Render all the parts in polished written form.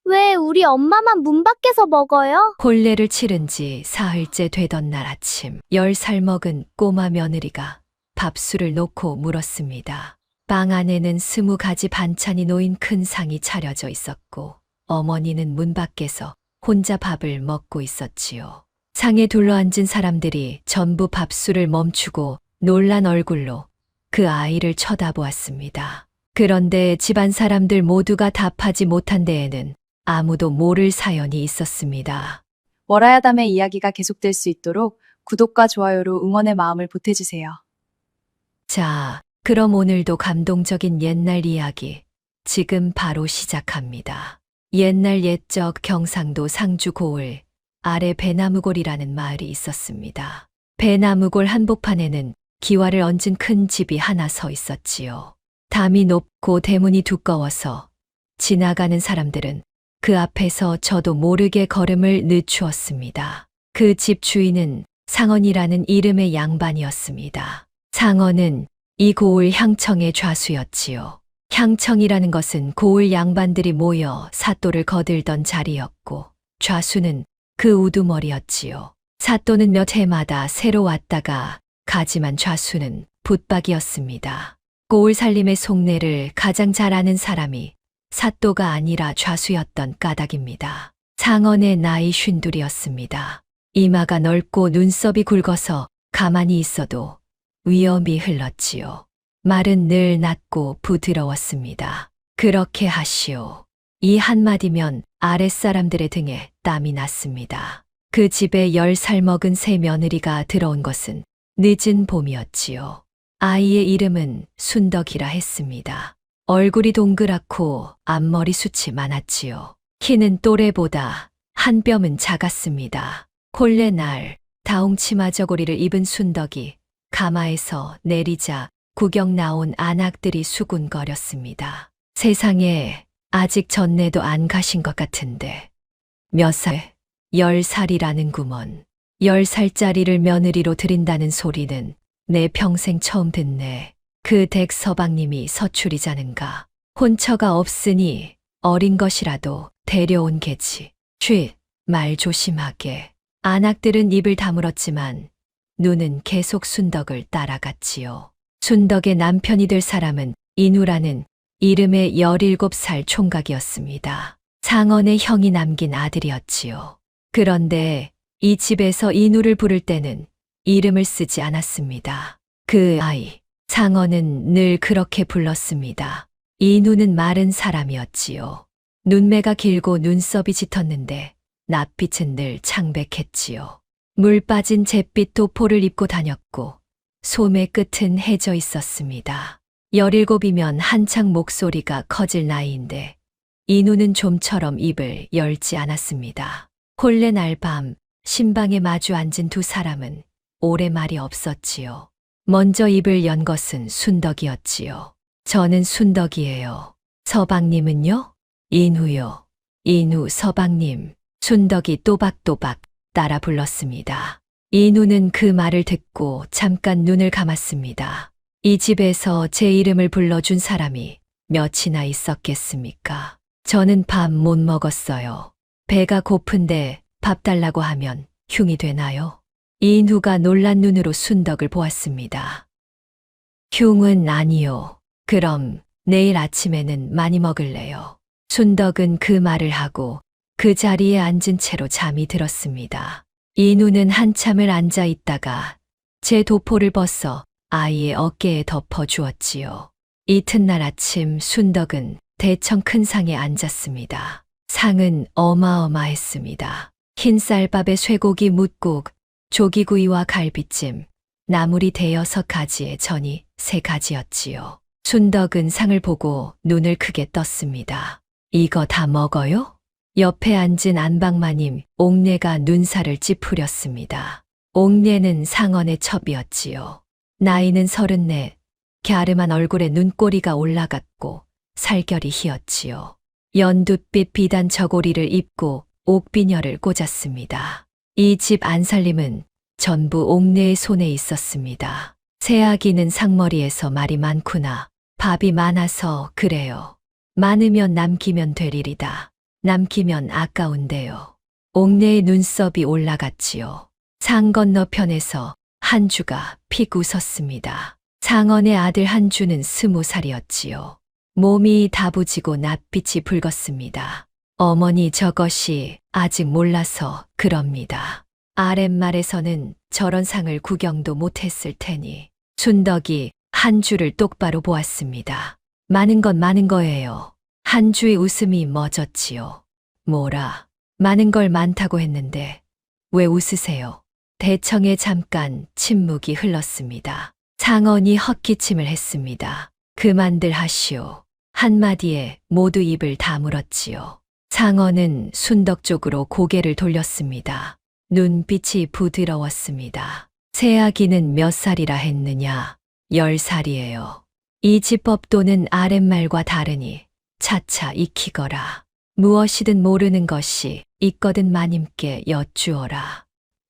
왜 우리 엄마만 문 밖에서 먹어요? 혼례를 치른 지 사흘째 되던 날 아침, 10살 먹은 꼬마 며느리가 밥술을 놓고 물었습니다. 방 안에는 20가지 반찬이 놓인 큰 상이 차려져 있었고, 어머니는 문 밖에서 혼자 밥을 먹고 있었지요. 상에 둘러앉은 사람들이 전부 밥술을 멈추고 놀란 얼굴로 그 아이를 쳐다보았습니다. 그런데 집안 사람들 모두가 답하지 못한 데에는 아무도 모를 사연이 있었습니다. 월화야담의 이야기가 계속될 수 있도록 구독과 좋아요로 응원의 마음을 보태주세요. 자, 그럼 오늘도 감동적인 옛날 이야기 지금 바로 시작합니다. 옛날 옛적 경상도 상주 고을 아래 배나무골이라는 마을이 있었습니다. 배나무골 한복판에는 기와를 얹은 큰 집이 하나 서 있었지요. 담이 높고 대문이 두꺼워서 지나가는 사람들은 그 앞에서 저도 모르게 걸음을 늦추었습니다. 그 집 주인은 상언이라는 이름의 양반이었습니다. 상언은 이 고을 향청의 좌수였지요. 향청이라는 것은 고을 양반들이 모여 사또를 거들던 자리였고, 좌수는 그 우두머리였지요. 사또는 몇 해마다 새로 왔다가 가지만 좌수는 붙박이였습니다. 고을 살림의 속내를 가장 잘 아는 사람이 사또가 아니라 좌수였던 까닭입니다. 상언의 나이 52였습니다. 이마가 넓고 눈썹이 굵어서 가만히 있어도 위엄이 흘렀지요. 말은 늘 낮고 부드러웠습니다. 그렇게 하시오. 이 한마디면 아랫사람들의 등에 땀이 났습니다. 그 집에 10살 먹은 새 며느리가 들어온 것은 늦은 봄이었지요. 아이의 이름은 순덕이라 했습니다. 얼굴이 동그랗고 앞머리 숱이 많았지요. 키는 또래보다 한 뼘은 작았습니다. 혼례 날 다홍 치마 저고리를 입은 순덕이 가마에서 내리자 구경 나온 안악들이 수군거렸습니다. 세상에 아직 전례도 안 가신 것 같은데 몇 살? 10살이라는구먼. 10살짜리를 며느리로 들인다는 소리는 내 평생 처음 듣네. 그 댁 서방님이 서출이자는가. 혼처가 없으니 어린 것이라도 데려온 게지. 말 조심하게. 안악들은 입을 다물었지만 눈은 계속 순덕을 따라갔지요. 순덕의 남편이 될 사람은 인우라는 이름의 17살 총각이었습니다. 상언의 형이 남긴 아들이었지요. 그런데 이 집에서 인우를 부를 때는 이름을 쓰지 않았습니다. 그 아이, 상언은 늘 그렇게 불렀습니다. 인우는 마른 사람이었지요. 눈매가 길고 눈썹이 짙었는데 낯빛은 늘 창백했지요. 물 빠진 잿빛 도포를 입고 다녔고 소매 끝은 해져 있었습니다. 17이면 한창 목소리가 커질 나이인데 인우는 좀처럼 입을 열지 않았습니다. 혼례 날 밤 신방에 마주 앉은 두 사람은 오래 말이 없었지요. 먼저 입을 연 것은 순덕이었지요. 저는 순덕이에요. 서방님은요? 인우요. 인우 서방님. 순덕이 또박또박 따라 불렀습니다. 인우는 그 말을 듣고 잠깐 눈을 감았습니다. 이 집에서 제 이름을 불러준 사람이 몇이나 있었겠습니까? 저는 밥 못 먹었어요. 배가 고픈데 밥 달라고 하면 흉이 되나요? 인우가 놀란 눈으로 순덕을 보았습니다. 흉은 아니요. 그럼 내일 아침에는 많이 먹을래요. 순덕은 그 말을 하고 그 자리에 앉은 채로 잠이 들었습니다. 인우는 한참을 앉아 있다가 제 도포를 벗어 아이의 어깨에 덮어 주었지요. 이튿날 아침 순덕은 대청 큰 상에 앉았습니다. 상은 어마어마했습니다. 흰 쌀밥에 쇠고기 뭇국, 조기구이와 갈비찜, 나물이 6가지에 전이 3가지였지요. 순덕은 상을 보고 눈을 크게 떴습니다. 이거 다 먹어요? 옆에 앉은 안방마님 옥내가 눈살을 찌푸렸습니다. 옥내는 상언의 첩이었지요. 나이는 34, 갸름한 얼굴에 눈꼬리가 올라갔고 살결이 희었지요. 연두빛 비단 저고리를 입고 옥비녀를 꽂았습니다. 이 집 안살림은 전부 옥내의 손에 있었습니다. 새아기는 상머리에서 말이 많구나. 밥이 많아서 그래요. 많으면 남기면 될 일이다. 남기면 아까운데요. 옥내의 눈썹이 올라갔지요. 상 건너편에서 한주가 픽 웃었습니다. 상언의 아들 한주는 20살이었지요. 몸이 다부지고 낯빛이 붉었습니다. 어머니 저것이 아직 몰라서 그럽니다. 아랫말에서는 저런 상을 구경도 못했을 테니 순덕이 한주를 똑바로 보았습니다. 많은 건 많은 거예요. 한주의 웃음이 멎었지요. 뭐라, 많은 걸 많다고 했는데 왜 웃으세요? 대청에 잠깐 침묵이 흘렀습니다. 상언이 헛기침을 했습니다. 그만들 하시오. 한마디에 모두 입을 다물었지요. 상언은 순덕 쪽으로 고개를 돌렸습니다. 눈빛이 부드러웠습니다. 새아기는 몇 살이라 했느냐? 10살이에요. 이 지법도는 아랫말과 다르니 차차 익히거라. 무엇이든 모르는 것이 있거든 마님께 여쭈어라.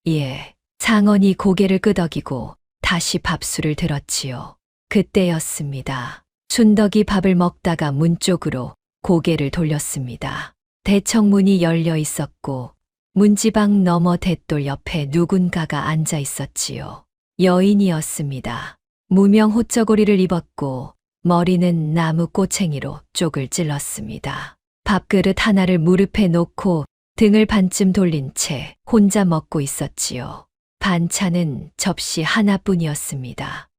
예. 상언이 고개를 끄덕이고 다시 밥술을 들었지요. 그때였습니다. 순덕이 밥을 먹다가 문 쪽으로 고개를 돌렸습니다. 대청문이 열려 있었고 문지방 너머 대돌 옆에 누군가가 앉아 있었지요. 여인이었습니다. 무명 호쩌고리를 입었고 머리는 나무 꼬챙이로 쪽을 찔렀습니다. 밥그릇 하나를 무릎에 놓고 등을 반쯤 돌린 채 혼자 먹고 있었지요. 반찬은 접시 하나뿐이었습니다.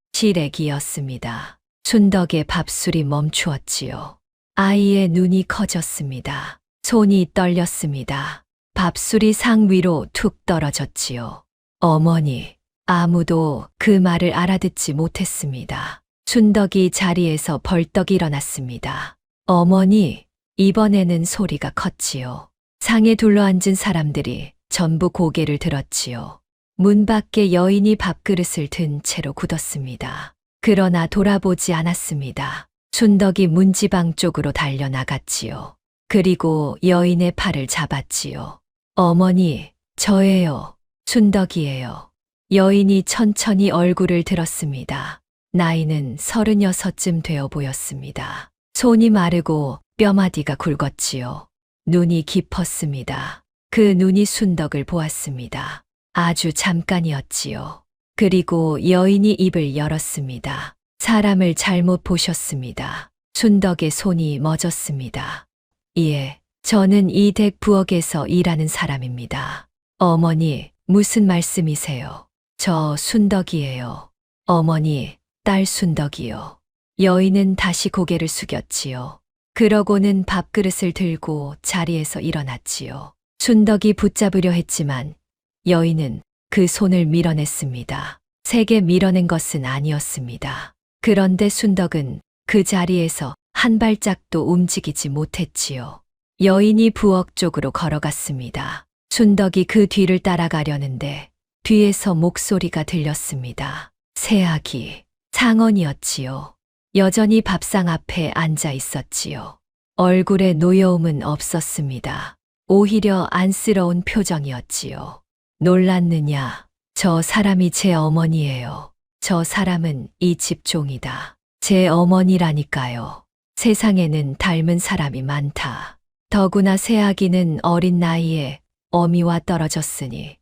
시래기였습니다. 순덕의 밥술이 멈추었지요. 아이의 눈이 커졌습니다. 손이 떨렸습니다. 밥술이 상 위로 툭 떨어졌지요. 어머니, 아무도 그 말을 알아듣지 못했습니다. 순덕이 자리에서 벌떡 일어났습니다. 어머니, 이번에는 소리가 컸지요. 상에 둘러앉은 사람들이 전부 고개를 들었지요. 문 밖에 여인이 밥그릇을 든 채로 굳었습니다. 그러나 돌아보지 않았습니다. 순덕이 문지방 쪽으로 달려나갔지요. 그리고 여인의 팔을 잡았지요. 어머니, 저예요. 순덕이에요. 여인이 천천히 얼굴을 들었습니다. 나이는 36쯤 되어 보였습니다. 손이 마르고 뼈마디가 굵었지요. 눈이 깊었습니다. 그 눈이 순덕을 보았습니다. 아주 잠깐이었지요. 그리고 여인이 입을 열었습니다. 사람을 잘못 보셨습니다. 순덕의 손이 멎었습니다. 예, 저는 이 댁 부엌에서 일하는 사람입니다. 어머니, 무슨 말씀이세요? 저 순덕이에요. 어머니, 딸 순덕이요. 여인은 다시 고개를 숙였지요. 그러고는 밥그릇을 들고 자리에서 일어났지요. 순덕이 붙잡으려 했지만 여인은 그 손을 밀어냈습니다. 세게 밀어낸 것은 아니었습니다. 그런데 순덕은 그 자리에서 한 발짝도 움직이지 못했지요. 여인이 부엌 쪽으로 걸어갔습니다. 순덕이 그 뒤를 따라가려는데 뒤에서 목소리가 들렸습니다. 새아기, 상언이었지요. 여전히 밥상 앞에 앉아 있었지요. 얼굴에 노여움은 없었습니다. 오히려 안쓰러운 표정이었지요. 놀랐느냐? 저 사람이 제 어머니예요. 저 사람은 이 집 종이다. 제 어머니라니까요. 세상에는 닮은 사람이 많다. 더구나 새아기는 어린 나이에 어미와 떨어졌으니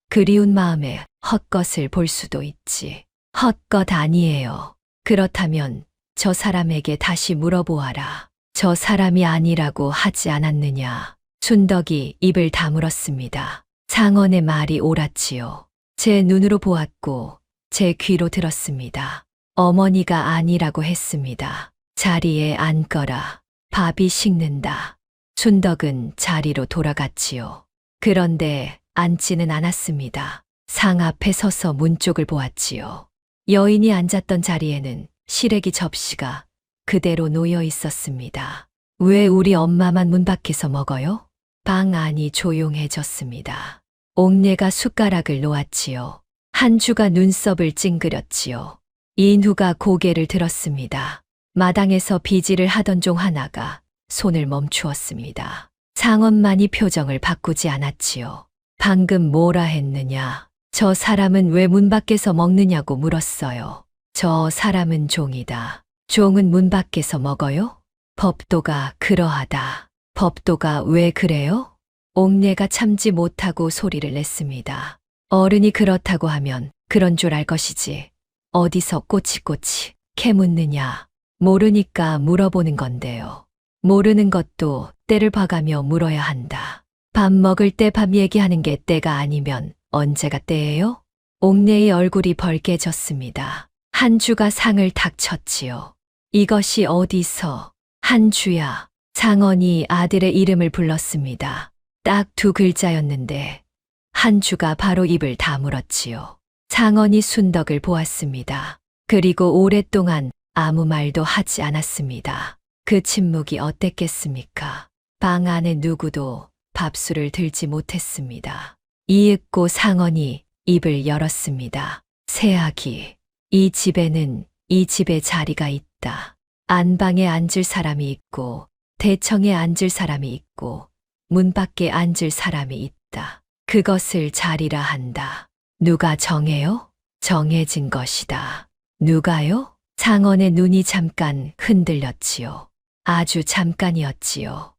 그리운 마음에 헛것을 볼 수도 있지. 헛것 아니에요. 그렇다면 저 사람에게 다시 물어보아라. 저 사람이 아니라고 하지 않았느냐. 순덕이 입을 다물었습니다. 상언의 말이 옳았지요. 제 눈으로 보았고 제 귀로 들었습니다. 어머니가 아니라고 했습니다. 자리에 앉거라. 밥이 식는다. 순덕은 자리로 돌아갔지요. 그런데 앉지는 않았습니다. 상 앞에 서서 문 쪽을 보았지요. 여인이 앉았던 자리에는 시래기 접시가 그대로 놓여 있었습니다. 왜 우리 엄마만 문 밖에서 먹어요? 방 안이 조용해졌습니다. 옥내가 숟가락을 놓았지요. 한주가 눈썹을 찡그렸지요. 인후가 고개를 들었습니다. 마당에서 비지를 하던 종 하나가 손을 멈추었습니다. 상언만이 표정을 바꾸지 않았지요. 방금 뭐라 했느냐? 저 사람은 왜 문 밖에서 먹느냐고 물었어요. 저 사람은 종이다. 종은 문 밖에서 먹어요? 법도가 그러하다. 법도가 왜 그래요? 옥내가 참지 못하고 소리를 냈습니다. 어른이 그렇다고 하면 그런 줄 알 것이지. 어디서 꼬치꼬치 캐묻느냐. 모르니까 물어보는 건데요. 모르는 것도 때를 봐가며 물어야 한다. 밥 먹을 때 밥 얘기하는 게 때가 아니면 언제가 때예요? 옥내의 얼굴이 벌개졌습니다. 한주가 상을 탁 쳤지요. 이것이 어디서? 한주야. 상언이 아들의 이름을 불렀습니다. 딱 두 글자였는데 한주가 바로 입을 다물었지요. 상언이 순덕을 보았습니다. 그리고 오랫동안 아무 말도 하지 않았습니다. 그 침묵이 어땠겠습니까? 방 안에 누구도 밥술을 들지 못했습니다. 이윽고 상언이 입을 열었습니다. 새아기, 이 집에는 이 집에 자리가 있다. 안방에 앉을 사람이 있고 대청에 앉을 사람이 있고 문 밖에 앉을 사람이 있다. 그것을 자리라 한다. 누가 정해요? 정해진 것이다. 누가요? 상언의 눈이 잠깐 흔들렸지요. 아주 잠깐이었지요.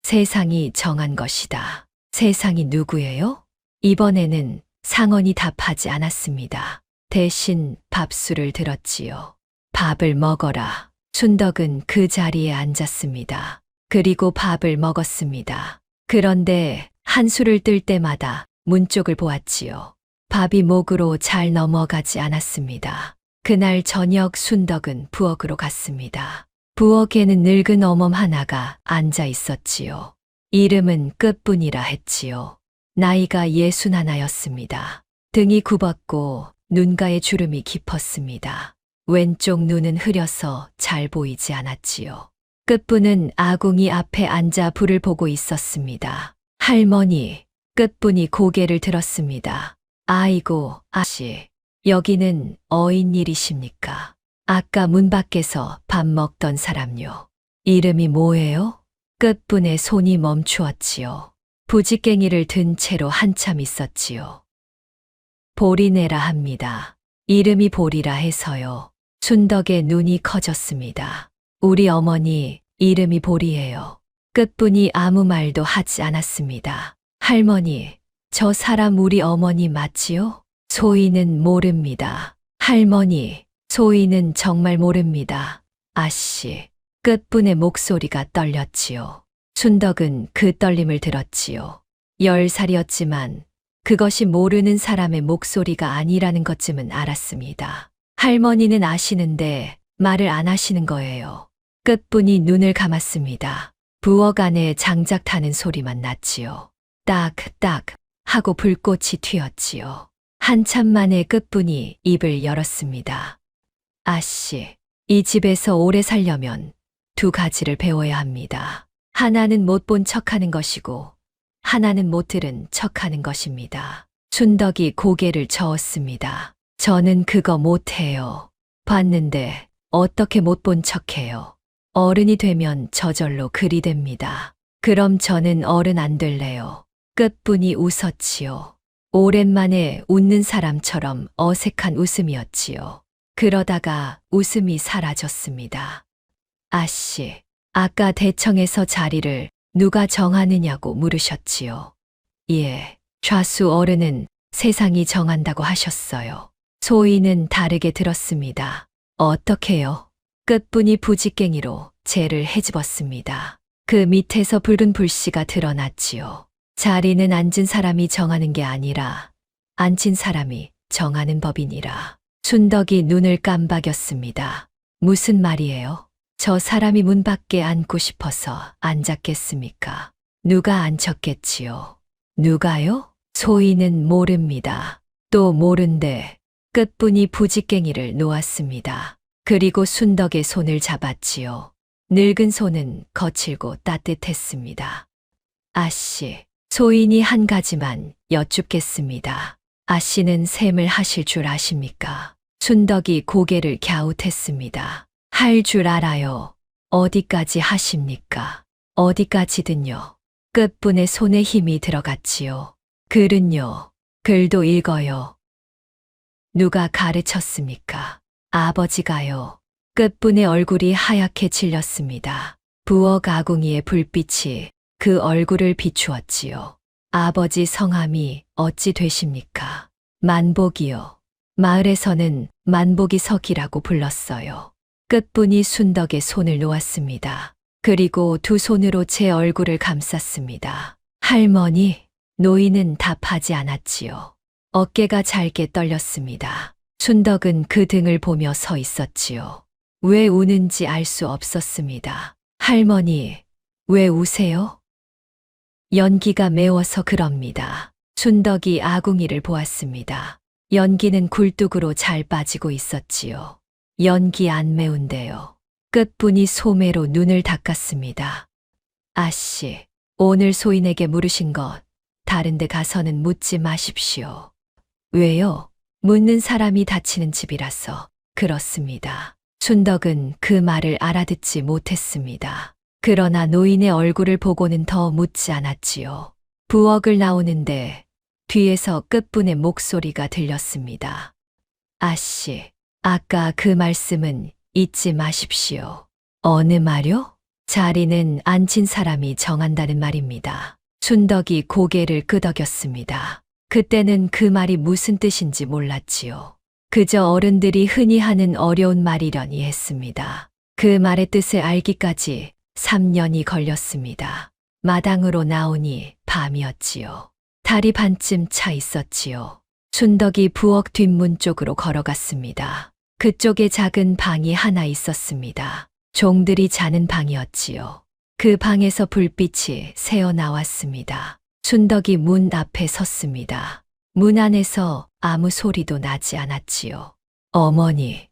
세상이 정한 것이다. 세상이 누구예요? 이번에는 상언이 답하지 않았습니다. 대신 밥술을 들었지요. 밥을 먹어라. 순덕은 그 자리에 앉았습니다. 그리고 밥을 먹었습니다. 그런데 한술을 뜰 때마다 문 쪽을 보았지요. 밥이 목으로 잘 넘어가지 않았습니다. 그날 저녁 순덕은 부엌으로 갔습니다. 부엌에는 늙은 어멈 하나가 앉아 있었지요. 이름은 끝분이라 했지요. 나이가 61였습니다. 등이 굽었고 눈가에 주름이 깊었습니다. 왼쪽 눈은 흐려서 잘 보이지 않았지요. 끝분은 아궁이 앞에 앉아 불을 보고 있었습니다. 할머니, 끝분이 고개를 들었습니다. 아이고, 아씨, 여기는 어인일이십니까? 아까 문 밖에서 밥 먹던 사람요. 이름이 뭐예요? 끝분의 손이 멈추었지요. 부지깽이를 든 채로 한참 있었지요. 보리내라 합니다. 이름이 보리라 해서요. 순덕의 눈이 커졌습니다. 우리 어머니 이름이 보리예요. 끝분이 아무 말도 하지 않았습니다. 할머니, 저 사람 우리 어머니 맞지요? 소희는 모릅니다. 할머니, 소희는 정말 모릅니다. 아씨, 끝분의 목소리가 떨렸지요. 순덕은 그 떨림을 들었지요. 10살이었지만 그것이 모르는 사람의 목소리가 아니라는 것쯤은 알았습니다. 할머니는 아시는데 말을 안 하시는 거예요. 끝분이 눈을 감았습니다. 부엌 안에 장작 타는 소리만 났지요. 딱 하고 불꽃이 튀었지요. 한참 만에 끝분이 입을 열었습니다. 아씨, 이 집에서 오래 살려면 두 가지를 배워야 합니다. 하나는 못 본 척하는 것이고 하나는 못 들은 척하는 것입니다. 순덕이 고개를 저었습니다. 저는 그거 못해요. 봤는데 어떻게 못 본 척해요. 어른이 되면 저절로 그리 됩니다. 그럼 저는 어른 안 될래요. 끝분이 웃었지요. 오랜만에 웃는 사람처럼 어색한 웃음이었지요. 그러다가 웃음이 사라졌습니다. 아씨, 아까 대청에서 자리를 누가 정하느냐고 물으셨지요. 예, 좌수 어른은 세상이 정한다고 하셨어요. 소희는 다르게 들었습니다. 어떻게요? 끝분이 부지깽이로 재를 헤집었습니다. 그 밑에서 붉은 불씨가 드러났지요. 자리는 앉은 사람이 정하는 게 아니라 앉힌 사람이 정하는 법이니라. 순덕이 눈을 깜박였습니다. 무슨 말이에요? 저 사람이 문 밖에 앉고 싶어서 앉았겠습니까? 누가 앉혔겠지요? 누가요? 소희는 모릅니다. 또 모른데 끝분이 부지깽이를 놓았습니다. 그리고 순덕의 손을 잡았지요. 늙은 손은 거칠고 따뜻했습니다. 아씨, 소인이 한 가지만 여쭙겠습니다. 아씨는 셈을 하실 줄 아십니까? 순덕이 고개를 갸웃했습니다. 할 줄 알아요. 어디까지 하십니까? 어디까지든요. 끝분의 손에 힘이 들어갔지요. 글은요. 글도 읽어요. 누가 가르쳤습니까? 아버지가요. 끝분의 얼굴이 하얗게 질렸습니다. 부엌 아궁이의 불빛이 그 얼굴을 비추었지요. 아버지 성함이 어찌 되십니까? 만복이요. 마을에서는 만복이 석이라고 불렀어요. 끝분이 순덕의 손을 놓았습니다. 그리고 두 손으로 제 얼굴을 감쌌습니다. 할머니, 노인은 답하지 않았지요. 어깨가 잘게 떨렸습니다. 순덕은 그 등을 보며 서 있었지요. 왜 우는지 알 수 없었습니다. 할머니, 왜 우세요? 연기가 매워서 그럽니다. 순덕이 아궁이를 보았습니다. 연기는 굴뚝으로 잘 빠지고 있었지요. 연기 안 매운데요. 끝분이 소매로 눈을 닦았습니다. 아씨, 오늘 소인에게 물으신 것 다른 데 가서는 묻지 마십시오. 왜요? 묻는 사람이 다치는 집이라서 그렇습니다. 순덕은 그 말을 알아듣지 못했습니다. 그러나 노인의 얼굴을 보고는 더 묻지 않았지요. 부엌을 나오는데 뒤에서 끝분의 목소리가 들렸습니다. 아씨, 아까 그 말씀은 잊지 마십시오. 어느 말요? 자리는 앉힌 사람이 정한다는 말입니다. 순덕이 고개를 끄덕였습니다. 그때는 그 말이 무슨 뜻인지 몰랐지요. 그저 어른들이 흔히 하는 어려운 말이려니 했습니다. 그 말의 뜻을 알기까지 3년이 걸렸습니다. 마당으로 나오니 밤이었지요. 달이 반쯤 차 있었지요. 순덕이 부엌 뒷문 쪽으로 걸어갔습니다. 그쪽에 작은 방이 하나 있었습니다. 종들이 자는 방이었지요. 그 방에서 불빛이 새어 나왔습니다. 순덕이 문 앞에 섰습니다. 문 안에서 아무 소리도 나지 않았지요. 어머니,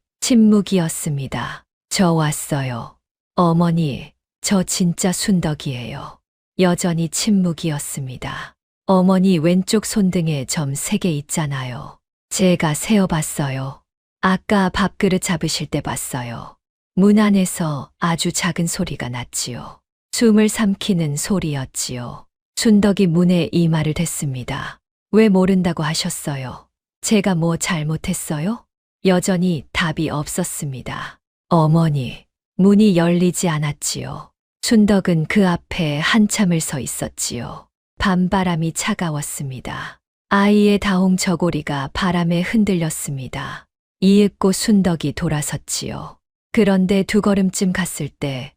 침묵이었습니다. 저 왔어요. 어머니, 저 진짜 순덕이에요. 여전히 침묵이었습니다. 어머니 왼쪽 손등에 점 3개 있잖아요. 제가 세어봤어요. 아까 밥그릇 잡으실 때 봤어요. 문 안에서 아주 작은 소리가 났지요. 숨을 삼키는 소리였지요. 순덕이 문에 이마를 댔습니다. 왜 모른다고 하셨어요? 제가 뭐 잘못했어요? 여전히 답이 없었습니다. 어머니, 문이 열리지 않았지요. 순덕은 그 앞에 한참을 서 있었지요. 밤바람이 차가웠습니다. 아이의 다홍 저고리가 바람에 흔들렸습니다. 이윽고 순덕이 돌아섰지요. 그런데 2걸음쯤 갔을 때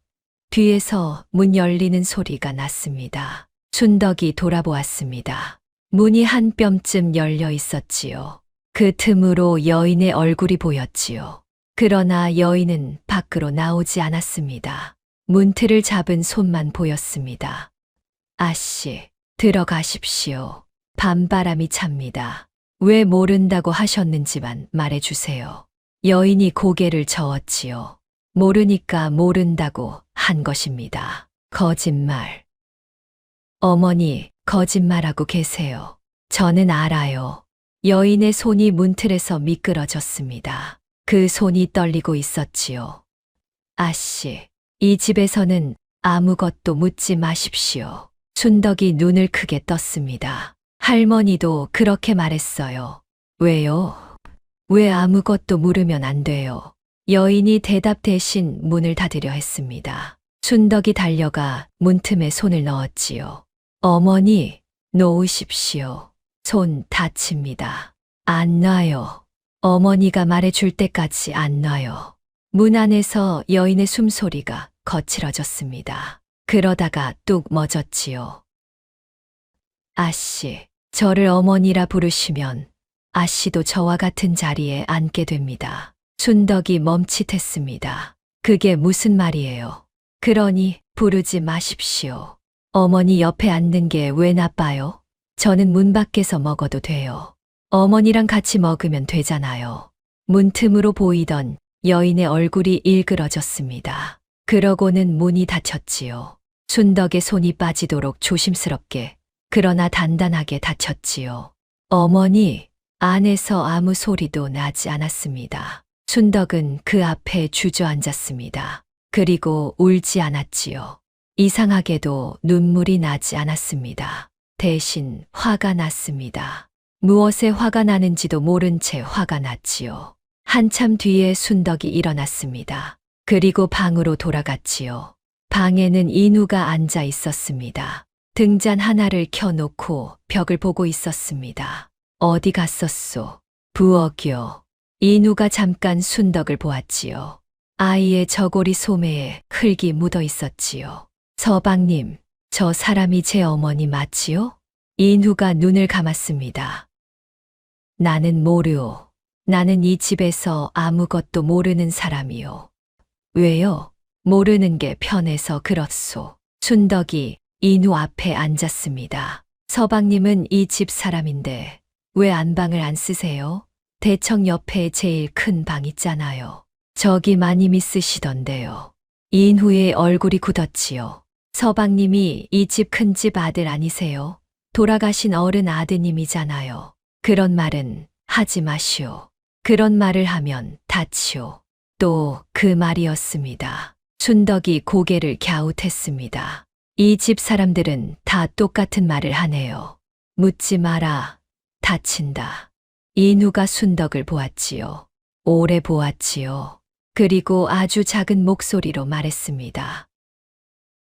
뒤에서 문 열리는 소리가 났습니다. 순덕이 돌아보았습니다. 문이 한 뼘쯤 열려 있었지요. 그 틈으로 여인의 얼굴이 보였지요. 그러나 여인은 밖으로 나오지 않았습니다. 문틀을 잡은 손만 보였습니다. 아씨, 들어가십시오. 밤바람이 찹니다. 왜 모른다고 하셨는지만 말해주세요. 여인이 고개를 저었지요. 모르니까 모른다고 한 것입니다. 거짓말. 어머니, 거짓말하고 계세요. 저는 알아요. 여인의 손이 문틀에서 미끄러졌습니다. 그 손이 떨리고 있었지요. 아씨, 이 집에서는 아무것도 묻지 마십시오. 순덕이 눈을 크게 떴습니다. 할머니도 그렇게 말했어요. 왜요? 왜 아무것도 물으면 안 돼요? 여인이 대답 대신 문을 닫으려 했습니다. 순덕이 달려가 문틈에 손을 넣었지요. 어머니, 놓으십시오. 손 다칩니다. 안 놔요. 어머니가 말해줄 때까지 안 놔요. 문 안에서 여인의 숨소리가 거칠어졌습니다. 그러다가 뚝 멎었지요. 아씨, 저를 어머니라 부르시면 아씨도 저와 같은 자리에 앉게 됩니다. 순덕이 멈칫했습니다. 그게 무슨 말이에요? 그러니 부르지 마십시오. 어머니 옆에 앉는 게 왜 나빠요? 저는 문 밖에서 먹어도 돼요. 어머니랑 같이 먹으면 되잖아요. 문틈으로 보이던 여인의 얼굴이 일그러졌습니다. 그러고는 문이 닫혔지요. 순덕의 손이 빠지도록 조심스럽게 그러나 단단하게 닫혔지요. 어머니, 안에서 아무 소리도 나지 않았습니다. 순덕은 그 앞에 주저앉았습니다. 그리고 울지 않았지요. 이상하게도 눈물이 나지 않았습니다. 대신 화가 났습니다. 무엇에 화가 나는지도 모른 채 화가 났지요. 한참 뒤에 순덕이 일어났습니다. 그리고 방으로 돌아갔지요. 방에는 인우가 앉아 있었습니다. 등잔 하나를 켜놓고 벽을 보고 있었습니다. 어디 갔었소? 부엌이요. 인우가 잠깐 순덕을 보았지요. 아이의 저고리 소매에 흙이 묻어 있었지요. 서방님, 저 사람이 제 어머니 맞지요? 인우가 눈을 감았습니다. 나는 모르오. 나는 이 집에서 아무것도 모르는 사람이요. 왜요? 모르는 게 편해서 그렇소. 순덕이 인우 앞에 앉았습니다. 서방님은 이 집 사람인데 왜 안방을 안 쓰세요? 대청 옆에 제일 큰 방 있잖아요. 저기 마님이 쓰시던데요. 인후의 얼굴이 굳었지요. 서방님이 이 집 큰 집 아들 아니세요? 돌아가신 어른 아드님이잖아요. 그런 말은 하지 마시오. 그런 말을 하면 다치오. 또 그 말이었습니다. 순덕이 고개를 갸웃했습니다. 이 집 사람들은 다 똑같은 말을 하네요. 묻지 마라. 다친다. 인우가 순덕을 보았지요. 오래 보았지요. 그리고 아주 작은 목소리로 말했습니다.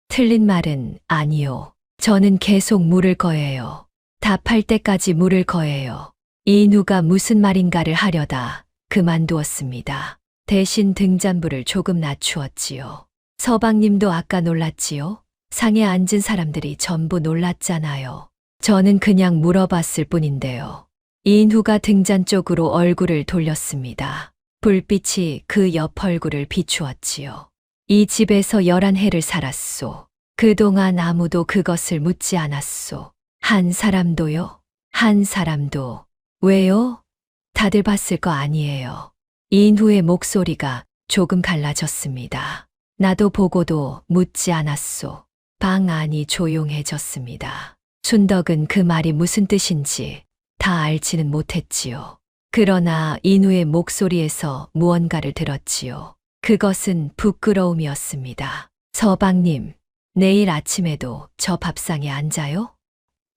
틀린 말은 아니요. 저는 계속 물을 거예요. 답할 때까지 물을 거예요. 인우가 무슨 말인가를 하려다 그만두었습니다. 대신 등잔불을 조금 낮추었지요. 서방님도 아까 놀랐지요? 상에 앉은 사람들이 전부 놀랐잖아요. 저는 그냥 물어봤을 뿐인데요. 인후가 등잔 쪽으로 얼굴을 돌렸습니다. 불빛이 그 옆 얼굴을 비추었지요. 이 집에서 11해를 살았소. 그동안 아무도 그것을 묻지 않았소. 한 사람도요? 한 사람도. 왜요? 다들 봤을 거 아니에요. 인후의 목소리가 조금 갈라졌습니다. 나도 보고도 묻지 않았소. 방 안이 조용해졌습니다. 순덕은 그 말이 무슨 뜻인지 다 알지는 못했지요. 그러나 인후의 목소리에서 무언가를 들었지요. 그것은 부끄러움이었습니다. 서방님, 내일 아침에도 저 밥상에 앉아요?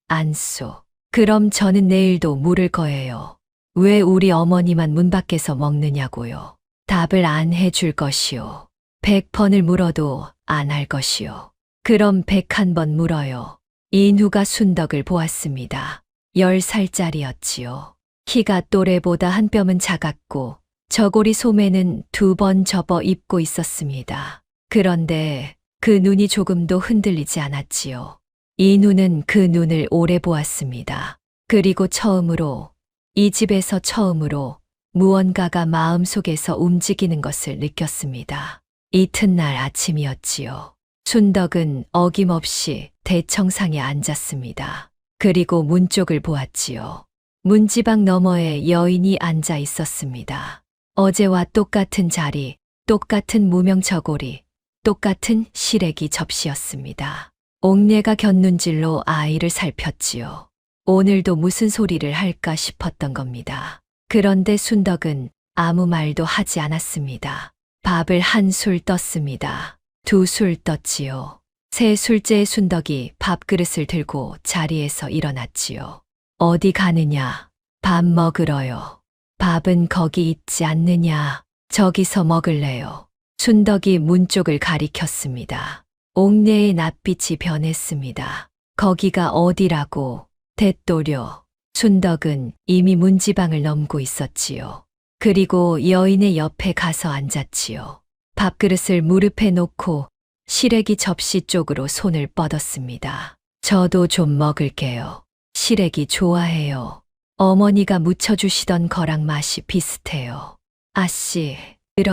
안소. 그럼 저는 내일도 물을 거예요. 왜 우리 어머니만 문 밖에서 먹느냐고요. 답을 안 해줄 것이요. 100번을 물어도 안 할 것이요. 그럼 101번 물어요. 인후가 순덕을 보았습니다. 10살짜리였지요. 키가 또래보다 한 뼘은 작았고 저고리 소매는 2번 접어 입고 있었습니다. 그런데 그 눈이 조금도 흔들리지 않았지요. 인후는 그 눈을 오래 보았습니다. 그리고 처음으로, 이 집에서 처음으로 무언가가 마음속에서 움직이는 것을 느꼈습니다. 이튿날 아침이었지요. 순덕은 어김없이 대청상에 앉았습니다. 그리고 문 쪽을 보았지요. 문지방 너머에 여인이 앉아 있었습니다. 어제와 똑같은 자리, 똑같은 무명 저고리, 똑같은 시래기 접시였습니다. 옥내가 곁눈질로 아이를 살폈지요. 오늘도 무슨 소리를 할까 싶었던 겁니다. 그런데 순덕은 아무 말도 하지 않았습니다. 밥을 한 술 떴습니다. 2술 떴지요. 3술째의 순덕이 밥그릇을 들고 자리에서 일어났지요. 어디 가느냐? 밥 먹으러요. 밥은 거기 있지 않느냐? 저기서 먹을래요. 순덕이 문 쪽을 가리켰습니다. 옥내의 낯빛이 변했습니다. 거기가 어디라고? 대또려. 순덕은 이미 문지방을 넘고 있었지요. 그리고 여인의 옆에 가서 앉았지요. 밥그릇을 무릎에 놓고 시래기 접시 쪽으로 손을 뻗었습니다. 저도 좀 먹을게요. 시래기 좋아해요. 어머니가 무쳐주시던 거랑 맛이 비슷해요. 아씨,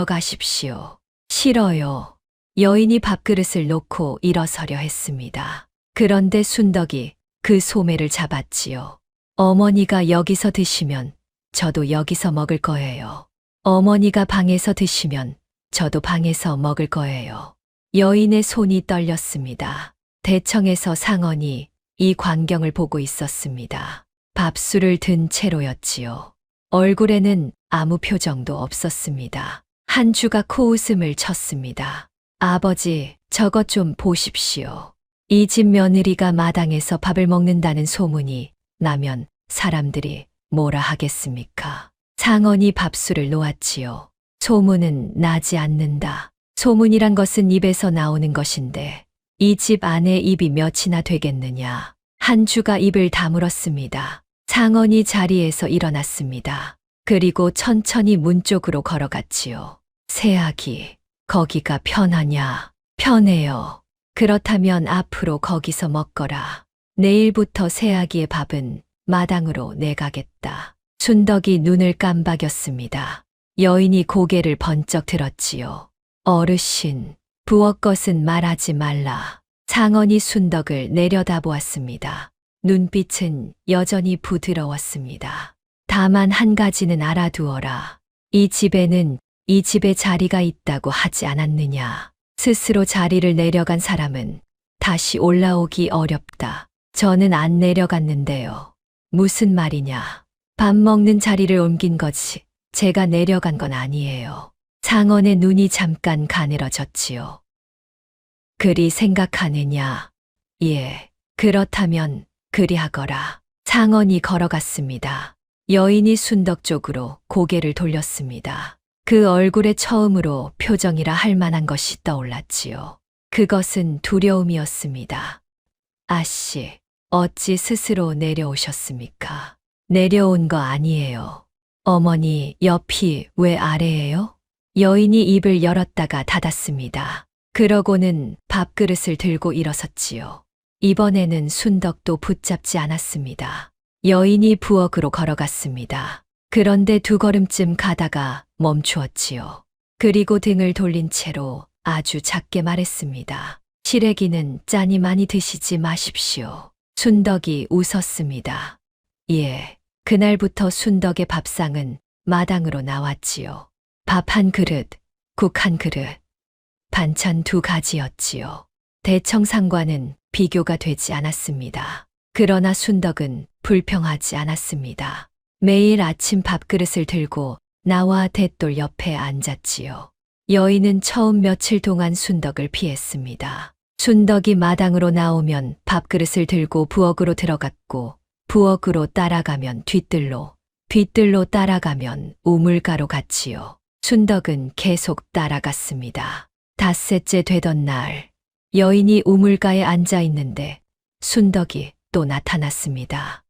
들어가십시오. 싫어요. 여인이 밥그릇을 놓고 일어서려 했습니다. 그런데 순덕이 그 소매를 잡았지요. 어머니가 여기서 드시면 저도 여기서 먹을 거예요. 어머니가 방에서 드시면 저도 방에서 먹을 거예요. 여인의 손이 떨렸습니다. 대청에서 상언이 이 광경을 보고 있었습니다. 밥술을 든 채로였지요. 얼굴에는 아무 표정도 없었습니다. 한 주가 코웃음을 쳤습니다. 아버지, 저것 좀 보십시오. 이 집 며느리가 마당에서 밥을 먹는다는 소문이 나면 사람들이 뭐라 하겠습니까? 상언이 밥술을 놓았지요. 소문은 나지 않는다. 소문이란 것은 입에서 나오는 것인데 이 집 안에 입이 몇이나 되겠느냐. 한 주가 입을 다물었습니다. 창원이 자리에서 일어났습니다. 그리고 천천히 문 쪽으로 걸어갔지요. 새아기, 거기가 편하냐? 편해요. 그렇다면 앞으로 거기서 먹거라. 내일부터 새아기의 밥은 마당으로 내가겠다. 순덕이 눈을 깜박였습니다. 여인이 고개를 번쩍 들었지요. 어르신, 부엌 것은 말하지 말라. 창원이 순덕을 내려다보았습니다. 눈빛은 여전히 부드러웠습니다. 다만 한 가지는 알아두어라. 이 집에는 이 집에 자리가 있다고 하지 않았느냐. 스스로 자리를 내려간 사람은 다시 올라오기 어렵다. 저는 안 내려갔는데요. 무슨 말이냐. 밥 먹는 자리를 옮긴 거지. 제가 내려간 건 아니에요. 창원의 눈이 잠깐 가늘어졌지요. 그리 생각하느냐? 예, 그렇다면 그리하거라. 창원이 걸어갔습니다. 여인이 순덕 쪽으로 고개를 돌렸습니다. 그 얼굴에 처음으로 표정이라 할 만한 것이 떠올랐지요. 그것은 두려움이었습니다. 아씨, 어찌 스스로 내려오셨습니까? 내려온 거 아니에요. 어머니, 옆이 왜 아래예요? 여인이 입을 열었다가 닫았습니다. 그러고는 밥그릇을 들고 일어섰지요. 이번에는 순덕도 붙잡지 않았습니다. 여인이 부엌으로 걸어갔습니다. 그런데 두 걸음쯤 가다가 멈추었지요. 그리고 등을 돌린 채로 아주 작게 말했습니다. 시래기는 짠이 많이 드시지 마십시오. 순덕이 웃었습니다. 예, 그날부터 순덕의 밥상은 마당으로 나왔지요. 밥 한 그릇, 국 한 그릇, 반찬 두 가지였지요. 대청상과는 비교가 되지 않았습니다. 그러나 순덕은 불평하지 않았습니다. 매일 아침 밥그릇을 들고 나와 대돌 옆에 앉았지요. 여인은 처음 며칠 동안 순덕을 피했습니다. 순덕이 마당으로 나오면 밥그릇을 들고 부엌으로 들어갔고 부엌으로 따라가면 뒤뜰로 따라가면 우물가로 갔지요. 순덕은 계속 따라갔습니다. 닷새째 되던 날, 여인이 우물가에 앉아 있는데 순덕이 또 나타났습니다.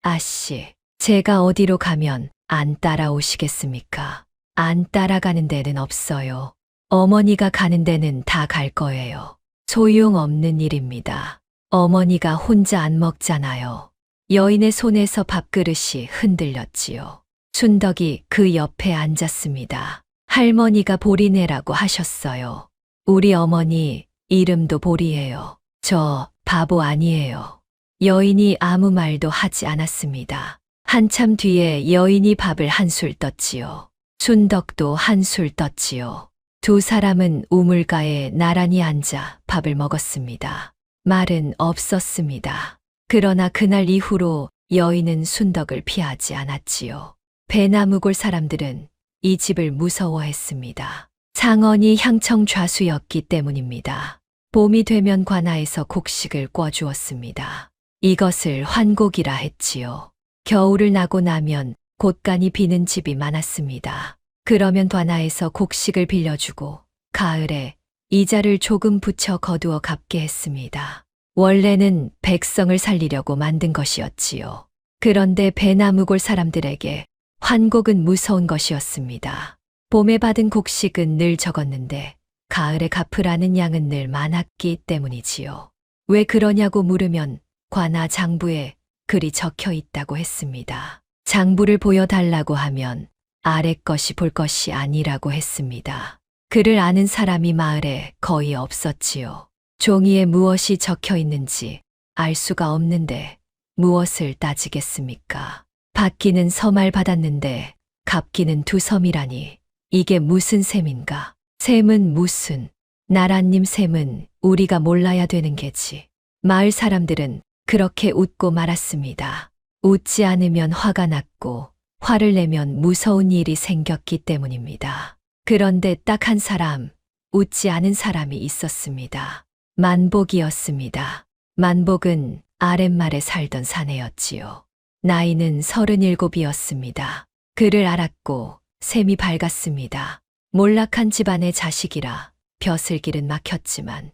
아씨, 제가 어디로 가면 안 따라오시겠습니까? 안 따라가는 데는 없어요. 어머니가 가는 데는 다 갈 거예요. 소용없는 일입니다. 어머니가 혼자 안 먹잖아요. 여인의 손에서 밥그릇이 흔들렸지요. 순덕이 그 옆에 앉았습니다. 할머니가 보리네라고 하셨어요. 우리 어머니 이름도 보리예요. 저 바보 아니에요. 여인이 아무 말도 하지 않았습니다. 한참 뒤에 여인이 밥을 한술 떴지요. 순덕도 한술 떴지요. 두 사람은 우물가에 나란히 앉아 밥을 먹었습니다. 말은 없었습니다. 그러나 그날 이후로 여인은 순덕을 피하지 않았지요. 배나무골 사람들은 이 집을 무서워했습니다. 창원이 향청 좌수였기 때문입니다. 봄이 되면 관아에서 곡식을 꿔주었습니다. 이것을 환곡이라 했지요. 겨울을 나고 나면 곳간이 비는 집이 많았습니다. 그러면 관아에서 곡식을 빌려주고 가을에 이자를 조금 붙여 거두어 갚게 했습니다. 원래는 백성을 살리려고 만든 것이었지요. 그런데 배나무골 사람들에게 환곡은 무서운 것이었습니다. 봄에 받은 곡식은 늘 적었는데 가을에 갚으라는 양은 늘 많았기 때문이지요. 왜 그러냐고 물으면 관아 장부에 글이 적혀 있다고 했습니다. 장부를 보여달라고 하면 아래 것이 볼 것이 아니라고 했습니다. 그를 아는 사람이 마을에 거의 없었지요. 종이에 무엇이 적혀 있는지 알 수가 없는데 무엇을 따지겠습니까? 받기는 서말 받았는데 갚기는 두 섬이라니 이게 무슨 셈인가? 셈은 무슨? 나라님 셈은 우리가 몰라야 되는 게지. 마을 사람들은 그렇게 웃고 말았습니다. 웃지 않으면 화가 났고 화를 내면 무서운 일이 생겼기 때문입니다. 그런데 딱 한 사람, 웃지 않은 사람이 있었습니다. 만복이었습니다. 만복은 아랫말에 살던 사내였지요. 나이는 37이었습니다. 그를 알았고 셈이 밝았습니다. 몰락한 집안의 자식이라 벼슬길은 막혔지만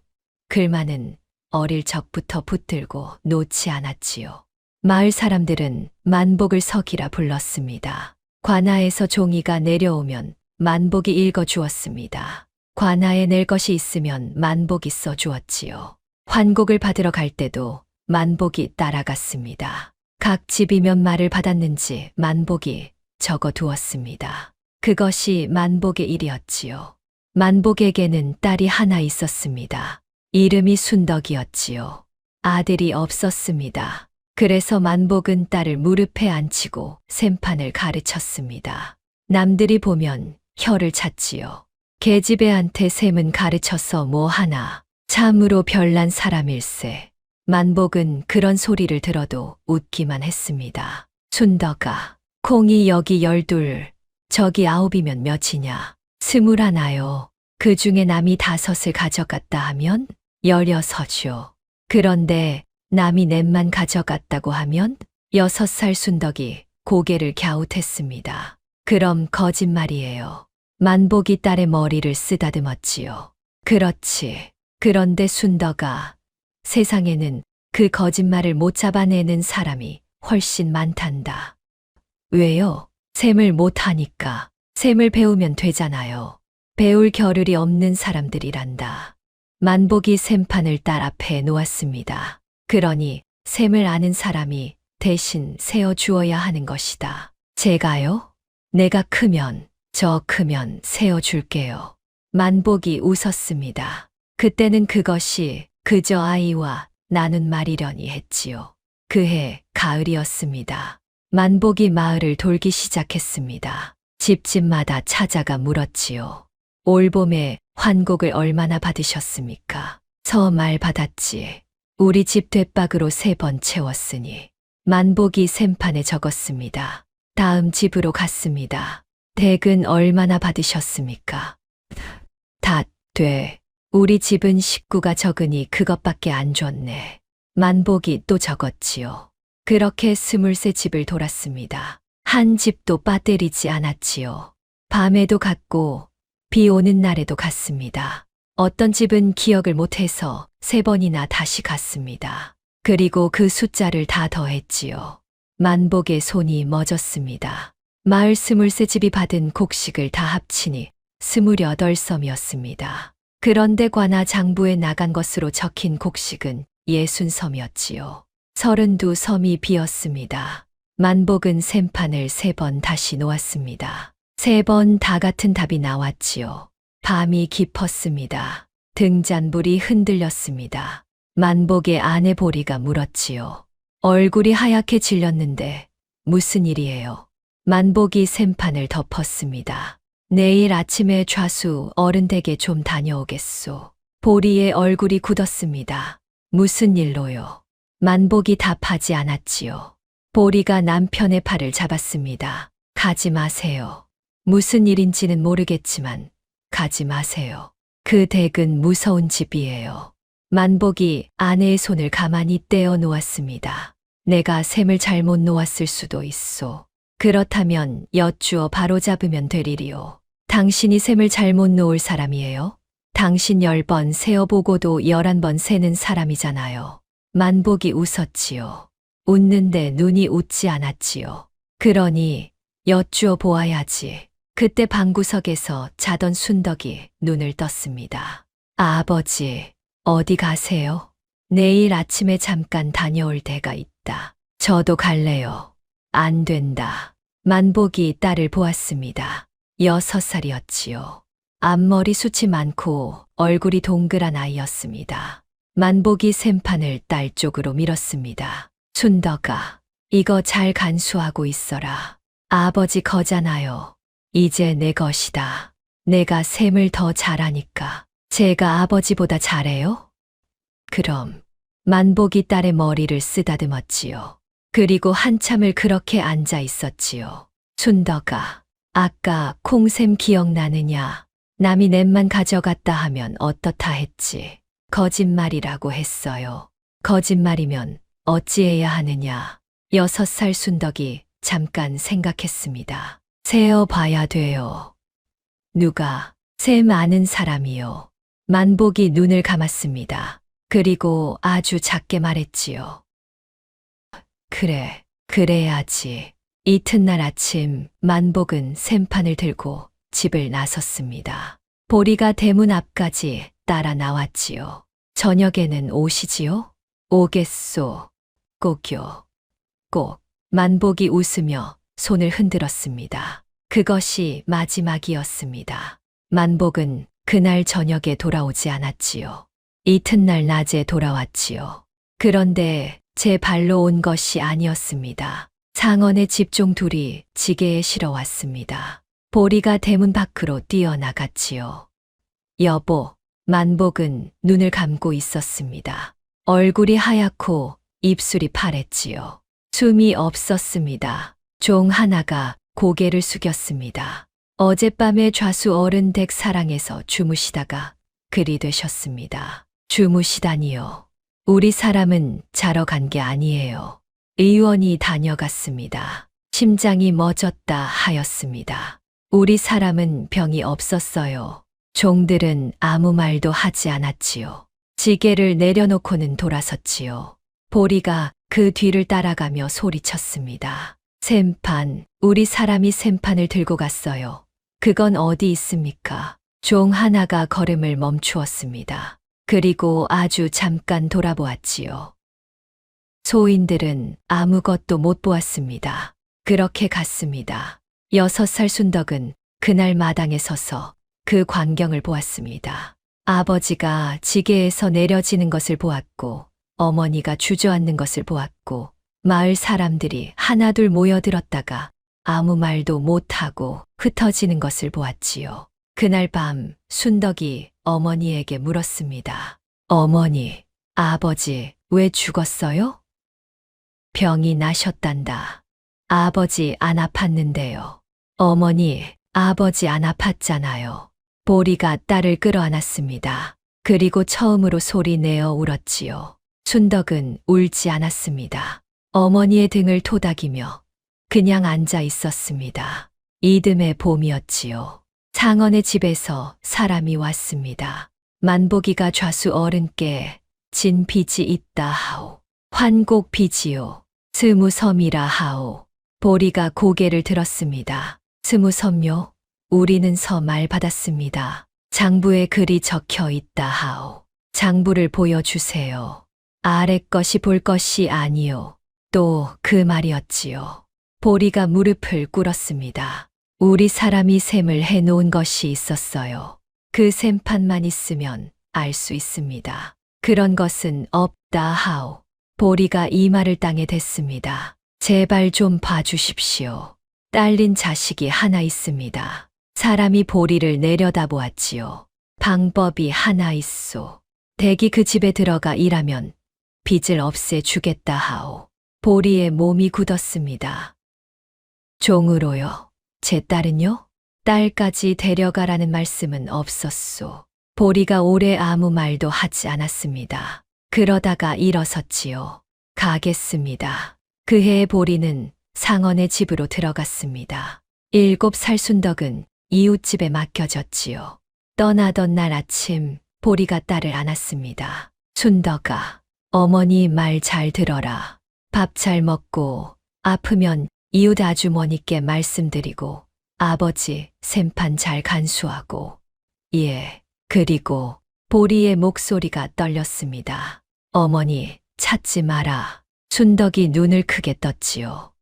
글만은 어릴 적부터 붙들고 놓지 않았지요. 마을 사람들은 만복을 서기라 불렀습니다. 관아에서 종이가 내려오면 만복이 읽어 주었습니다. 관아에 낼 것이 있으면 만복이 써 주었지요. 환곡을 받으러 갈 때도 만복이 따라갔습니다. 각 집이 몇 말을 받았는지 만복이 적어 두었습니다. 그것이 만복의 일이었지요. 만복에게는 딸이 하나 있었습니다. 이름이 순덕이었지요. 아들이 없었습니다. 그래서 만복은 딸을 무릎에 앉히고 셈판을 가르쳤습니다. 남들이 보면 혀를 찼지요. 계집애한테 셈은 가르쳐서 뭐 하나. 참으로 별난 사람일세. 만복은 그런 소리를 들어도 웃기만 했습니다. 순덕아, 콩이 여기 12, 저기 9이면 몇이냐? 21요. 그 중에 남이 5을 가져갔다 하면 16이요. 그런데 남이 넷만 가져갔다고 하면 6살 순덕이 고개를 갸웃했습니다. 그럼 거짓말이에요. 만복이 딸의 머리를 쓰다듬었지요. 그렇지. 그런데 순덕아, 세상에는 그 거짓말을 못 잡아내는 사람이 훨씬 많단다. 왜요? 셈을 못하니까. 셈을 배우면 되잖아요. 배울 겨를이 없는 사람들이란다. 만복이 셈판을 딸 앞에 놓았습니다. 그러니 셈을 아는 사람이 대신 세어주어야 하는 것이다. 제가요? 내가 크면, 저 크면 세어줄게요. 만복이 웃었습니다. 그때는 그것이 그저 아이와 나눈 말이려니 했지요. 그해 가을이었습니다. 만복이 마을을 돌기 시작했습니다. 집집마다 찾아가 물었지요. 올봄에 환곡을 얼마나 받으셨습니까? 서말 받았지. 우리 집 뒷박으로 3번 채웠으니. 만복이 셈판에 적었습니다. 다음 집으로 갔습니다. 댁은 얼마나 받으셨습니까? 다 돼. 우리 집은 식구가 적으니 그것밖에 안 줬네. 만복이 또 적었지요. 그렇게 23집을 돌았습니다. 한 집도 빠뜨리지 않았지요. 밤에도 갔고 비 오는 날에도 갔습니다. 어떤 집은 기억을 못해서 3번이나 다시 갔습니다. 그리고 그 숫자를 다 더했지요. 만복의 손이 멎었습니다. 마을 23집이 받은 곡식을 다 합치니 28섬이었습니다. 그런데 관아 장부에 나간 것으로 적힌 곡식은 60섬이었지요. 32섬이 비었습니다. 만복은 셈판을 3번 다시 놓았습니다. 3번 다 같은 답이 나왔지요. 밤이 깊었습니다. 등잔불이 흔들렸습니다. 만복의 아내 보리가 물었지요. 얼굴이 하얗게 질렸는데 무슨 일이에요? 만복이 셈판을 덮었습니다. 내일 아침에 좌수 어른 댁에 좀 다녀오겠소. 보리의 얼굴이 굳었습니다. 무슨 일로요? 만복이 답하지 않았지요. 보리가 남편의 팔을 잡았습니다. 가지 마세요. 무슨 일인지는 모르겠지만 가지 마세요. 그 댁은 무서운 집이에요. 만복이 아내의 손을 가만히 떼어 놓았습니다. 내가 셈을 잘못 놓았을 수도 있소. 그렇다면 여쭈어 바로잡으면 되리리요. 당신이 셈을 잘못 놓을 사람이에요? 당신 10번 세어보고도 11번 세는 사람이잖아요. 만복이 웃었지요. 웃는데 눈이 웃지 않았지요. 그러니 여쭈어 보아야지. 그때 방구석에서 자던 순덕이 눈을 떴습니다. 아버지, 어디 가세요? 내일 아침에 잠깐 다녀올 데가 있다. 저도 갈래요. 안 된다. 만복이 딸을 보았습니다. 6살이었지요. 앞머리 숱이 많고 얼굴이 동그란 아이였습니다. 만복이 셈판을 딸 쪽으로 밀었습니다. 순덕아, 이거 잘 간수하고 있어라. 아버지 거잖아요. 이제 내 것이다. 내가 셈을 더 잘하니까. 제가 아버지보다 잘해요? 그럼 만복이 딸의 머리를 쓰다듬었지요. 그리고 한참을 그렇게 앉아 있었지요. 순덕아, 아까 콩샘 기억나느냐? 남이 넷만 가져갔다 하면 어떻다 했지. 거짓말이라고 했어요. 거짓말이면 어찌해야 하느냐. 6살 순덕이 잠깐 생각했습니다. 세어 봐야 돼요. 누가? 셈 아는 사람이요. 만복이 눈을 감았습니다. 그리고 아주 작게 말했지요. 그래, 그래야지. 이튿날 아침 만복은 샘판을 들고 집을 나섰습니다. 보리가 대문 앞까지 따라 나왔지요. 저녁에는 오시지요? 오겠소. 꼭요. 꼭. 만복이 웃으며 손을 흔들었습니다. 그것이 마지막이었습니다. 만복은 그날 저녁에 돌아오지 않았지요. 이튿날 낮에 돌아왔지요. 그런데 제 발로 온 것이 아니었습니다. 상언의 집종 둘이 지게에 실어 왔습니다. 보리가 대문 밖으로 뛰어나갔지요. 여보, 만복은 눈을 감고 있었습니다. 얼굴이 하얗고 입술이 파랬지요. 숨이 없었습니다. 종 하나가 고개를 숙였습니다. 어젯밤에 좌수 어른 댁 사랑에서 주무시다가 그리 되셨습니다. 주무시다니요. 우리 사람은 자러 간 게 아니에요. 의원이 다녀갔습니다. 심장이 멎었다 하였습니다. 우리 사람은 병이 없었어요. 종들은 아무 말도 하지 않았지요. 지게를 내려놓고는 돌아섰지요. 보리가 그 뒤를 따라가며 소리쳤습니다. 샘판, 우리 사람이 샘판을 들고 갔어요. 그건 어디 있습니까? 종 하나가 걸음을 멈추었습니다. 그리고 아주 잠깐 돌아보았지요. 소인들은 아무것도 못 보았습니다. 그렇게 갔습니다. 6살 순덕은 그날 마당에 서서 그 광경을 보았습니다. 아버지가 지게에서 내려지는 것을 보았고, 어머니가 주저앉는 것을 보았고, 마을 사람들이 하나둘 모여들었다가 아무 말도 못하고 흩어지는 것을 보았지요. 그날 밤 순덕이 어머니에게 물었습니다. 어머니, 아버지 왜 죽었어요? 병이 나셨단다. 아버지 안 아팠는데요. 어머니, 아버지 안 아팠잖아요. 보리가 딸을 끌어안았습니다. 그리고 처음으로 소리 내어 울었지요. 순덕은 울지 않았습니다. 어머니의 등을 토닥이며 그냥 앉아 있었습니다. 이듬해 봄이었지요. 상언의 집에서 사람이 왔습니다. 만복이가 좌수 어른께 진 빚이 있다 하오. 환곡 빚이요. 스무섬이라 하오. 보리가 고개를 들었습니다. 스무섬요? 우리는 서말 받았습니다. 장부에 글이 적혀 있다 하오. 장부를 보여주세요. 아래 것이 볼 것이 아니요. 또 그 말이었지요. 보리가 무릎을 꿇었습니다. 우리 사람이 셈을 해놓은 것이 있었어요. 그 셈판만 있으면 알 수 있습니다. 그런 것은 없다 하오. 보리가 이 말을 땅에 댔습니다. 제발 좀 봐주십시오. 딸린 자식이 하나 있습니다. 사람이 보리를 내려다보았지요. 방법이 하나 있소. 댁이 그 집에 들어가 일하면 빚을 없애주겠다 하오. 보리의 몸이 굳었습니다. 종으로요. 제 딸은요? 딸까지 데려가라는 말씀은 없었소. 보리가 오래 아무 말도 하지 않았습니다. 그러다가 일어섰지요. 가겠습니다. 그해의 보리는 상언의 집으로 들어갔습니다. 7살 순덕은 이웃집에 맡겨졌지요. 떠나던 날 아침 보리가 딸을 안았습니다. 순덕아, 어머니 말 잘 들어라. 밥 잘 먹고 아프면 이웃 아주머니께 말씀드리고 아버지 샘판 잘 간수하고 예, 그리고 보리의 목소리가 떨렸습니다. 어머니 찾지 마라. 순덕이 눈을 크게 떴지요.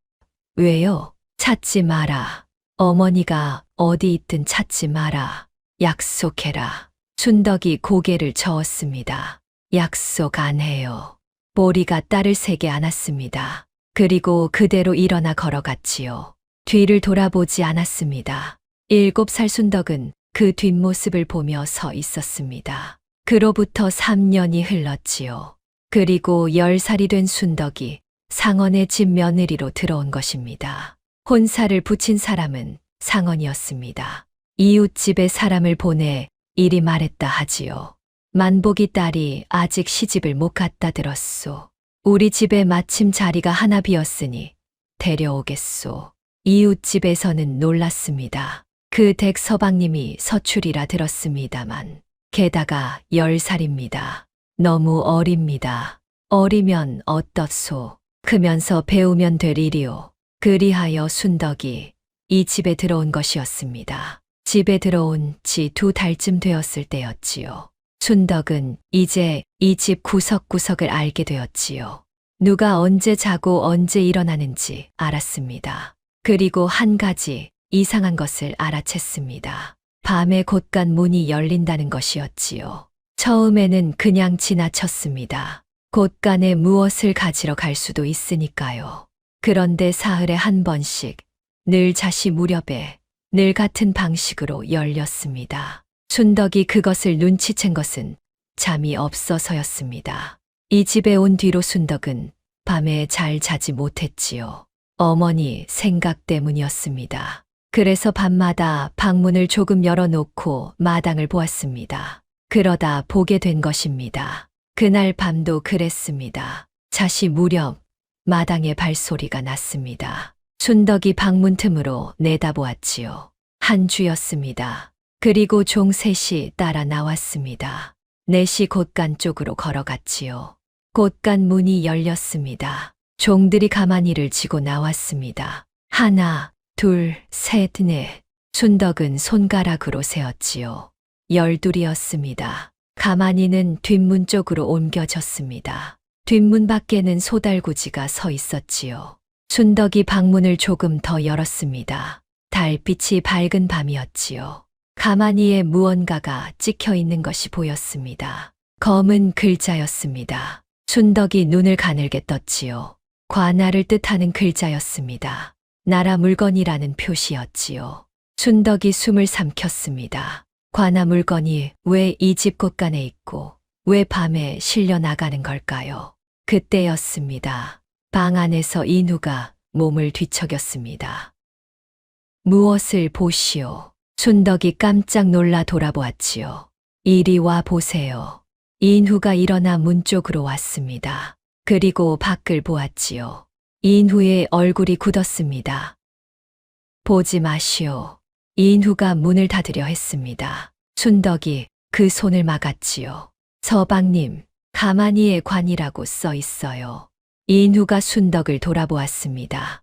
왜요? 찾지 마라. 어머니가 어디 있든 찾지 마라. 약속해라. 순덕이 고개를 저었습니다. 약속 안 해요. 보리가 딸을 세게 안았습니다. 그리고 그대로 일어나 걸어갔지요. 뒤를 돌아보지 않았습니다. 7살 순덕은 그 뒷모습을 보며 서 있었습니다. 그로부터 3년이 흘렀지요. 그리고 10살이 된 순덕이 상언의 집 며느리로 들어온 것입니다. 혼사를 붙인 사람은 상언이었습니다. 이웃집에 사람을 보내 이리 말했다 하지요. 만복이 딸이 아직 시집을 못 갔다 들었소. 우리 집에 마침 자리가 하나 비었으니 데려오겠소. 이웃집에서는 놀랐습니다. 그 댁 서방님이 서출이라 들었습니다만 게다가 10살입니다. 너무 어립니다. 어리면 어떻소? 크면서 배우면 될 일이오. 그리하여 순덕이 이 집에 들어온 것이었습니다. 집에 들어온 지 2달쯤 되었을 때였지요. 순덕은 이제 이 집 구석구석을 알게 되었지요. 누가 언제 자고 언제 일어나는지 알았습니다. 그리고 한 가지 이상한 것을 알아챘습니다. 밤에 곳간 문이 열린다는 것이었지요. 처음에는 그냥 지나쳤습니다. 곳간에 무엇을 가지러 갈 수도 있으니까요. 그런데 사흘에 한 번씩 늘 자시 무렵에 늘 같은 방식으로 열렸습니다. 순덕이 그것을 눈치챈 것은 잠이 없어서였습니다. 이 집에 온 뒤로 순덕은 밤에 잘 자지 못했지요. 어머니 생각 때문이었습니다. 그래서 밤마다 방문을 조금 열어놓고 마당을 보았습니다. 그러다 보게 된 것입니다. 그날 밤도 그랬습니다. 자시 무렵 마당에 발소리가 났습니다. 순덕이 방문 틈으로 내다보았지요. 한 주였습니다. 그리고 종 셋이 따라 나왔습니다. 넷이 곳간 쪽으로 걸어갔지요. 곳간 문이 열렸습니다. 종들이 가마니를 쥐고 나왔습니다. 하나, 둘, 셋, 넷. 순덕은 손가락으로 세었지요. 12이었습니다. 가마니는 뒷문 쪽으로 옮겨졌습니다. 뒷문 밖에는 소달구지가 서 있었지요. 순덕이 방문을 조금 더 열었습니다. 달빛이 밝은 밤이었지요. 가마니에 무언가가 찍혀 있는 것이 보였습니다. 검은 글자였습니다. 순덕이 눈을 가늘게 떴지요. 관할을 뜻하는 글자였습니다. 나라 물건이라는 표시였지요. 순덕이 숨을 삼켰습니다. 관아 물건이 왜 이 집 곳간에 있고 왜 밤에 실려 나가는 걸까요? 그때였습니다. 방 안에서 인우가 몸을 뒤척였습니다. 무엇을 보시오? 순덕이 깜짝 놀라 돌아보았지요. 이리 와 보세요. 인후가 일어나 문 쪽으로 왔습니다. 그리고 밖을 보았지요. 인후의 얼굴이 굳었습니다. 보지 마시오. 인후가 문을 닫으려 했습니다. 순덕이 그 손을 막았지요. 서방님, 가마니에 관이라고 써 있어요. 인후가 순덕을 돌아보았습니다.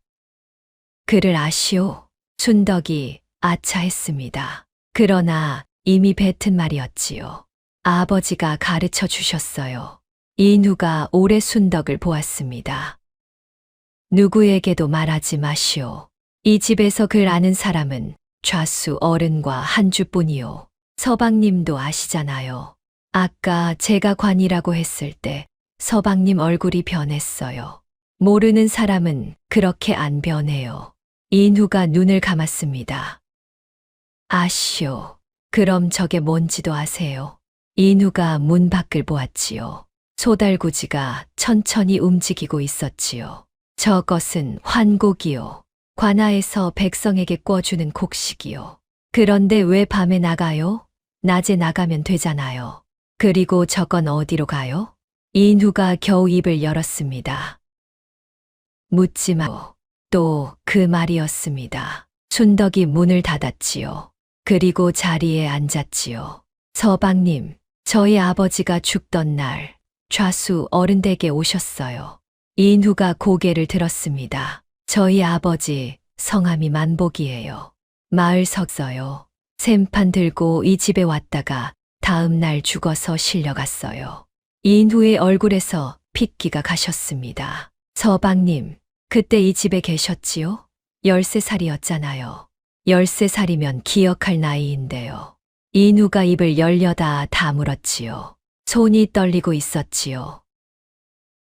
그를 아시오? 순덕이 아차했습니다. 그러나 이미 뱉은 말이었지요. 아버지가 가르쳐 주셨어요. 인후가 오래 순덕을 보았습니다. 누구에게도 말하지 마시오. 이 집에서 글 아는 사람은 좌수 어른과 한 주뿐이요. 서방님도 아시잖아요. 아까 제가 관이라고 했을 때 서방님 얼굴이 변했어요. 모르는 사람은 그렇게 안 변해요. 인후가 눈을 감았습니다. 아시오. 그럼 저게 뭔지도 아세요? 인후가 문 밖을 보았지요. 소달구지가 천천히 움직이고 있었지요. 저것은 환곡이요. 관아에서 백성에게 꿔주는 곡식이요. 그런데 왜 밤에 나가요? 낮에 나가면 되잖아요. 그리고 저건 어디로 가요? 인후가 겨우 입을 열었습니다. 묻지 마. 또 그 말이었습니다. 순덕이 문을 닫았지요. 그리고 자리에 앉았지요. 서방님, 저희 아버지가 죽던 날 좌수 어른댁에 오셨어요. 인후가 고개를 들었습니다. 저희 아버지 성함이 만복이에요. 마을 석서요. 샘판 들고 이 집에 왔다가 다음 날 죽어서 실려갔어요. 인후의 얼굴에서 핏기가 가셨습니다. 서방님, 그때 이 집에 계셨지요? 13살이었잖아요. 13살이면 기억할 나이인데요. 인후가 입을 열려다 다물었지요. 손이 떨리고 있었지요.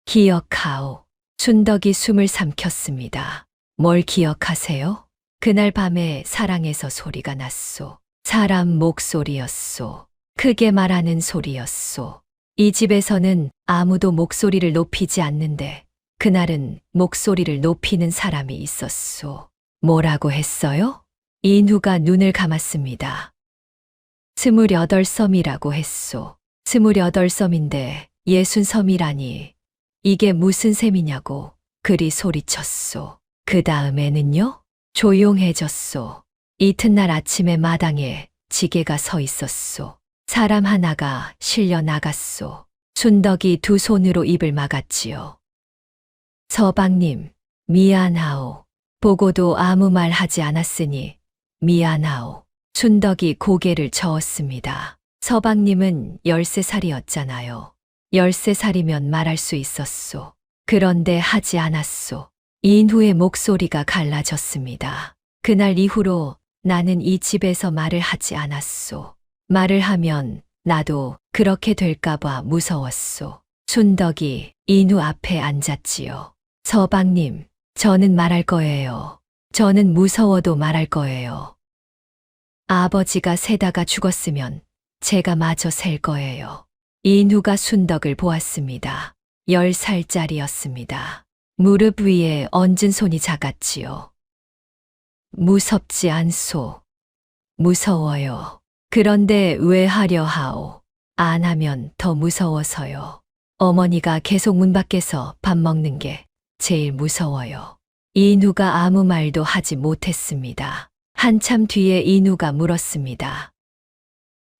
기억하오. 순덕이 숨을 삼켰습니다. 뭘 기억하세요? 그날 밤에 사랑에서 소리가 났소. 사람 목소리였소. 크게 말하는 소리였소. 이 집에서는 아무도 목소리를 높이지 않는데 그날은 목소리를 높이는 사람이 있었소. 뭐라고 했어요? 인후가 눈을 감았습니다. 28섬이라고 했소. 28섬인데 60섬이라니 이게 무슨 셈이냐고 그리 소리쳤소. 그 다음에는요? 조용해졌소. 이튿날 아침에 마당에 지게가 서 있었소. 사람 하나가 실려 나갔소. 순덕이 두 손으로 입을 막았지요. 서방님, 미안하오. 보고도 아무 말 하지 않았으니 미안하오. 순덕이 고개를 저었습니다. 서방님은 13살이었잖아요. 13살이면 말할 수 있었소. 그런데 하지 않았소. 인후의 목소리가 갈라졌습니다. 그날 이후로 나는 이 집에서 말을 하지 않았소. 말을 하면 나도 그렇게 될까봐 무서웠소. 순덕이 인후 앞에 앉았지요. 서방님, 저는 말할 거예요. 저는 무서워도 말할 거예요. 아버지가 세다가 죽었으면 제가 마저 셀 거예요. 인후가 순덕을 보았습니다. 10살짜리였습니다. 무릎 위에 얹은 손이 작았지요. 무섭지 않소. 무서워요. 그런데 왜 하려 하오? 안 하면 더 무서워서요. 어머니가 계속 문 밖에서 밥 먹는 게 제일 무서워요. 인후가 아무 말도 하지 못했습니다. 한참 뒤에 인후가 물었습니다.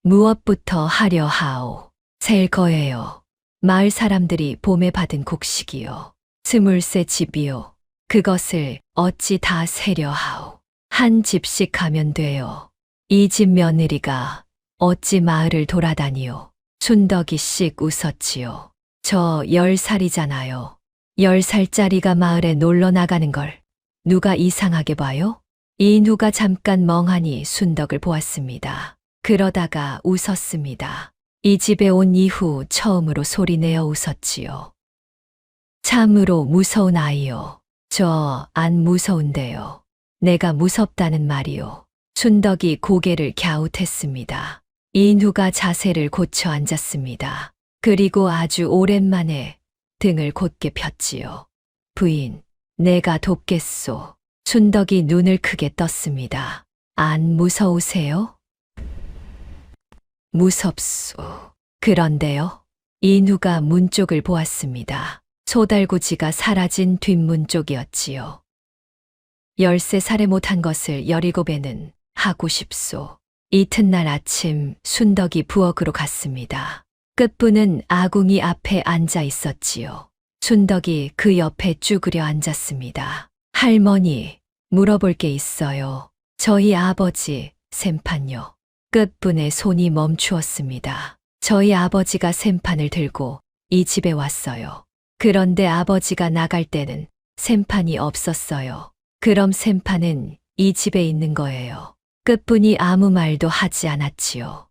무엇부터 하려 하오? 셀 거예요. 마을 사람들이 봄에 받은 곡식이요. 23 집이요. 그것을 어찌 다 세려 하오. 한 집씩 가면 돼요. 이 집 며느리가 어찌 마을을 돌아다니요. 순덕이 씩 웃었지요. 저 10살이잖아요. 10살짜리가 마을에 놀러 나가는 걸 누가 이상하게 봐요? 인후가 잠깐 멍하니 순덕을 보았습니다. 그러다가 웃었습니다. 이 집에 온 이후 처음으로 소리내어 웃었지요. 참으로 무서운 아이요. 저 안 무서운데요. 내가 무섭다는 말이요. 순덕이 고개를 갸웃했습니다. 인후가 자세를 고쳐 앉았습니다. 그리고 아주 오랜만에 등을 곧게 폈지요. 부인, 내가 돕겠소. 순덕이 눈을 크게 떴습니다. 안 무서우세요? 무섭소. 그런데요. 인후가 문 쪽을 보았습니다. 소달구지가 사라진 뒷문 쪽이었지요. 13살에 못한 것을 17에는 하고 싶소. 이튿날 아침 순덕이 부엌으로 갔습니다. 끝부는 아궁이 앞에 앉아 있었지요. 순덕이 그 옆에 쭈그려 앉았습니다. 할머니, 물어볼 게 있어요. 저희 아버지, 샘판요. 끝분의 손이 멈추었습니다. 저희 아버지가 샘판을 들고 이 집에 왔어요. 그런데 아버지가 나갈 때는 샘판이 없었어요. 그럼 샘판은 이 집에 있는 거예요. 끝분이 아무 말도 하지 않았지요.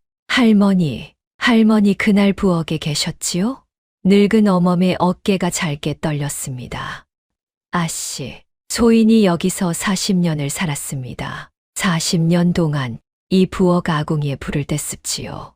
할머니 그날 부엌에 계셨지요? 늙은 어멈의 어깨가 잘게 떨렸습니다. 아씨, 소인이 여기서 40년을 살았습니다. 40년 동안 이 부엌 아궁이에 불을 뗐습지요.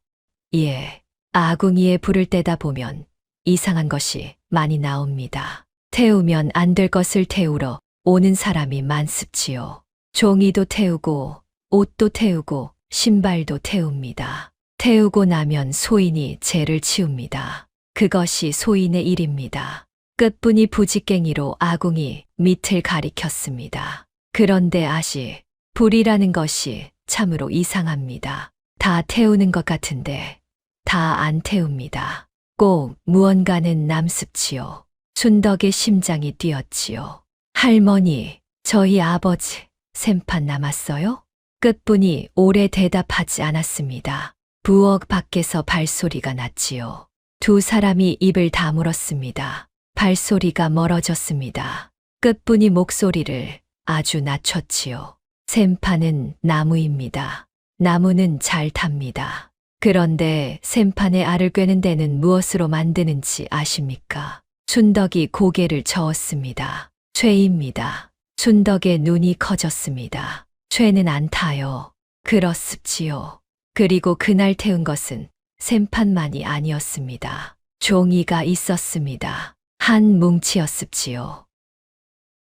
예, 아궁이에 불을 떼다 보면 이상한 것이 많이 나옵니다. 태우면 안 될 것을 태우러 오는 사람이 많습지요. 종이도 태우고 옷도 태우고 신발도 태웁니다. 태우고 나면 소인이 죄를 치웁니다. 그것이 소인의 일입니다. 끝분이 부지깽이로 아궁이 밑을 가리켰습니다. 그런데 아시, 불이라는 것이 참으로 이상합니다. 다 태우는 것 같은데 다 안 태웁니다. 꼭 무언가는 남습지요. 순덕의 심장이 뛰었지요. 할머니, 저희 아버지 샘판 남았어요? 끝분이 오래 대답하지 않았습니다. 부엌 밖에서 발소리가 났지요. 두 사람이 입을 다물었습니다. 발소리가 멀어졌습니다. 끝분이 목소리를 아주 낮췄지요. 샘판은 나무입니다. 나무는 잘 탑니다. 그런데 샘판의 알을 꿰는 데는 무엇으로 만드는지 아십니까? 순덕이 고개를 저었습니다. 쇠입니다. 순덕의 눈이 커졌습니다. 쇠는 안 타요. 그렇습지요. 그리고 그날 태운 것은 샘판만이 아니었습니다. 종이가 있었습니다. 한 뭉치였습지요.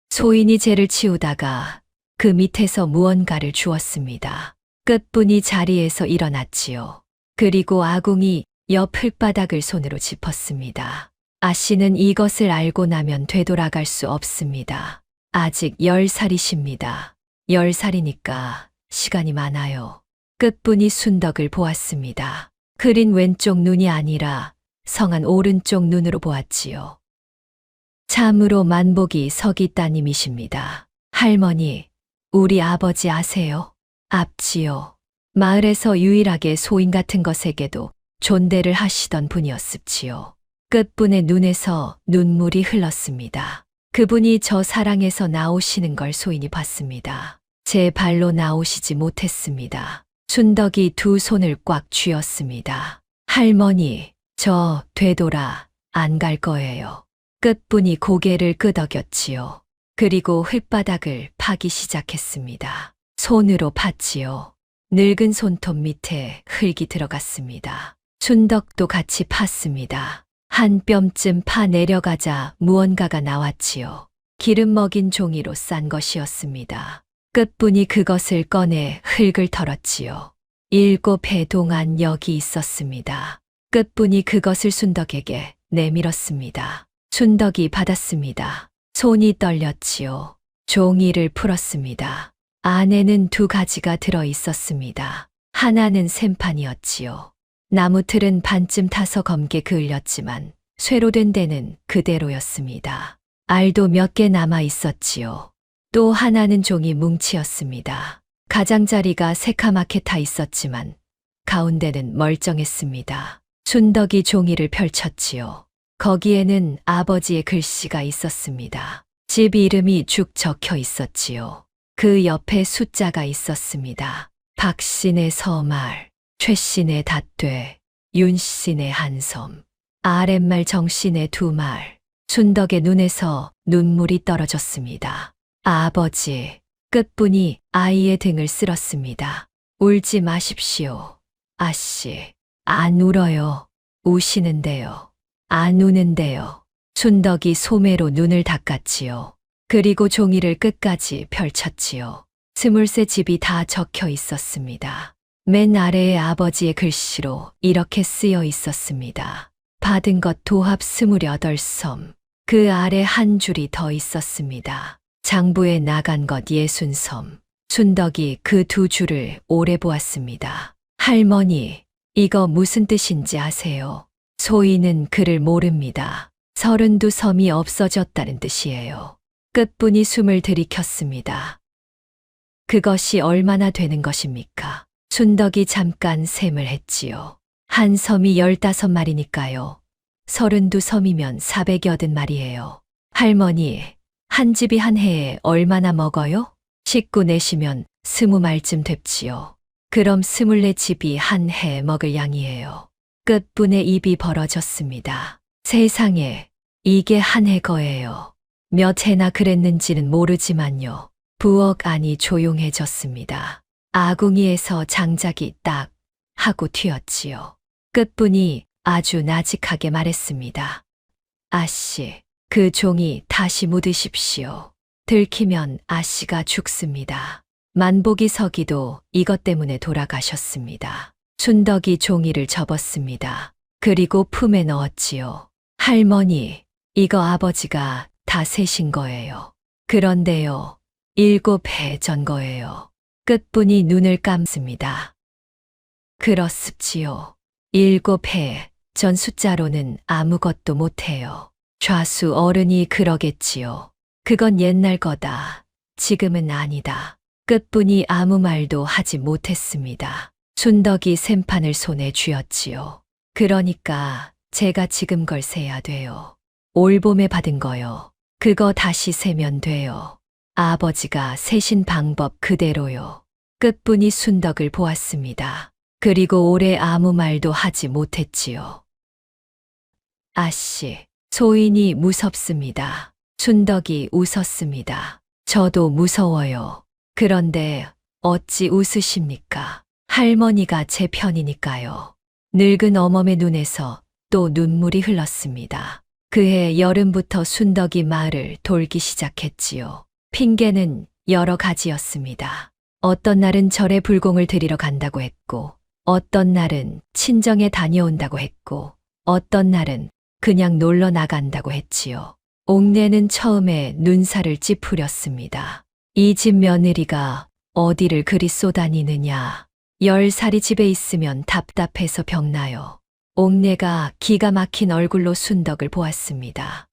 소인이 죄를 치우다가 그 밑에서 무언가를 주었습니다. 끝분이 자리에서 일어났지요. 그리고 아궁이 옆 흙바닥을 손으로 짚었습니다. 아씨는 이것을 알고 나면 되돌아갈 수 없습니다. 아직 10살이십니다. 10살이니까 시간이 많아요. 끝분이 순덕을 보았습니다. 흐린 왼쪽 눈이 아니라 성한 오른쪽 눈으로 보았지요. 참으로 만복이 서기 따님이십니다. 할머니, 우리 아버지 아세요? 압지요. 마을에서 유일하게 소인 같은 것에게도 존대를 하시던 분이었습지요. 끝분의 눈에서 눈물이 흘렀습니다. 그분이 저 사랑에서 나오시는 걸 소인이 봤습니다. 제 발로 나오시지 못했습니다. 순덕이 두 손을 꽉 쥐었습니다. 할머니, 저 되돌아 안 갈 거예요. 끝분이 고개를 끄덕였지요. 그리고 흙바닥을 파기 시작했습니다. 손으로 팠지요. 늙은 손톱 밑에 흙이 들어갔습니다. 순덕도 같이 팠습니다. 한 뼘쯤 파 내려가자 무언가가 나왔지요. 기름 먹인 종이로 싼 것이었습니다. 끝분이 그것을 꺼내 흙을 털었지요. 7해 동안 여기 있었습니다. 끝분이 그것을 순덕에게 내밀었습니다. 순덕이 받았습니다. 손이 떨렸지요. 종이를 풀었습니다. 안에는 두 가지가 들어 있었습니다. 하나는 샘판이었지요. 나무 틀은 반쯤 타서 검게 그을렸지만 쇠로 된 데는 그대로였습니다. 알도 몇 개 남아 있었지요. 또 하나는 종이 뭉치였습니다. 가장자리가 새카맣게 타 있었지만 가운데는 멀쩡했습니다. 순덕이 종이를 펼쳤지요. 거기에는 아버지의 글씨가 있었습니다. 집 이름이 쭉 적혀 있었지요. 그 옆에 숫자가 있었습니다. 박신의 서말, 최신의 닷되, 윤신의 한섬, 아랫말 정신의 두 말. 순덕의 눈에서 눈물이 떨어졌습니다. 아버지, 끝분이 아이의 등을 쓸었습니다. 울지 마십시오. 아씨, 안 울어요. 우시는데요. 안 우는데요. 순덕이 소매로 눈을 닦았지요. 그리고 종이를 끝까지 펼쳤지요. 23 집이 다 적혀 있었습니다. 맨 아래에 아버지의 글씨로 이렇게 쓰여 있었습니다. 받은 것 도합 28섬. 그 아래 한 줄이 더 있었습니다. 장부에 나간 것 60섬. 순덕이 그 두 줄을 오래 보았습니다. 할머니, 이거 무슨 뜻인지 아세요? 소인은 그를 모릅니다. 32섬이 없어졌다는 뜻이에요. 끝분이 숨을 들이켰습니다. 그것이 얼마나 되는 것입니까? 순덕이 잠깐 셈을 했지요. 한 섬이 15마리니까요. 32섬이면 480마리예요. 할머니, 한 집이 한 해에 얼마나 먹어요? 식구 내시면 20말쯤 됩지요. 그럼 24집이 한 해 먹을 양이에요. 끝분의 입이 벌어졌습니다. 세상에, 이게 한 해 거예요. 몇 해나 그랬는지는 모르지만요. 부엌 안이 조용해졌습니다. 아궁이에서 장작이 딱 하고 튀었지요. 끝분이 아주 나직하게 말했습니다. 아씨, 그 종이 다시 묻으십시오. 들키면 아씨가 죽습니다. 만복이 서기도 이것 때문에 돌아가셨습니다. 순덕이 종이를 접었습니다. 그리고 품에 넣었지요. 할머니, 이거 아버지가 다 세신 거예요. 그런데요, 7해 전 거예요. 끝분이 눈을 감습니다. 그렇습지요. 7해 전 숫자로는 아무것도 못해요. 좌수 어른이 그러겠지요. 그건 옛날 거다. 지금은 아니다. 끝분이 아무 말도 하지 못했습니다. 순덕이 샘판을 손에 쥐었지요. 그러니까 제가 지금 걸 세야 돼요. 올 봄에 받은 거요. 그거 다시 세면 돼요. 아버지가 세신 방법 그대로요. 끝분이 순덕을 보았습니다. 그리고 오래 아무 말도 하지 못했지요. 아씨, 소인이 무섭습니다. 순덕이 웃었습니다. 저도 무서워요. 그런데 어찌 웃으십니까? 할머니가 제 편이니까요. 늙은 어멈의 눈에서 또 눈물이 흘렀습니다. 그해 여름부터 순덕이 마을을 돌기 시작했지요. 핑계는 여러 가지였습니다. 어떤 날은 절에 불공을 드리러 간다고 했고, 어떤 날은 친정에 다녀온다고 했고, 어떤 날은 그냥 놀러 나간다고 했지요. 옥내는 처음에 눈살을 찌푸렸습니다. 이 집 며느리가 어디를 그리 쏘다니느냐. 10살이 집에 있으면 답답해서 병나요. 옥내가 기가 막힌 얼굴로 순덕을 보았습니다.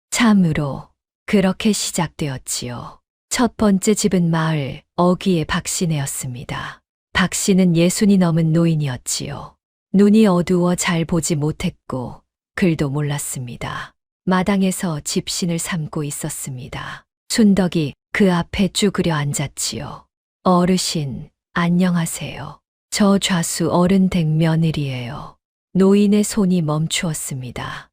참으로 그렇게 시작되었지요. 첫 번째 집은 마을 어귀의 박씨네였습니다. 박씨는 60이 넘은 노인이었지요. 눈이 어두워 잘 보지 못했고 글도 몰랐습니다. 마당에서 집신을 삼고 있었습니다. 순덕이 그 앞에 쭈그려 앉았지요. 어르신, 안녕하세요. 저 좌수 어른 댁 며느리예요. 노인의 손이 멈추었습니다.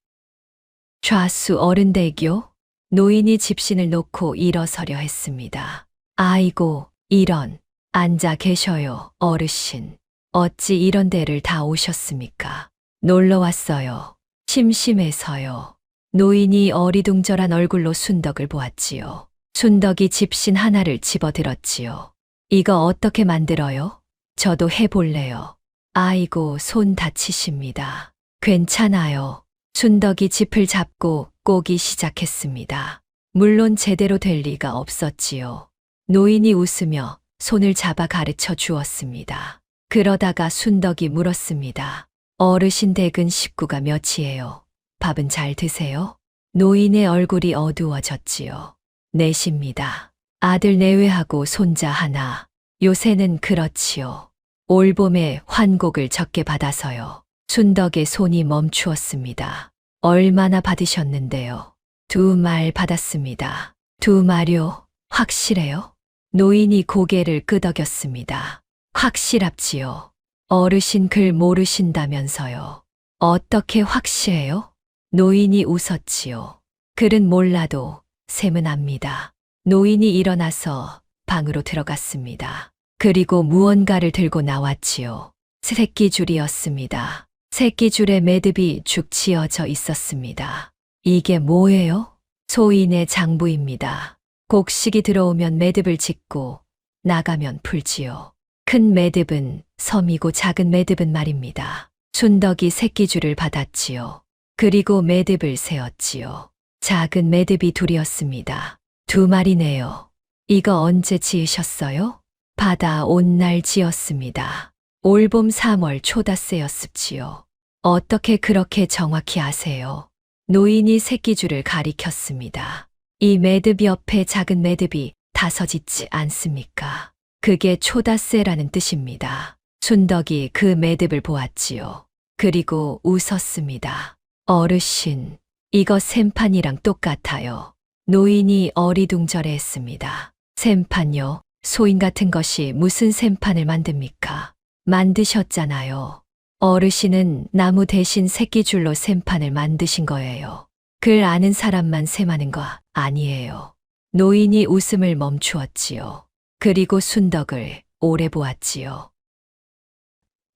좌수 어른 댁이요? 노인이 집신을 놓고 일어서려 했습니다. 아이고, 이런, 앉아 계셔요, 어르신. 어찌 이런 데를 다 오셨습니까? 놀러 왔어요. 심심해서요. 노인이 어리둥절한 얼굴로 순덕을 보았지요. 순덕이 집신 하나를 집어들었지요. 이거 어떻게 만들어요? 저도 해볼래요. 아이고, 손 다치십니다. 괜찮아요. 순덕이 짚을 잡고 꼬기 시작했습니다. 물론 제대로 될 리가 없었지요. 노인이 웃으며 손을 잡아 가르쳐 주었습니다. 그러다가 순덕이 물었습니다. 어르신 댁은 식구가 몇이에요? 밥은 잘 드세요? 노인의 얼굴이 어두워졌지요. 넷입니다. 아들 내외하고 손자 하나. 요새는 그렇지요. 올봄에 환곡을 적게 받아서요. 순덕의 손이 멈추었습니다. 얼마나 받으셨는데요? 2말 받았습니다. 2말요? 확실해요? 노인이 고개를 끄덕였습니다. 확실합지요. 어르신 글 모르신다면서요. 어떻게 확실해요? 노인이 웃었지요. 글은 몰라도 셈은 압니다. 노인이 일어나서 방으로 들어갔습니다. 그리고 무언가를 들고 나왔지요. 새끼줄이었습니다. 새끼줄에 매듭이 죽 지어져 있었습니다. 이게 뭐예요? 소인의 장부입니다. 곡식이 들어오면 매듭을 짓고 나가면 풀지요. 큰 매듭은 섬이고 작은 매듭은 말입니다. 순덕이 새끼줄을 받았지요. 그리고 매듭을 세었지요. 작은 매듭이 둘이었습니다. 2마리네요. 이거 언제 지으셨어요? 바다 온 날 지었습니다. 올봄 3월 초닷새였습지요. 어떻게 그렇게 정확히 아세요? 노인이 새끼줄을 가리켰습니다. 이 매듭 옆에 작은 매듭이 다 서짓지 않습니까? 그게 초닷새라는 뜻입니다. 순덕이 그 매듭을 보았지요. 그리고 웃었습니다. 어르신, 이거 샘판이랑 똑같아요. 노인이 어리둥절해했습니다. 샘판요? 소인 같은 것이 무슨 샘판을 만듭니까? 만드셨잖아요. 어르신은 나무 대신 새끼줄로 샘판을 만드신 거예요. 글 아는 사람만 셈하는 거 아니에요. 노인이 웃음을 멈추었지요. 그리고 순덕을 오래 보았지요.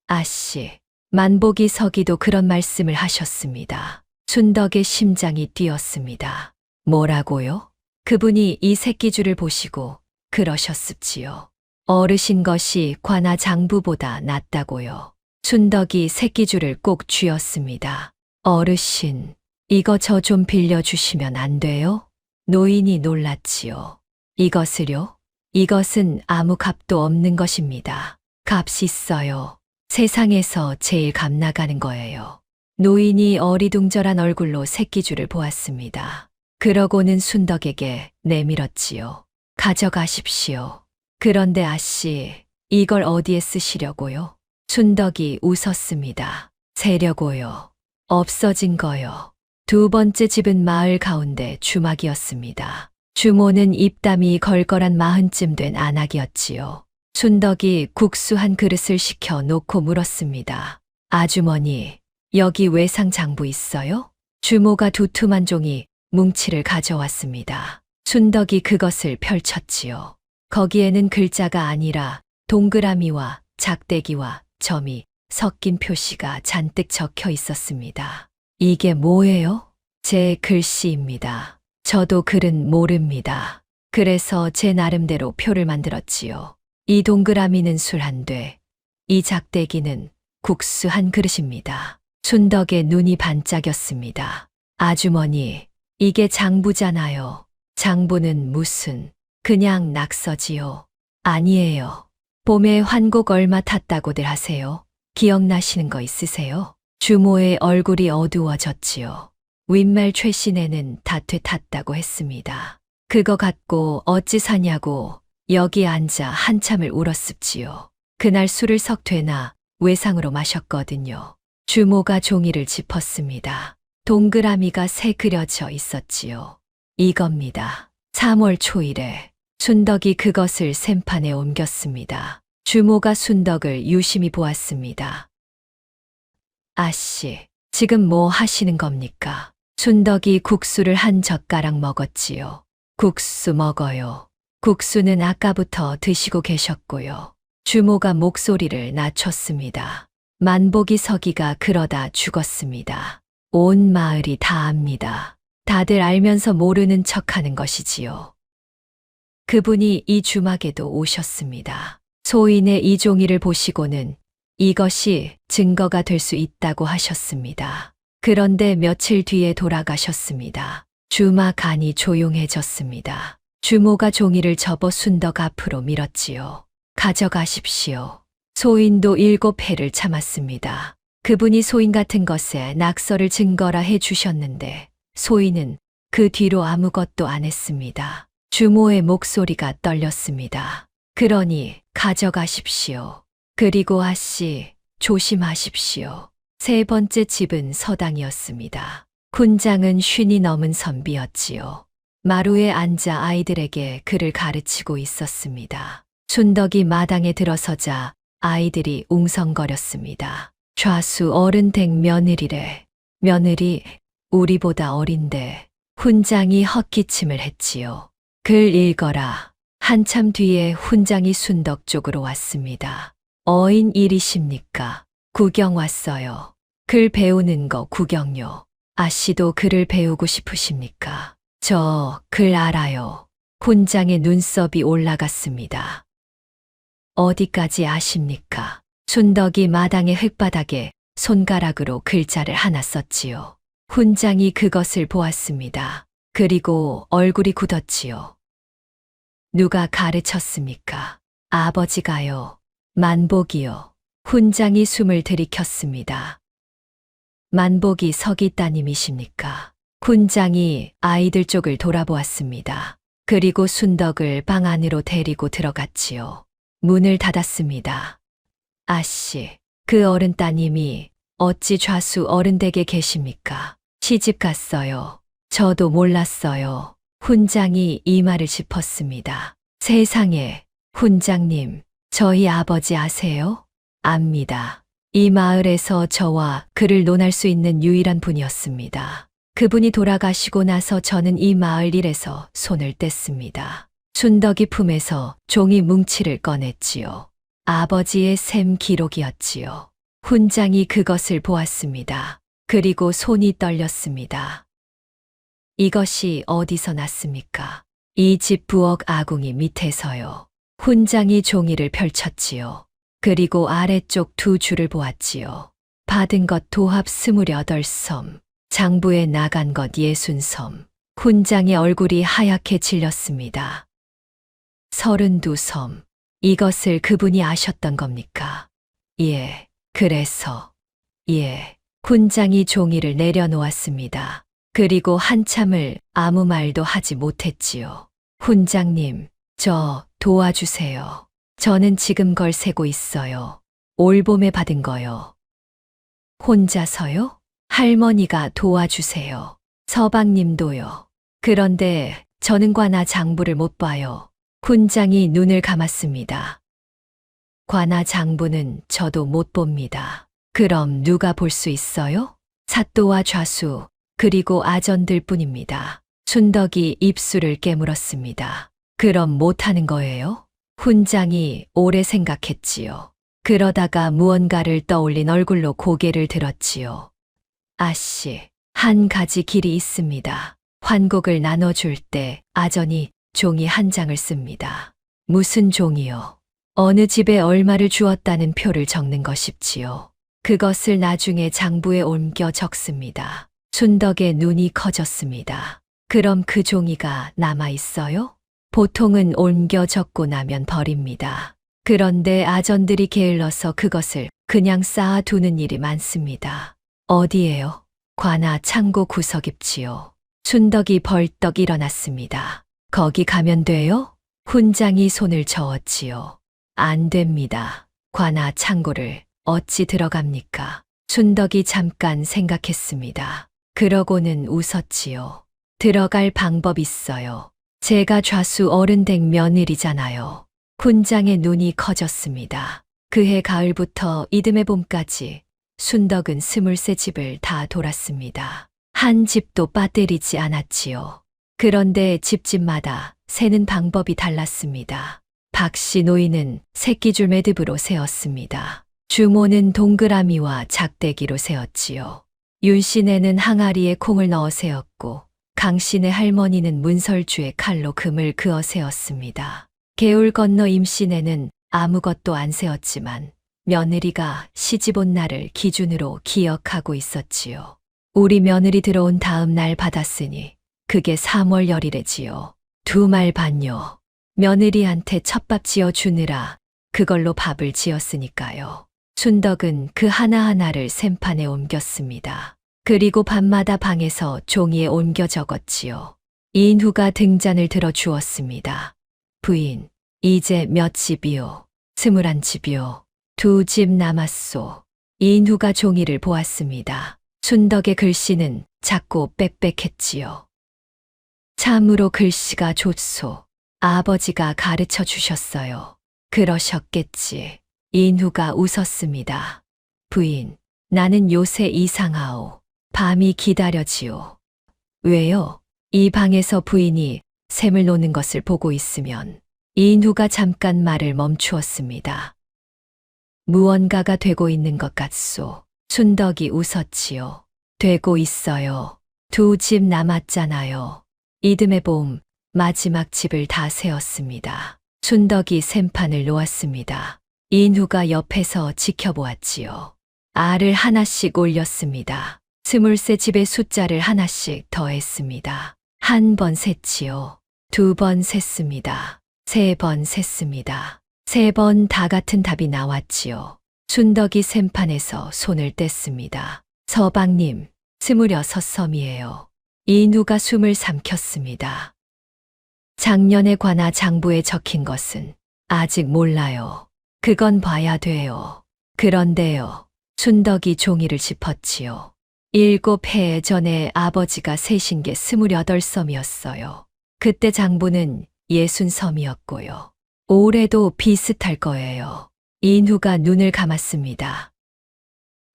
아씨, 만복이 서기도 그런 말씀을 하셨습니다. 순덕의 심장이 뛰었습니다. 뭐라고요? 그분이 이 새끼줄을 보시고 그러셨습지요. 어르신 것이 관아 장부보다 낫다고요. 순덕이 새끼줄을 꼭 쥐었습니다. 어르신, 이거 저 좀 빌려주시면 안 돼요? 노인이 놀랐지요. 이것을요? 이것은 아무 값도 없는 것입니다. 값 있어요. 세상에서 제일 값 나가는 거예요. 노인이 어리둥절한 얼굴로 새끼줄을 보았습니다. 그러고는 순덕에게 내밀었지요. 가져가십시오. 그런데 아씨, 이걸 어디에 쓰시려고요? 순덕이 웃었습니다. 세려고요. 없어진 거요. 2번째 집은 마을 가운데 주막이었습니다. 주모는 입담이 걸걸한 40쯤 된 안악이었지요. 순덕이 국수 한 그릇을 시켜 놓고 물었습니다. 아주머니, 여기 외상장부 있어요? 주모가 두툼한 종이 뭉치를 가져왔습니다. 순덕이 그것을 펼쳤지요. 거기에는 글자가 아니라 동그라미와 작대기와 점이 섞인 표시가 잔뜩 적혀 있었습니다. 이게 뭐예요? 제 글씨입니다. 저도 글은 모릅니다. 그래서 제 나름대로 표를 만들었지요. 이 동그라미는 술 한 돼, 이 작대기는 국수 한 그릇입니다. 순덕의 눈이 반짝였습니다. 아주머니, 이게 장부잖아요. 장부는 무슨, 그냥 낙서지요. 아니에요. 봄에 환곡 얼마 탔다고들 하세요? 기억나시는 거 있으세요? 주모의 얼굴이 어두워졌지요. 윗말 최씨네는 다퇴 탔다고 했습니다. 그거 갖고 어찌 사냐고 여기 앉아 한참을 울었습지요. 그날 술을 석퇴나 외상으로 마셨거든요. 주모가 종이를 짚었습니다. 동그라미가 새 그려져 있었지요. 이겁니다. 3월 초일에 순덕이 그것을 샘판에 옮겼습니다. 주모가 순덕을 유심히 보았습니다. 아씨, 지금 뭐 하시는 겁니까? 순덕이 국수를 한 젓가락 먹었지요. 국수 먹어요. 국수는 아까부터 드시고 계셨고요. 주모가 목소리를 낮췄습니다. 만복이 서기가 그러다 죽었습니다. 온 마을이 다 압니다. 다들 알면서 모르는 척하는 것이지요. 그분이 이 주막에도 오셨습니다. 소인의 이 종이를 보시고는 이것이 증거가 될 수 있다고 하셨습니다. 그런데 며칠 뒤에 돌아가셨습니다. 주막 안이 조용해졌습니다. 주모가 종이를 접어 순덕 앞으로 밀었지요. 가져가십시오. 소인도 7해를 참았습니다. 그분이 소인 같은 것에 낙서를 증거라 해 주셨는데 소인은 그 뒤로 아무것도 안 했습니다. 주모의 목소리가 떨렸습니다. 그러니 가져가십시오. 그리고 아씨 조심하십시오. 세 번째 집은 서당이었습니다. 군장은 50이 넘은 선비였지요. 마루에 앉아 아이들에게 글을 가르치고 있었습니다. 순덕이 마당에 들어서자 아이들이 웅성거렸습니다. 좌수 어른 댁 며느리래. 며느리 우리보다 어린데. 훈장이 헛기침을 했지요. 글 읽어라. 한참 뒤에 훈장이 순덕 쪽으로 왔습니다. 어인 일이십니까? 구경 왔어요. 글 배우는 거 구경요. 아씨도 글을 배우고 싶으십니까? 저 글 알아요. 훈장의 눈썹이 올라갔습니다. 어디까지 아십니까? 순덕이 마당의 흙바닥에 손가락으로 글자를 하나 썼지요. 훈장이 그것을 보았습니다. 그리고 얼굴이 굳었지요. 누가 가르쳤습니까? 아버지가요. 만복이요. 훈장이 숨을 들이켰습니다. 만복이 서기 따님이십니까? 훈장이 아이들 쪽을 돌아보았습니다. 그리고 순덕을 방 안으로 데리고 들어갔지요. 문을 닫았습니다. 아씨, 그 어른 따님이 어찌 좌수 어른 댁에 계십니까? 시집 갔어요. 저도 몰랐어요. 훈장이 이 말을 짚었습니다. 세상에, 훈장님, 저희 아버지 아세요? 압니다. 이 마을에서 저와 그를 논할 수 있는 유일한 분이었습니다. 그분이 돌아가시고 나서 저는 이 마을 일에서 손을 뗐습니다. 순덕이 품에서 종이 뭉치를 꺼냈지요. 아버지의 샘 기록이었지요. 훈장이 그것을 보았습니다. 그리고 손이 떨렸습니다. 이것이 어디서 났습니까? 이 집 부엌 아궁이 밑에서요. 훈장이 종이를 펼쳤지요. 그리고 아래쪽 2줄을 보았지요. 받은 것 도합 28섬, 장부에 나간 것 60섬. 훈장의 얼굴이 하얗게 질렸습니다. 32섬. 이것을 그분이 아셨던 겁니까? 예, 그래서. 예. 훈장이 종이를 내려놓았습니다. 그리고 한참을 아무 말도 하지 못했지요. 훈장님, 저 도와주세요. 저는 지금 걸 세고 있어요. 올봄에 받은 거요. 혼자서요? 할머니가 도와주세요. 서방님도요. 그런데 저는 관아 장부를 못 봐요. 훈장이 눈을 감았습니다. 관아 장부는 저도 못 봅니다. 그럼 누가 볼 수 있어요? 사또와 좌수, 그리고 아전들 뿐입니다. 순덕이 입술을 깨물었습니다. 그럼 못하는 거예요? 훈장이 오래 생각했지요. 그러다가 무언가를 떠올린 얼굴로 고개를 들었지요. 아씨, 한 가지 길이 있습니다. 환곡을 나눠줄 때 아전이 종이 한 장을 씁니다. 무슨 종이요? 어느 집에 얼마를 주었다는 표를 적는 것입지요. 그것을 나중에 장부에 옮겨 적습니다. 순덕의 눈이 커졌습니다. 그럼 그 종이가 남아 있어요? 보통은 옮겨 적고 나면 버립니다. 그런데 아전들이 게을러서 그것을 그냥 쌓아두는 일이 많습니다. 어디에요? 관아 창고 구석 입지요. 춘덕이 벌떡 일어났습니다. 거기 가면 돼요? 훈장이 손을 저었지요. 안 됩니다. 관아 창고를 어찌 들어갑니까? 춘덕이 잠깐 생각했습니다. 그러고는 웃었지요. 들어갈 방법 있어요. 제가 좌수 어른댁 며느리잖아요. 훈장의 눈이 커졌습니다. 그해 가을부터 이듬해 봄까지 순덕은 23집을 다 돌았습니다. 한 집도 빠뜨리지 않았지요. 그런데 집집마다 세는 방법이 달랐습니다. 박씨 노이는 새끼줄 매듭으로 세었습니다. 주모는 동그라미와 작대기로 세었지요. 윤씨네는 항아리에 콩을 넣어 세었고 강씨네 할머니는 문설주에 칼로 금을 그어 세웠습니다. 개울 건너 임씨네는 아무것도 안 세웠지만 며느리가 시집 온 날을 기준으로 기억하고 있었지요. 우리 며느리 들어온 다음 날 받았으니 그게 3월 열이래지요. 2말 반요. 며느리한테 첩밥 지어 주느라 그걸로 밥을 지었으니까요. 춘덕은 그 하나하나를 샘판에 옮겼습니다. 그리고 밤마다 방에서 종이에 옮겨 적었지요. 인후가 등잔을 들어 주었습니다. 부인, 이제 몇 집이요? 21집이요. 2집 남았소. 인후가 종이를 보았습니다. 춘덕의 글씨는 작고 빽빽했지요. 참으로 글씨가 좋소. 아버지가 가르쳐 주셨어요. 그러셨겠지. 인후가 웃었습니다. 부인, 나는 요새 이상하오. 밤이 기다려지오. 왜요? 이 방에서 부인이 샘을 노는 것을 보고 있으면. 인후가 잠깐 말을 멈추었습니다. 무언가가 되고 있는 것 같소. 춘덕이 웃었지요. 되고 있어요. 2집 남았잖아요. 이듬해 봄 마지막 집을 다 세었습니다. 춘덕이 샘판을 놓았습니다. 인후가 옆에서 지켜보았지요. 알을 하나씩 올렸습니다. 23집의 숫자를 하나씩 더했습니다. 1번 셌지요. 2번 셌습니다. 3번 셌습니다. 3번 다 같은 답이 나왔지요. 춘덕이 샘판에서 손을 뗐습니다. 서방님, 26섬이에요. 인후가 숨을 삼켰습니다. 작년에 관아 장부에 적힌 것은 아직 몰라요. 그건 봐야 돼요. 그런데요. 춘덕이 종이를 짚었지요. 7해 전에 아버지가 세신 게 28섬이었어요. 그때 장부는 60섬이었고요. 올해도 비슷할 거예요. 인후가 눈을 감았습니다.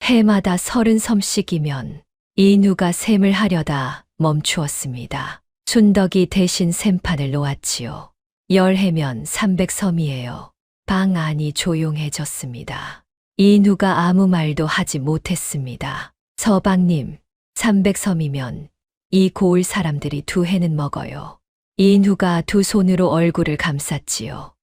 해마다 30섬씩이면 인후가 셈을 하려다 멈추었습니다. 춘덕이 대신 셈판을 놓았지요. 10해면 300섬이에요. 방 안이 조용해졌습니다. 인후가 아무 말도 하지 못했습니다. 서방님, 300섬이면 이 고을 사람들이 2해는 먹어요. 인후가 2손으로 얼굴을 감쌌지요.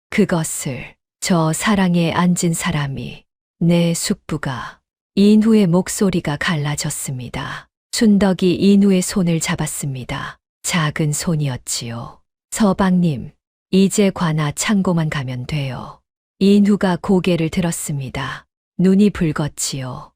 그것을 저 사랑에 앉은 사람이 내 숙부가. 인후의 목소리가 갈라졌습니다. 춘덕이 인후의 손을 잡았습니다. 작은 손이었지요. 서방님, 이제 관아 창고만 가면 돼요. 인후가 고개를 들었습니다. 눈이 붉었지요.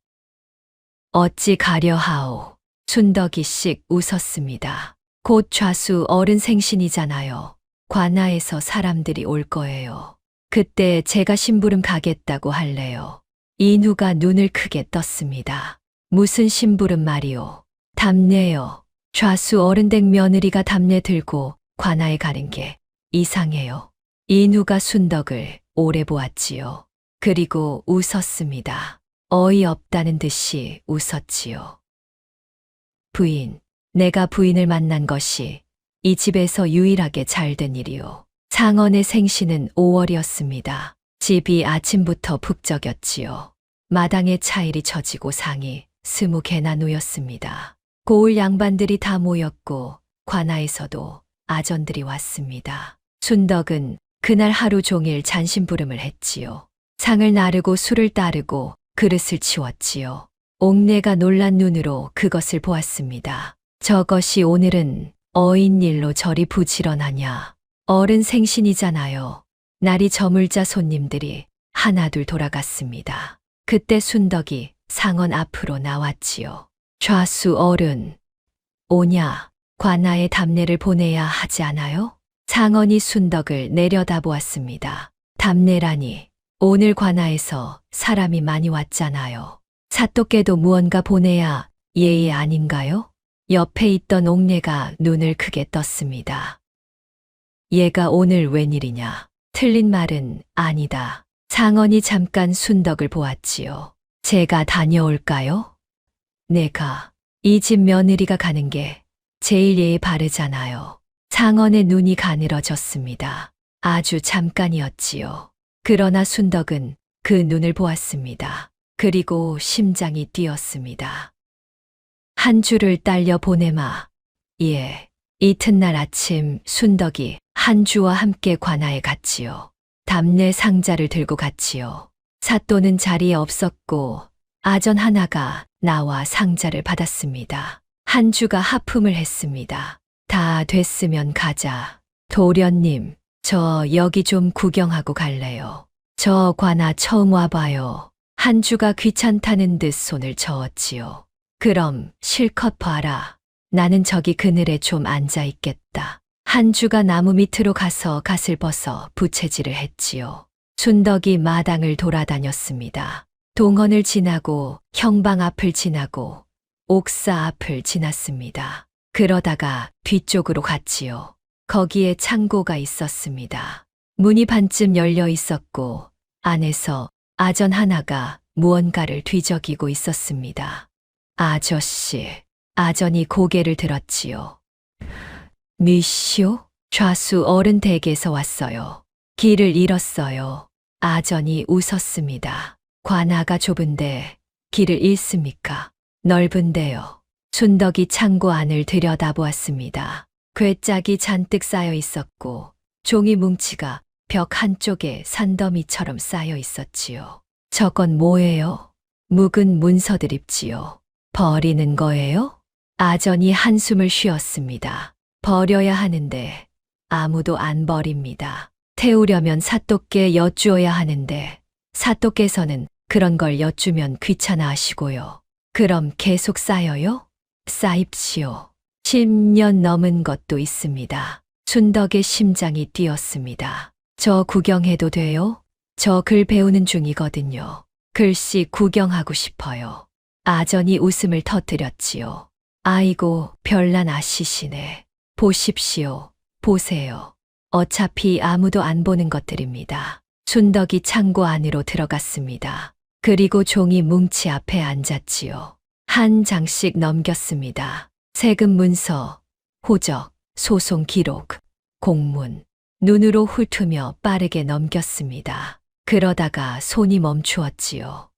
어찌 가려 하오. 춘덕이 씩 웃었습니다. 곧 좌수 어른 생신이잖아요. 관아에서 사람들이 올 거예요. 그때 제가 심부름 가겠다고 할래요. 인후가 눈을 크게 떴습니다. 무슨 심부름 말이오. 답례요. 좌수 어른댁 며느리가 답례 들고 관아에 가는 게 이상해요. 인후가 순덕을 오래 보았지요. 그리고 웃었습니다. 어이없다는 듯이 웃었지요. 부인, 내가 부인을 만난 것이 이 집에서 유일하게 잘된 일이요. 상언의 생신은 5월이었습니다. 집이 아침부터 북적였지요. 마당에 차일이 쳐지고 상이 20개나 놓였습니다. 고을 양반들이 다 모였고 관아에서도 아전들이 왔습니다. 춘덕은 그날 하루 종일 잔심부름을 했지요. 상을 나르고 술을 따르고 그릇을 치웠지요. 옥내가 놀란 눈으로 그것을 보았습니다. 저것이 오늘은 어인일로 저리 부지런하냐. 어른 생신이잖아요. 날이 저물자 손님들이 하나둘 돌아갔습니다. 그때 순덕이 상원 앞으로 나왔지요. 좌수 어른, 오냐, 관아에 답례를 보내야 하지 않아요? 상원이 순덕을 내려다보았습니다. 답례라니, 오늘 관아에서 사람이 많이 왔잖아요. 사또께도 무언가 보내야 예의 아닌가요? 옆에 있던 옥례가 눈을 크게 떴습니다. 얘가 오늘 웬일이냐? 틀린 말은 아니다. 상원이 잠깐 순덕을 보았지요. 제가 다녀올까요? 내가 이 집 며느리가 가는 게 제일 예의 바르잖아요. 상원의 눈이 가늘어졌습니다. 아주 잠깐이었지요. 그러나 순덕은 그 눈을 보았습니다. 그리고 심장이 뛰었습니다. 한 주를 딸려 보내마. 예. 이튿날 아침 순덕이 한 주와 함께 관아에 갔지요. 답례 상자를 들고 갔지요. 사또는 자리에 없었고 아전 하나가 나와 상자를 받았습니다. 한 주가 하품을 했습니다. 다 됐으면 가자. 도련님, 저 여기 좀 구경하고 갈래요. 저 관아 처음 와봐요. 한 주가 귀찮다는 듯 손을 저었지요. 그럼 실컷 봐라. 나는 저기 그늘에 좀 앉아 있겠다. 한 주가 나무 밑으로 가서 갓을 벗어 부채질을 했지요. 순덕이 마당을 돌아다녔습니다. 동원을 지나고 형방 앞을 지나고 옥사 앞을 지났습니다. 그러다가 뒤쪽으로 갔지요. 거기에 창고가 있었습니다. 문이 반쯤 열려 있었고 안에서 아전 하나가 무언가를 뒤적이고 있었습니다. 아저씨, 아전이 고개를 들었지요. 미시오? 좌수 어른 댁에서 왔어요. 길을 잃었어요. 아전이 웃었습니다. 관아가 좁은데 길을 잃습니까? 넓은데요. 순덕이 창고 안을 들여다보았습니다. 괴짝이 잔뜩 쌓여 있었고 종이 뭉치가 벽 한쪽에 산더미처럼 쌓여 있었지요. 저건 뭐예요? 묵은 문서드립지요. 버리는 거예요? 아전이 한숨을 쉬었습니다. 버려야 하는데 아무도 안 버립니다. 태우려면 사또께 여쭈어야 하는데 사또께서는 그런 걸 여쭈면 귀찮아 하시고요. 그럼 계속 쌓여요? 쌓입시오. 10년 넘은 것도 있습니다. 순덕의 심장이 뛰었습니다. 저 구경해도 돼요? 저 글 배우는 중이거든요. 글씨 구경하고 싶어요. 아전이 웃음을 터뜨렸지요. 아이고, 별난 아시시네. 보십시오. 보세요. 어차피 아무도 안 보는 것들입니다. 순덕이 창고 안으로 들어갔습니다. 그리고 종이 뭉치 앞에 앉았지요. 한 장씩 넘겼습니다. 세금 문서, 호적, 소송 기록, 공문. 눈으로 훑으며 빠르게 넘겼습니다. 그러다가 손이 멈추었지요.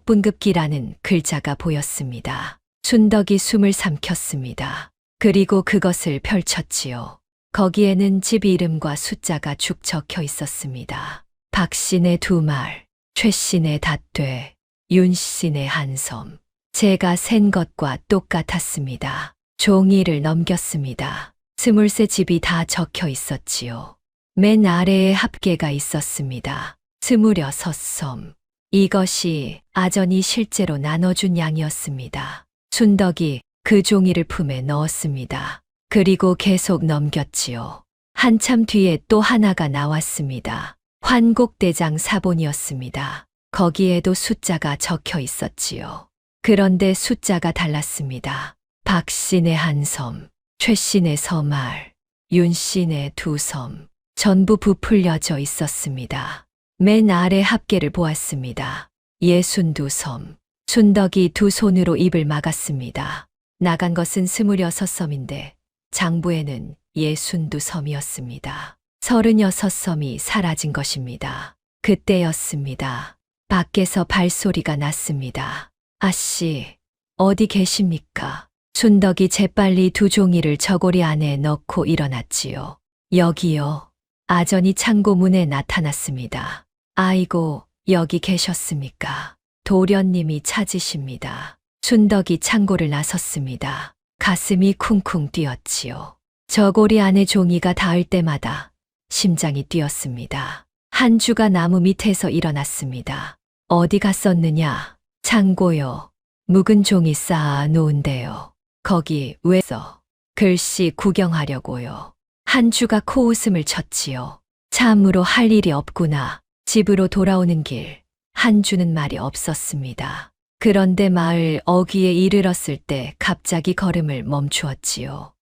환곡분급기라는 글자가 보였습니다. 순덕이 숨을 삼켰습니다. 그리고 그것을 펼쳤지요. 거기에는 집 이름과 숫자가 죽 적혀 있었습니다. 박씨네 2말, 최씨네 닷돼, 윤씨네 한섬. 제가 센 것과 똑같았습니다. 종이를 넘겼습니다. 23 집이 다 적혀 있었지요. 맨 아래에 합계가 있었습니다. 26섬. 이것이 아전이 실제로 나눠준 양이었습니다. 순덕이 그 종이를 품에 넣었습니다. 그리고 계속 넘겼지요. 한참 뒤에 또 하나가 나왔습니다. 환곡대장 사본이었습니다. 거기에도 숫자가 적혀 있었지요. 그런데 숫자가 달랐습니다. 박씨네 한섬, 최씨네 서말, 윤씨네 2섬. 전부 부풀려져 있었습니다. 맨 아래 합계를 보았습니다. 62섬. 순덕이 두 손으로 입을 막았습니다. 나간 것은 26섬인데 장부에는 62섬이었습니다. 36섬이 사라진 것입니다. 그때였습니다. 밖에서 발소리가 났습니다. 아씨, 어디 계십니까? 순덕이 재빨리 두 종이를 저고리 안에 넣고 일어났지요. 여기요. 아전이 창고 문에 나타났습니다. 아이고, 여기 계셨습니까? 도련님이 찾으십니다. 순덕이 창고를 나섰습니다. 가슴이 쿵쿵 뛰었지요. 저고리 안에 종이가 닿을 때마다 심장이 뛰었습니다. 한주가 나무 밑에서 일어났습니다. 어디 갔었느냐? 창고요. 묵은 종이 쌓아 놓은데요. 거기 왜 써? 글씨 구경하려고요. 한주가 코웃음을 쳤지요. 참으로 할 일이 없구나. 집으로 돌아오는 길, 한주는 말이 없었습니다. 그런데 마을 어귀에 이르렀을 때 갑자기 걸음을 멈추었지요.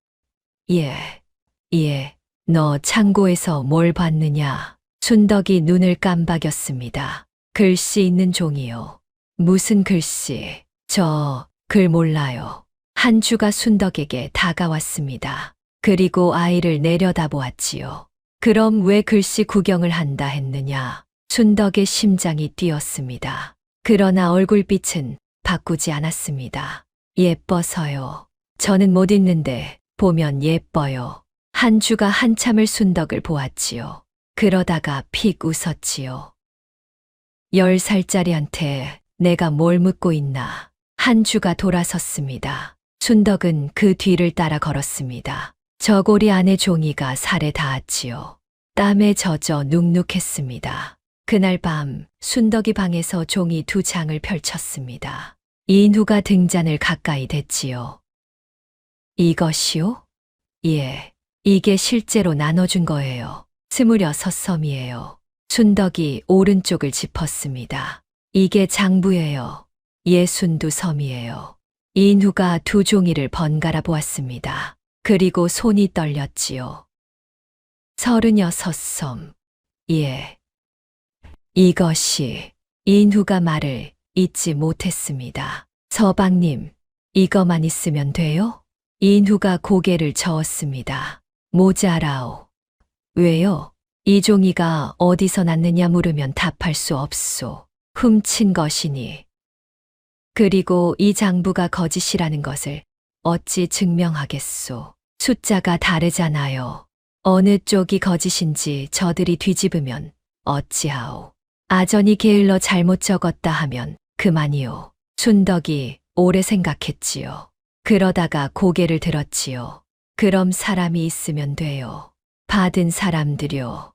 너 창고에서 뭘 봤느냐? 순덕이 눈을 깜박였습니다. 글씨 있는 종이요. 무슨 글씨? 저 글 몰라요. 한주가 순덕에게 다가왔습니다. 그리고 아이를 내려다보았지요. 그럼 왜 글씨 구경을 한다 했느냐? 순덕의 심장이 뛰었습니다. 그러나 얼굴빛은 바꾸지 않았습니다. 예뻐서요. 저는 못 읽는데 보면 예뻐요. 한주가 한참을 순덕을 보았지요. 그러다가 픽 웃었지요. 10살짜리한테 내가 뭘 묻고 있나? 한주가 돌아섰습니다. 순덕은 그 뒤를 따라 걸었습니다. 저고리 안에 종이가 살에 닿았지요. 땀에 젖어 눅눅했습니다. 그날 밤 순덕이 방에서 종이 2장을 펼쳤습니다. 인후가 등잔을 가까이 댔지요. 이것이요? 예, 이게 실제로 나눠준 거예요. 26섬이에요. 순덕이 오른쪽을 짚었습니다. 이게 장부예요. 62섬이에요. 인후가 2 종이를 번갈아 보았습니다. 그리고 손이 떨렸지요. 36섬. 예. 이것이 인후가 말을 잊지 못했습니다. 서방님, 이거만 있으면 돼요? 인후가 고개를 저었습니다. 모자라오. 왜요? 이 종이가 어디서 났느냐 물으면 답할 수 없소. 훔친 것이니. 그리고 이 장부가 거짓이라는 것을 어찌 증명하겠소. 숫자가 다르잖아요. 어느 쪽이 거짓인지 저들이 뒤집으면 어찌하오. 아전이 게을러 잘못 적었다 하면 그만이요. 순덕이 오래 생각했지요. 그러다가 고개를 들었지요. 그럼 사람이 있으면 돼요. 받은 사람들요.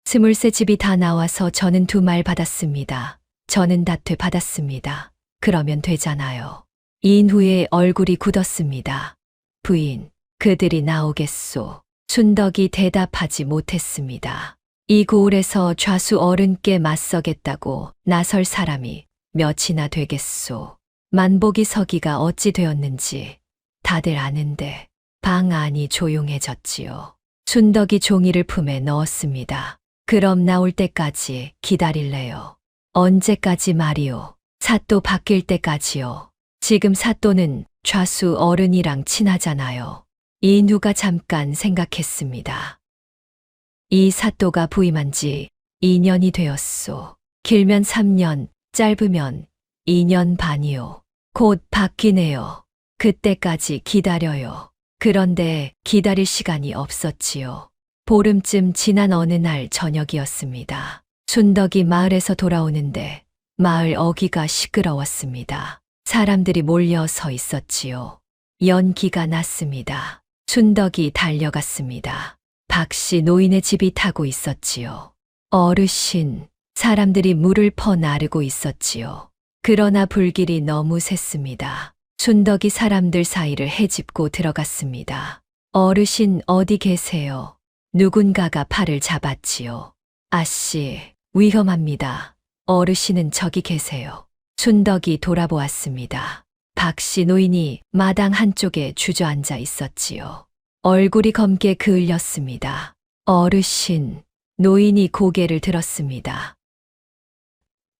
23 집이 다 나와서 저는 2말 받았습니다. 저는 다퇴 받았습니다. 그러면 되잖아요. 인후의 얼굴이 굳었습니다. 부인, 그들이 나오겠소. 순덕이 대답하지 못했습니다. 이 고을에서 좌수 어른께 맞서겠다고 나설 사람이 몇이나 되겠소. 만복이 서기가 어찌 되었는지 다들 아는데 방 안이 조용해졌지요. 순덕이 종이를 품에 넣었습니다. 그럼 나올 때까지 기다릴래요. 언제까지 말이요? 사또 바뀔 때까지요. 지금 사또는 좌수 어른이랑 친하잖아요. 인후가 잠깐 생각했습니다. 이 사또가 부임한 지 2년이 되었소. 길면 3년, 짧으면 2년 반이요. 곧 바뀌네요. 그때까지 기다려요. 그런데 기다릴 시간이 없었지요. 보름쯤 지난 어느 날 저녁이었습니다. 순덕이 마을에서 돌아오는데 마을 어귀가 시끄러웠습니다. 사람들이 몰려 서 있었지요. 연기가 났습니다. 순덕이 달려갔습니다. 박씨 노인의 집이 타고 있었지요. 어르신, 사람들이 물을 퍼 나르고 있었지요. 그러나 불길이 너무 셌습니다. 순덕이 사람들 사이를 헤집고 들어갔습니다. 어르신 어디 계세요? 누군가가 팔을 잡았지요. 아씨, 위험합니다. 어르신은 저기 계세요. 순덕이 돌아보았습니다. 박씨 노인이 마당 한쪽에 주저앉아 있었지요. 얼굴이 검게 그을렸습니다. 어르신, 노인이 고개를 들었습니다.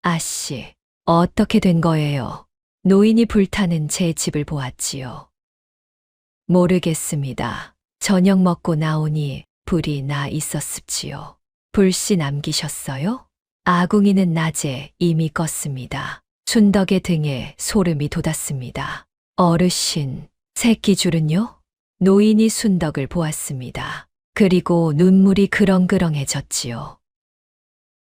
아씨, 어떻게 된 거예요? 노인이 불타는 제 집을 보았지요. 모르겠습니다. 저녁 먹고 나오니 불이 나 있었습지요. 불씨 남기셨어요? 아궁이는 낮에 이미 껐습니다. 순덕의 등에 소름이 돋았습니다. 어르신, 새끼줄은요? 노인이 순덕을 보았습니다. 그리고 눈물이 그렁그렁해졌지요.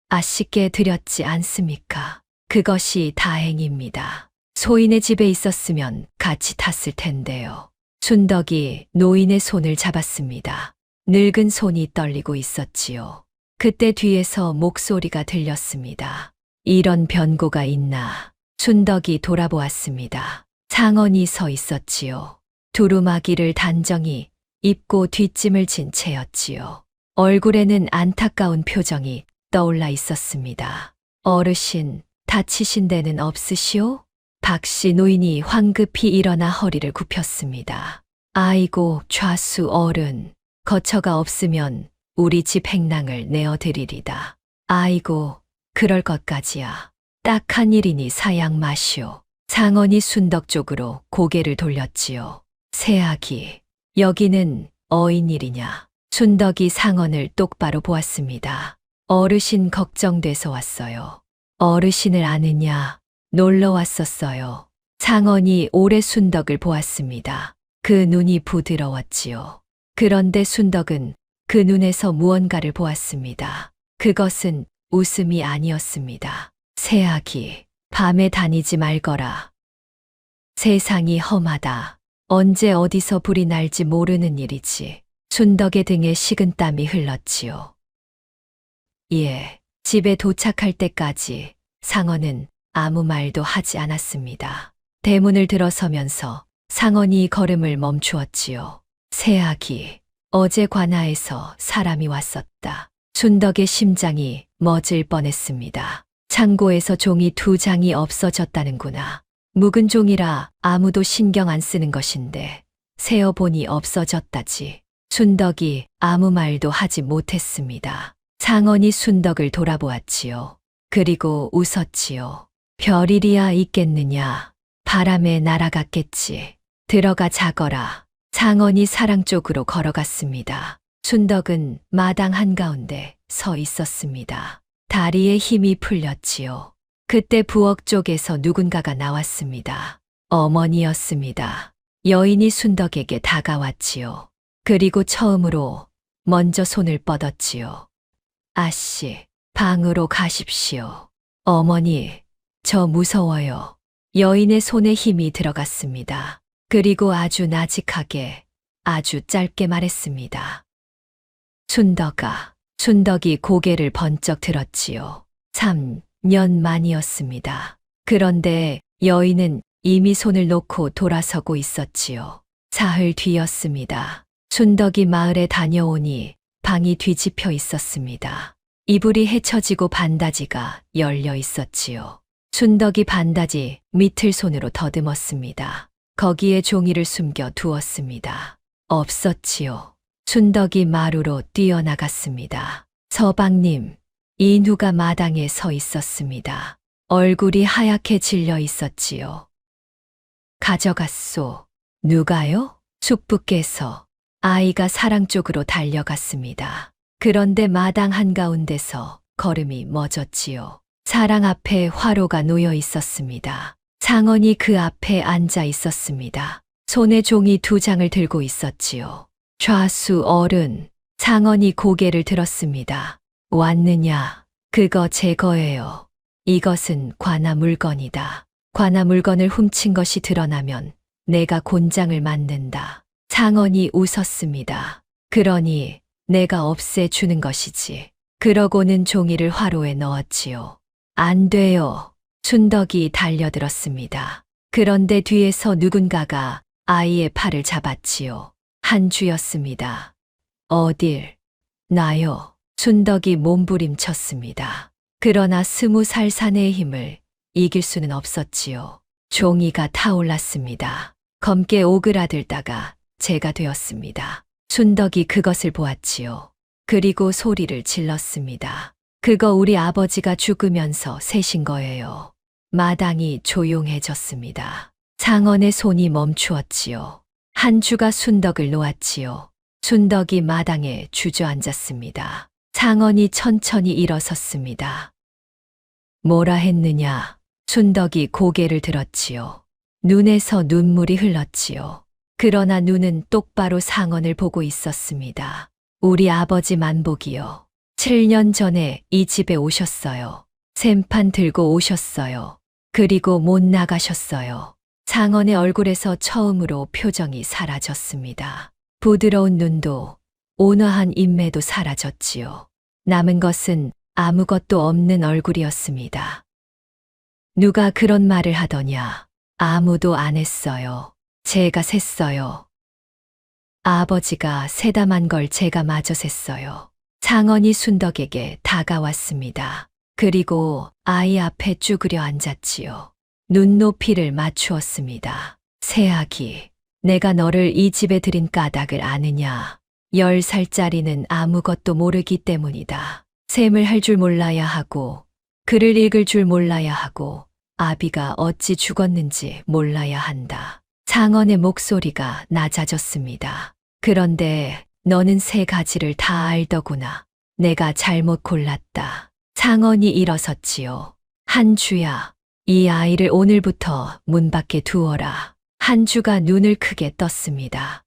아씨께 드렸지 않습니까? 그것이 다행입니다. 소인의 집에 있었으면 같이 탔을 텐데요. 순덕이 노인의 손을 잡았습니다. 늙은 손이 떨리고 있었지요. 그때 뒤에서 목소리가 들렸습니다. 이런 변고가 있나. 순덕이 돌아보았습니다. 상언이 서 있었지요. 두루마기를 단정히 입고 뒷짐을 진 채였지요. 얼굴에는 안타까운 표정이 떠올라 있었습니다. 어르신, 다치신 데는 없으시오? 박씨 노인이 황급히 일어나 허리를 굽혔습니다. 아이고, 좌수 어른, 거처가 없으면 우리 집 행랑을 내어드리리다. 아이고, 그럴 것까지야. 딱한 일이니 사양 마시오. 상언이 순덕 쪽으로 고개를 돌렸지요. 새아기, 여기는 어인일이냐? 순덕이 상언을 똑바로 보았습니다. 어르신 걱정돼서 왔어요. 어르신을 아느냐? 놀러 왔었어요. 상언이 오래 순덕을 보았습니다. 그 눈이 부드러웠지요. 그런데 순덕은 그 눈에서 무언가를 보았습니다. 그것은 웃음이 아니었습니다. 새아기, 밤에 다니지 말거라. 세상이 험하다. 언제 어디서 불이 날지 모르는 일이지. 순덕의 등에 식은땀이 흘렀지요. 예, 집에 도착할 때까지 상언은 아무 말도 하지 않았습니다. 대문을 들어서면서 상언이 걸음을 멈추었지요. 새아기, 어제 관아에서 사람이 왔었다. 순덕의 심장이 멎을 뻔했습니다. 창고에서 종이 2장이 없어졌다는구나. 묵은 종이라 아무도 신경 안 쓰는 것인데 세어보니 없어졌다지. 순덕이 아무 말도 하지 못했습니다. 상언이 순덕을 돌아보았지요. 그리고 웃었지요. 별일이야 있겠느냐. 바람에 날아갔겠지. 들어가 자거라. 상언이 사랑 쪽으로 걸어갔습니다. 순덕은 마당 한가운데 서 있었습니다. 다리에 힘이 풀렸지요. 그때 부엌 쪽에서 누군가가 나왔습니다. 어머니였습니다. 여인이 순덕에게 다가왔지요. 그리고 처음으로 먼저 손을 뻗었지요. 아씨, 방으로 가십시오. 어머니, 저 무서워요. 여인의 손에 힘이 들어갔습니다. 그리고 아주 나직하게, 아주 짧게 말했습니다. 순덕아. 순덕이 고개를 번쩍 들었지요. 3년 만이었습니다. 그런데 여인은 이미 손을 놓고 돌아서고 있었지요. 사흘 뒤였습니다. 순덕이 마을에 다녀오니 방이 뒤집혀 있었습니다. 이불이 헤쳐지고 반다지가 열려 있었지요. 순덕이 반다지 밑을 손으로 더듬었습니다. 거기에 종이를 숨겨 두었습니다. 없었지요. 순덕이 마루로 뛰어나갔습니다. 서방님, 이 누가 마당에 서 있었습니다. 얼굴이 하얗게 질려 있었지요. 가져갔소. 누가요? 숙부께서. 아이가 사랑 쪽으로 달려갔습니다. 그런데 마당 한가운데서 걸음이 멎었지요. 사랑 앞에 화로가 놓여 있었습니다. 상언이 그 앞에 앉아 있었습니다. 손에 종이 2장을 들고 있었지요. 좌수 어른, 상언이 고개를 들었습니다. 왔느냐? 그거 제 거예요. 이것은 관아 물건이다. 관아 물건을 훔친 것이 드러나면 내가 곤장을 맞는다. 상언이 웃었습니다. 그러니 내가 없애주는 것이지. 그러고는 종이를 화로에 넣었지요. 안 돼요. 순덕이 달려들었습니다. 그런데 뒤에서 누군가가 아이의 팔을 잡았지요. 한 주였습니다. 어딜? 나요. 순덕이 몸부림쳤습니다. 그러나 20살 사내의 힘을 이길 수는 없었지요. 종이가 타올랐습니다. 검게 오그라들다가 제가 되었습니다. 순덕이 그것을 보았지요. 그리고 소리를 질렀습니다. 그거 우리 아버지가 죽으면서 세신 거예요. 마당이 조용해졌습니다. 상언의 손이 멈추었지요. 한 주가 순덕을 놓았지요. 순덕이 마당에 주저앉았습니다. 상언이 천천히 일어섰습니다. 뭐라 했느냐? 순덕이 고개를 들었지요. 눈에서 눈물이 흘렀지요. 그러나 눈은 똑바로 상언을 보고 있었습니다. 우리 아버지 만복이요. 7년 전에 이 집에 오셨어요. 샘판 들고 오셨어요. 그리고 못 나가셨어요. 상언의 얼굴에서 처음으로 표정이 사라졌습니다. 부드러운 눈도 온화한 인매도 사라졌지요. 남은 것은 아무것도 없는 얼굴이었습니다. 누가 그런 말을 하더냐? 아무도 안 했어요. 제가 셌어요. 아버지가 세담한 걸 제가 마저 셌어요. 창원이 순덕에게 다가왔습니다. 그리고 아이 앞에 쭈그려 앉았지요. 눈높이를 맞추었습니다. 새아기, 내가 너를 이 집에 들인 까닭을 아느냐? 10살짜리는 아무것도 모르기 때문이다. 셈을 할 줄 몰라야 하고, 글을 읽을 줄 몰라야 하고, 아비가 어찌 죽었는지 몰라야 한다. 창원의 목소리가 낮아졌습니다. 그런데 너는 세 가지를 다 알더구나. 내가 잘못 골랐다. 창원이 일어섰지요. 한주야, 이 아이를 오늘부터 문 밖에 두어라. 한주가 눈을 크게 떴습니다.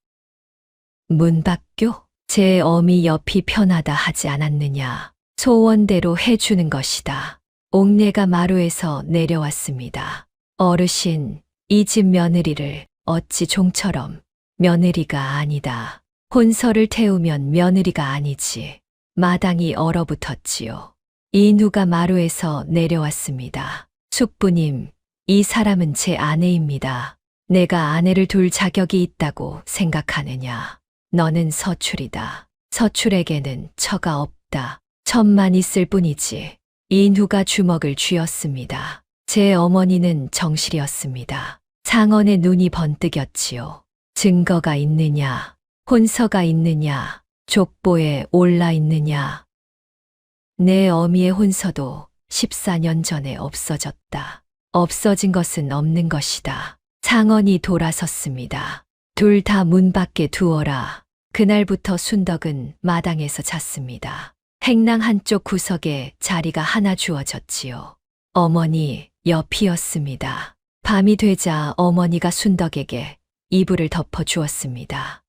문 밖요? 제 어미 옆이 편하다 하지 않았느냐. 소원대로 해주는 것이다. 옥내가 마루에서 내려왔습니다. 어르신, 이 집 며느리를 어찌 종처럼. 며느리가 아니다. 혼서를 태우면 며느리가 아니지. 마당이 얼어붙었지요. 인우가 마루에서 내려왔습니다. 숙부님, 이 사람은 제 아내입니다. 내가 아내를 둘 자격이 있다고 생각하느냐. 너는 서출이다. 서출에게는 처가 없다. 첩만 있을 뿐이지. 인우가 주먹을 쥐었습니다. 제 어머니는 정실이었습니다. 창원의 눈이 번뜩였지요. 증거가 있느냐? 혼서가 있느냐? 족보에 올라 있느냐? 내 어미의 혼서도 14년 전에 없어졌다. 없어진 것은 없는 것이다. 창원이 돌아섰습니다. 둘 다 문 밖에 두어라. 그날부터 순덕은 마당에서 잤습니다. 행랑 한쪽 구석에 자리가 하나 주어졌지요. 어머니 옆이었습니다. 밤이 되자 어머니가 순덕에게 이불을 덮어 주었습니다.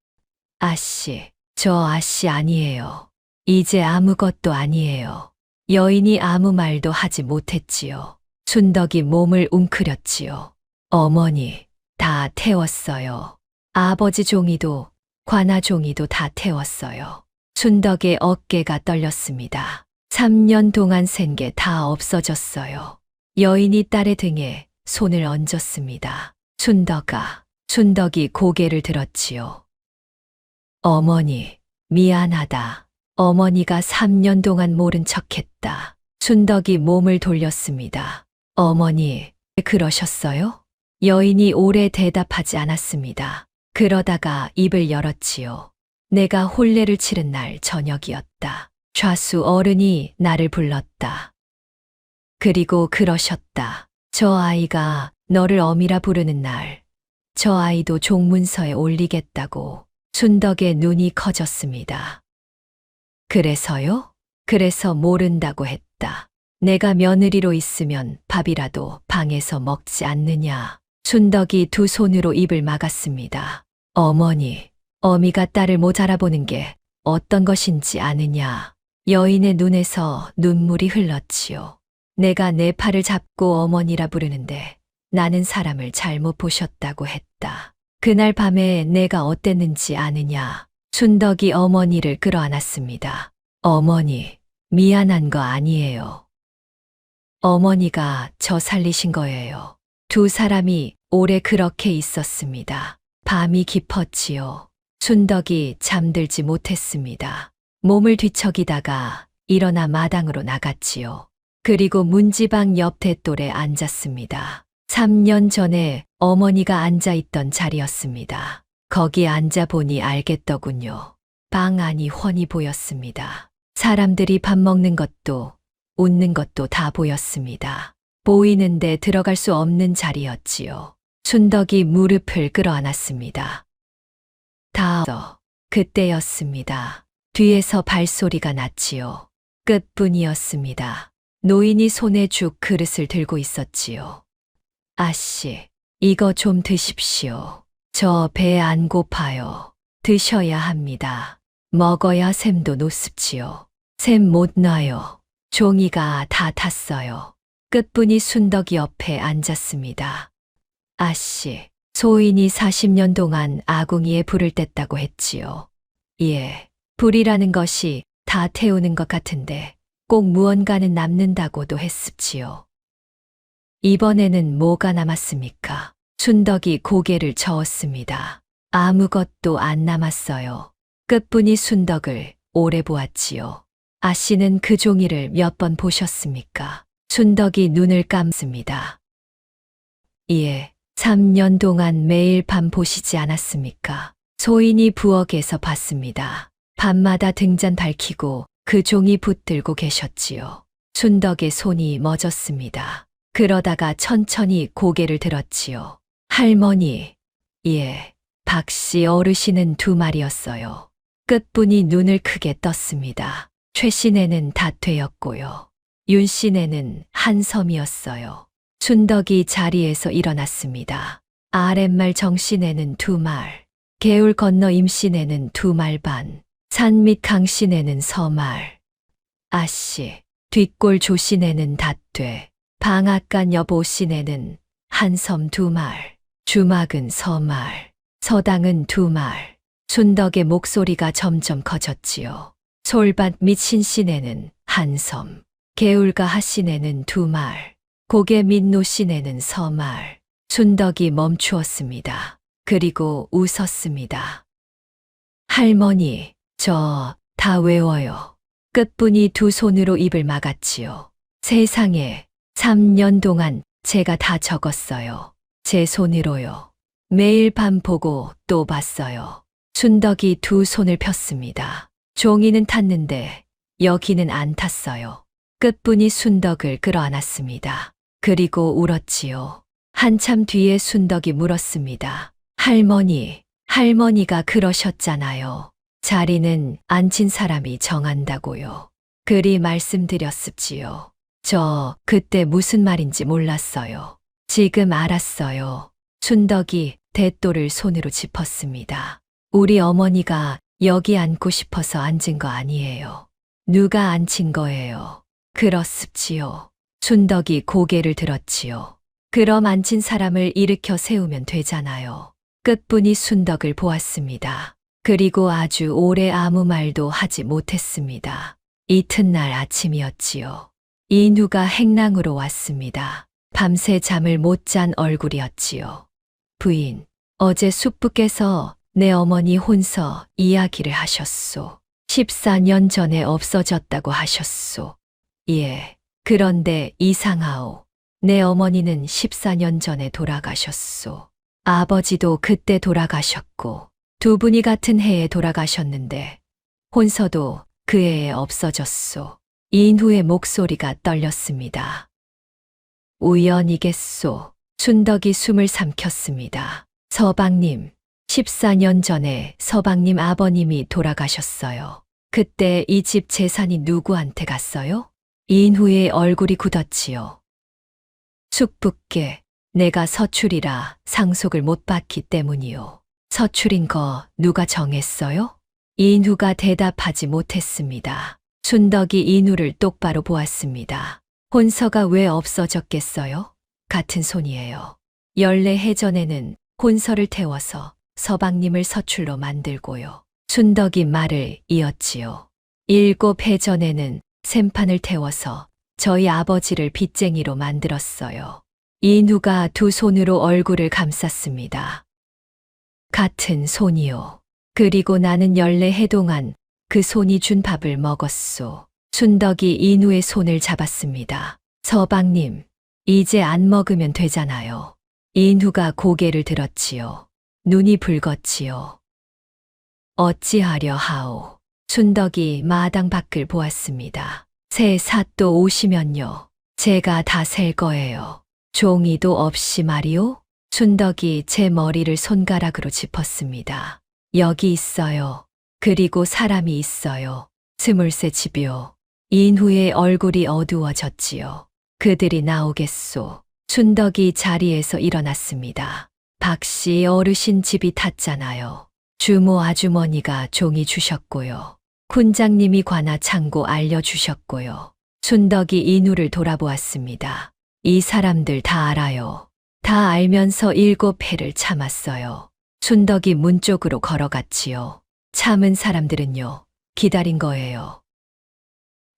아씨, 저 아씨 아니에요. 이제 아무것도 아니에요. 여인이 아무 말도 하지 못했지요. 순덕이 몸을 웅크렸지요. 어머니, 다 태웠어요. 아버지 종이도, 관아 종이도 다 태웠어요. 순덕의 어깨가 떨렸습니다. 3년 동안 센 게 다 없어졌어요. 여인이 딸의 등에 손을 얹었습니다. 순덕이 고개를 들었지요. 어머니, 미안하다. 어머니가 3년 동안 모른 척했다. 순덕이 몸을 돌렸습니다. 어머니, 그러셨어요? 여인이 오래 대답하지 않았습니다. 그러다가 입을 열었지요. 내가 혼례를 치른 날 저녁이었다. 좌수 어른이 나를 불렀다. 그리고 그러셨다. 저 아이가 너를 어미라 부르는 날, 저 아이도 종문서에 올리겠다고. 순덕의 눈이 커졌습니다. 그래서요? 그래서 모른다고 했다. 내가 며느리로 있으면 밥이라도 방에서 먹지 않느냐. 순덕이 두 손으로 입을 막았습니다. 어머니, 어미가 딸을 못 알아보는 게 어떤 것인지 아느냐. 여인의 눈에서 눈물이 흘렀지요. 내가 내 팔을 잡고 어머니라 부르는데 나는 사람을 잘못 보셨다고 했다. 그날 밤에 내가 어땠는지 아느냐. 순덕이 어머니를 끌어안았습니다. 어머니, 미안한 거 아니에요. 어머니가 저 살리신 거예요. 두 사람이 오래 그렇게 있었습니다. 밤이 깊었지요. 순덕이 잠들지 못했습니다. 몸을 뒤척이다가 일어나 마당으로 나갔지요. 그리고 문지방 옆 대돌에 앉았습니다. 3년 전에 어머니가 앉아있던 자리였습니다. 거기 앉아보니 알겠더군요. 방 안이 훤히 보였습니다. 사람들이 밥 먹는 것도 웃는 것도 다 보였습니다. 보이는데 들어갈 수 없는 자리였지요. 순덕이 무릎을 끌어안았습니다. 그때였습니다. 뒤에서 발소리가 났지요. 끝뿐이었습니다. 노인이 손에 죽 그릇을 들고 있었지요. 아씨, 이거 좀 드십시오. 저 배 안 고파요. 드셔야 합니다. 먹어야 샘도 노습지요. 샘 못 놔요. 종이가 다 탔어요. 끝분이 순덕이 옆에 앉았습니다. 아씨, 소인이 40년 동안 아궁이에 불을 뗐다고 했지요. 예, 불이라는 것이 다 태우는 것 같은데 꼭 무언가는 남는다고도 했습지요. 이번에는 뭐가 남았습니까? 순덕이 고개를 저었습니다. 아무것도 안 남았어요. 끝분이 순덕을 오래 보았지요. 아씨는 그 종이를 몇 번 보셨습니까? 순덕이 눈을 감습니다. 예, 3년 동안 매일 밤 보시지 않았습니까? 소인이 부엌에서 봤습니다. 밤마다 등잔 밝히고 그 종이 붙들고 계셨지요. 순덕의 손이 멎었습니다. 그러다가 천천히 고개를 들었지요. 할머니, 예, 박씨 어르신은 두 말이었어요. 끝분이 눈을 크게 떴습니다. 최씨네는 다퇴였고요. 윤씨네는 한섬이었어요. 순덕이 자리에서 일어났습니다. 아랫말 정씨네는 두 말, 개울 건너 임씨네는 두 말 반, 산 밑 강씨네는 서말. 아씨, 뒷골 조씨네는 닷퇴, 방앗간 여보씨네는 한섬 두 말, 주막은 서말, 서당은 두 말. 순덕의 목소리가 점점 커졌지요. 솔밭 밑 신씨네는 한섬, 개울가 하씨네는 두 말, 고개 밑 노씨네는 서말. 순덕이 멈추었습니다. 그리고 웃었습니다. 할머니, 저 다 외워요. 끝분이 두 손으로 입을 막았지요. 세상에, 3년 동안 제가 다 적었어요. 제 손으로요. 매일 밤 보고 또 봤어요. 순덕이 두 손을 폈습니다. 종이는 탔는데 여기는 안 탔어요. 끝분이 순덕을 끌어안았습니다. 그리고 울었지요. 한참 뒤에 순덕이 물었습니다. 할머니, 할머니가 그러셨잖아요. 자리는 앉힌 사람이 정한다고요. 그리 말씀드렸습지요. 저 그때 무슨 말인지 몰랐어요. 지금 알았어요. 순덕이 대또를 손으로 짚었습니다. 우리 어머니가 여기 앉고 싶어서 앉은 거 아니에요. 누가 앉힌 거예요. 그렇습지요. 순덕이 고개를 들었지요. 그럼 앉힌 사람을 일으켜 세우면 되잖아요. 끝분이 순덕을 보았습니다. 그리고 아주 오래 아무 말도 하지 못했습니다. 이튿날 아침이었지요. 이누가 행랑으로 왔습니다. 밤새 잠을 못 잔 얼굴이었지요. 부인, 어제 숙부께서 내 어머니 혼서 이야기를 하셨소. 14년 전에 없어졌다고 하셨소. 예, 그런데 이상하오. 내 어머니는 14년 전에 돌아가셨소. 아버지도 그때 돌아가셨고 두 분이 같은 해에 돌아가셨는데 혼서도 그 해에 없어졌소. 인후의 목소리가 떨렸습니다. 우연이겠소. 순덕이 숨을 삼켰습니다. 서방님, 14년 전에 서방님 아버님이 돌아가셨어요. 그때 이 집 재산이 누구한테 갔어요? 인후의 얼굴이 굳었지요. 숙부께 내가 서출이라 상속을 못 받기 때문이요. 서출인 거 누가 정했어요? 인후가 대답하지 못했습니다. 순덕이 인후를 똑바로 보았습니다. 혼서가 왜 없어졌겠어요? 같은 손이에요. 14해 전에는 혼서를 태워서 서방님을 서출로 만들고요. 순덕이 말을 이었지요. 7해 전에는 샘판을 태워서 저희 아버지를 빚쟁이로 만들었어요. 인후가 두 손으로 얼굴을 감쌌습니다. 같은 손이요. 그리고 나는 14해 동안 그 손이 준 밥을 먹었소. 순덕이 인후의 손을 잡았습니다. 서방님, 이제 안 먹으면 되잖아요. 인후가 고개를 들었지요. 눈이 붉었지요. 어찌하려 하오. 순덕이 마당 밖을 보았습니다. 새 사또 오시면요. 제가 다 셀 거예요. 종이도 없이 말이오? 순덕이 제 머리를 손가락으로 짚었습니다. 여기 있어요. 그리고 사람이 있어요. 23 집이요. 인후의 얼굴이 어두워졌지요. 그들이 나오겠소. 순덕이 자리에서 일어났습니다. 박씨 어르신 집이 탔잖아요. 주모 아주머니가 종이 주셨고요. 군장님이 관아 창고 알려주셨고요. 순덕이 인후를 돌아보았습니다. 이 사람들 다 알아요. 다 알면서 7해를 참았어요. 순덕이 문 쪽으로 걸어갔지요. 참은 사람들은요, 기다린 거예요.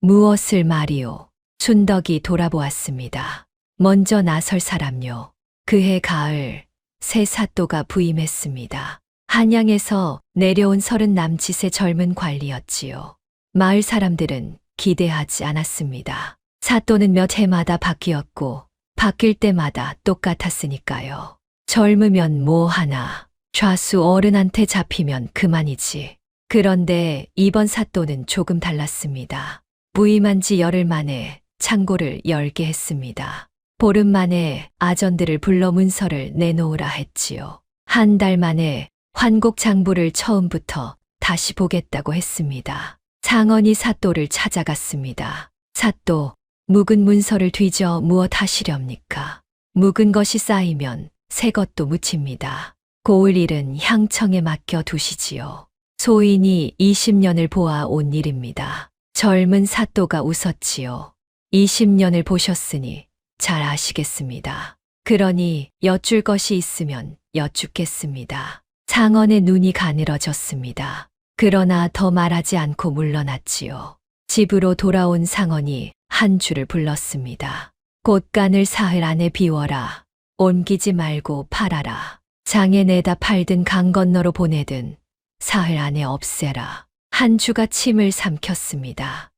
무엇을 말이오? 순덕이 돌아보았습니다. 먼저 나설 사람요. 그해 가을 새 사또가 부임했습니다. 한양에서 내려온 30 남짓의 젊은 관리였지요. 마을 사람들은 기대하지 않았습니다. 사또는 몇 해마다 바뀌었고 바뀔 때마다 똑같았으니까요. 젊으면 뭐 하나, 좌수 어른한테 잡히면 그만이지. 그런데 이번 사또는 조금 달랐습니다. 부임한 지 열흘 만에 창고를 열게 했습니다. 보름 만에 아전들을 불러 문서를 내놓으라 했지요. 한 달 만에 환곡 장부를 처음부터 다시 보겠다고 했습니다. 장언이 사또를 찾아갔습니다. 사또, 묵은 문서를 뒤져 무엇 하시렵니까? 묵은 것이 쌓이면 새 것도 묻힙니다. 고을 일은 향청에 맡겨 두시지요. 소인이 20년을 보아 온 일입니다. 젊은 사또가 웃었지요. 20년을 보셨으니 잘 아시겠습니다. 그러니 여쭐 것이 있으면 여쭙겠습니다. 장언의 눈이 가늘어졌습니다. 그러나 더 말하지 않고 물러났지요. 집으로 돌아온 상언이 한 줄을 불렀습니다. 곳간을 사흘 안에 비워라. 옮기지 말고 팔아라. 장에 내다 팔든 강 건너로 보내든 사흘 안에 없애라. 한 주가 침을 삼켰습니다.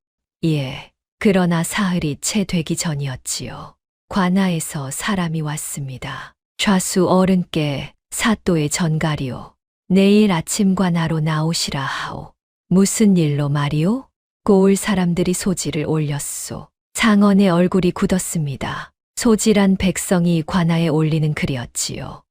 예, 그러나 사흘이 채 되기 전이었지요. 관아에서 사람이 왔습니다. 좌수 어른께 사또의 전가리오. 내일 아침 관아로 나오시라 하오. 무슨 일로 말이오? 고을 사람들이 소지를 올렸소. 장언의 얼굴이 굳었습니다. 소질한 백성이 관아에 올리는 글이었지요.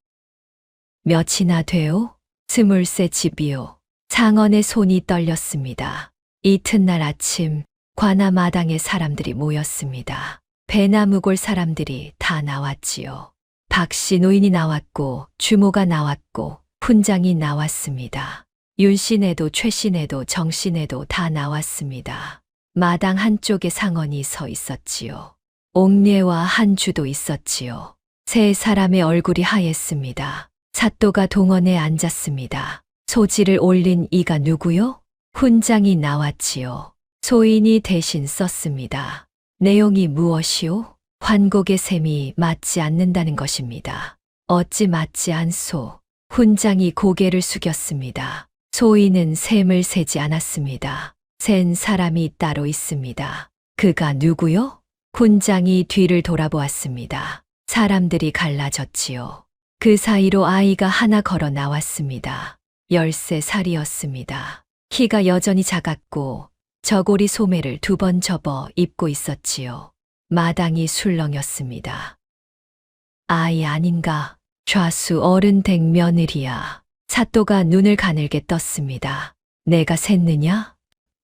몇이나 돼요? 23 집이요. 장언의 손이 떨렸습니다. 이튿날 아침 관아 마당에 사람들이 모였습니다. 배나무골 사람들이 다 나왔지요. 박씨 노인이 나왔고 주모가 나왔고 훈장이 나왔습니다. 윤씨네도 최씨네도 정씨네도 다 나왔습니다. 마당 한쪽에 상언이 서 있었지요. 옥례와 한주도 있었지요. 세 사람의 얼굴이 하였습니다. 사또가 동원에 앉았습니다. 소지를 올린 이가 누구요? 훈장이 나왔지요. 소인이 대신 썼습니다. 내용이 무엇이요? 환곡의 셈이 맞지 않는다는 것입니다. 어찌 맞지 않소? 훈장이 고개를 숙였습니다. 소인은 셈을 세지 않았습니다. 센 사람이 따로 있습니다. 그가 누구요? 훈장이 뒤를 돌아보았습니다. 사람들이 갈라졌지요. 그 사이로 아이가 하나 걸어 나왔습니다. 13살이었습니다. 키가 여전히 작았고 저고리 소매를 2번 접어 입고 있었지요. 마당이 술렁였습니다. 아이 아닌가? 좌수 어른 댁 며느리야. 사또가 눈을 가늘게 떴습니다. 내가 샜느냐?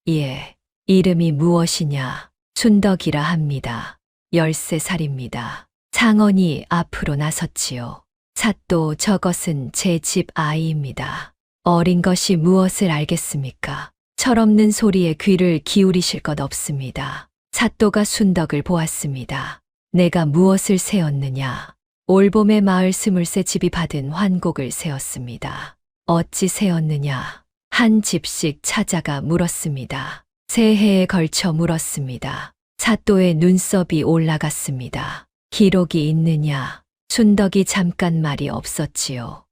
예. 이름이 무엇이냐? 순덕이라 합니다. 13살입니다. 장언이 앞으로 나섰지요. 사또, 저것은 제 집 아이입니다. 어린 것이 무엇을 알겠습니까? 철없는 소리에 귀를 기울이실 것 없습니다. 사또가 순덕을 보았습니다. 내가 무엇을 세었느냐? 올봄에 마을 23 집이 받은 환곡을 세었습니다. 어찌 세었느냐? 한 집씩 찾아가 물었습니다. 새해에 걸쳐 물었습니다. 사또의 눈썹이 올라갔습니다. 기록이 있느냐? 순덕이 잠깐 말이 없었지요.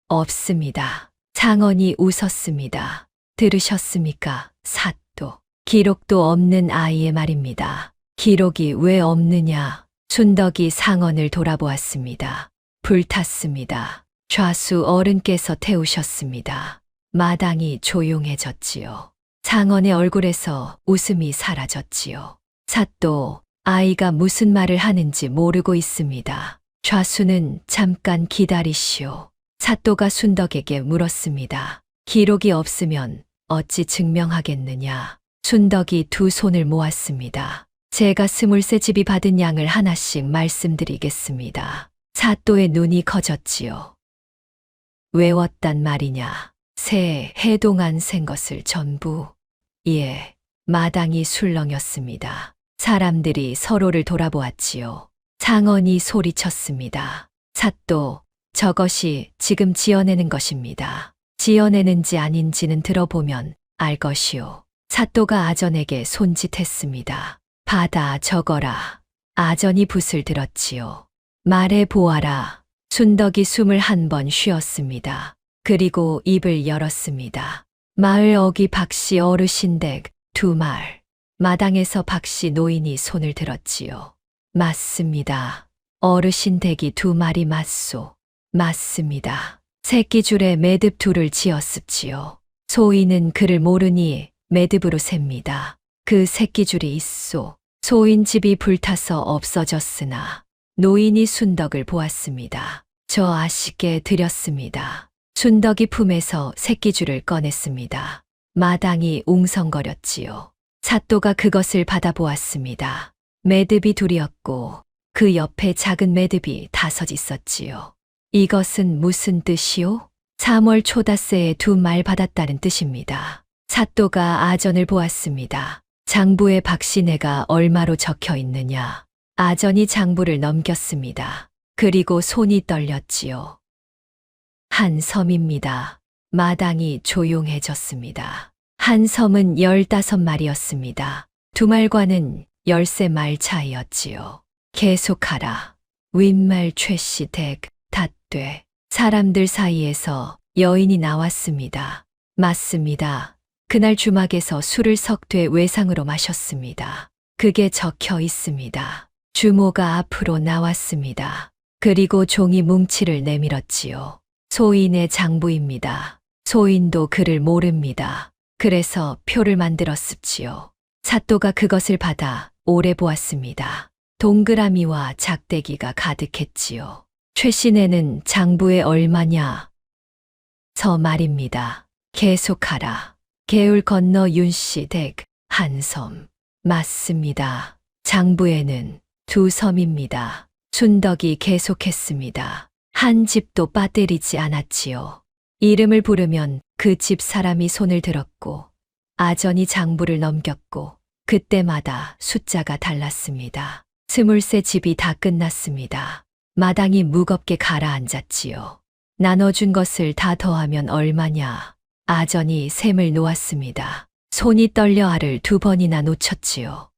없습니다. 장언이 웃었습니다. 들으셨습니까? 사또. 기록도 없는 아이의 말입니다. 기록이 왜 없느냐? 순덕이 상언을 돌아보았습니다. 불탔습니다. 좌수 어른께서 태우셨습니다. 마당이 조용해졌지요. 장언의 얼굴에서 웃음이 사라졌지요. 사또, 아이가 무슨 말을 하는지 모르고 있습니다. 좌수는 잠깐 기다리시오. 사또가 순덕에게 물었습니다. 기록이 없으면 어찌 증명하겠느냐? 순덕이 2 손을 모았습니다. 제가 23 집이 받은 양을 하나씩 말씀드리겠습니다. 사또의 눈이 커졌지요. 외웠단 말이냐? 새 해 동안 센 것을 전부. 예, 마당이 술렁였습니다. 사람들이 서로를 돌아보았지요. 장언이 소리쳤습니다. 사또, 저것이 지금 지어내는 것입니다. 지어내는지 아닌지는 들어보면 알 것이오. 사또가 아전에게 손짓했습니다. 받아 적어라. 아전이 붓을 들었지요. 말해 보아라. 순덕이 숨을 한 번 쉬었습니다. 그리고 입을 열었습니다. 마을 어기 박씨 어르신 댁 두 말. 마당에서 박씨 노인이 손을 들었지요. 맞습니다. 어르신 댁이 두 마리 맞소. 맞습니다. 새끼줄에 매듭 둘을 지었습지요. 소인은 그를 모르니 매듭으로 셉니다. 그 새끼줄이 있소. 소인 집이 불타서 없어졌으나 노인이 순덕을 보았습니다. 저 아씨께 드렸습니다. 순덕이 품에서 새끼줄을 꺼냈습니다. 마당이 웅성거렸지요. 사또가 그것을 받아보았습니다. 매듭이 둘이었고 그 옆에 작은 매듭이 5 있었지요. 이것은 무슨 뜻이오? 3월 초닷새에 두 말 받았다는 뜻입니다. 사또가 아전을 보았습니다. 장부에 박씨네가 얼마로 적혀 있느냐. 아전이 장부를 넘겼습니다. 그리고 손이 떨렸지요. 한 섬입니다. 마당이 조용해졌습니다. 한 섬은 15마리였습니다. 두 말과는 13말 차이였지요. 계속하라. 윗말 최씨 댁 닷돼. 사람들 사이에서 여인이 나왔습니다. 맞습니다. 그날 주막에서 술을 석되 외상으로 마셨습니다. 그게 적혀 있습니다. 주모가 앞으로 나왔습니다. 그리고 종이 뭉치를 내밀었지요. 소인의 장부입니다. 소인도 그를 모릅니다. 그래서 표를 만들었습지요. 사또가 그것을 받아 오래 보았습니다. 동그라미와 작대기가 가득했지요. 최씨네는 장부에 얼마냐? 서 말입니다. 계속하라. 개울 건너 윤씨 댁 한 섬. 맞습니다. 장부에는 2 섬입니다. 순덕이 계속했습니다. 한 집도 빠뜨리지 않았지요. 이름을 부르면 그 집 사람이 손을 들었고 아전이 장부를 넘겼고 그때마다 숫자가 달랐습니다. 23 집이 다 끝났습니다. 마당이 무겁게 가라앉았지요. 나눠준 것을 다 더하면 얼마냐. 아전이 셈을 놓았습니다. 손이 떨려 알을 2번이나 놓쳤지요.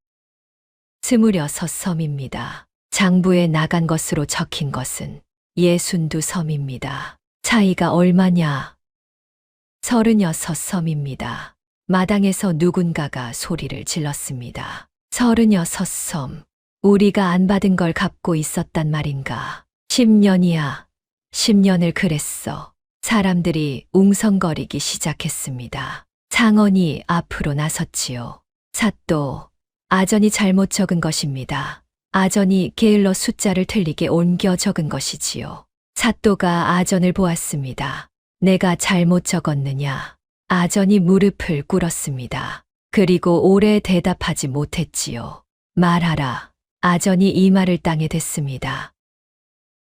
26 섬입니다. 장부에 나간 것으로 적힌 것은 62 섬입니다. 차이가 얼마냐? 36 섬입니다. 마당에서 누군가가 소리를 질렀습니다. 36 섬. 우리가 안 받은 걸 갚고 있었단 말인가. 10년이야. 10년을 그랬어. 사람들이 웅성거리기 시작했습니다. 상언이 앞으로 나섰지요. 사또, 아전이 잘못 적은 것입니다. 아전이 게을러 숫자를 틀리게 옮겨 적은 것이지요. 사또가 아전을 보았습니다. 내가 잘못 적었느냐? 아전이 무릎을 꿇었습니다. 그리고 오래 대답하지 못했지요. 말하라. 아전이 이 말을 땅에 댔습니다.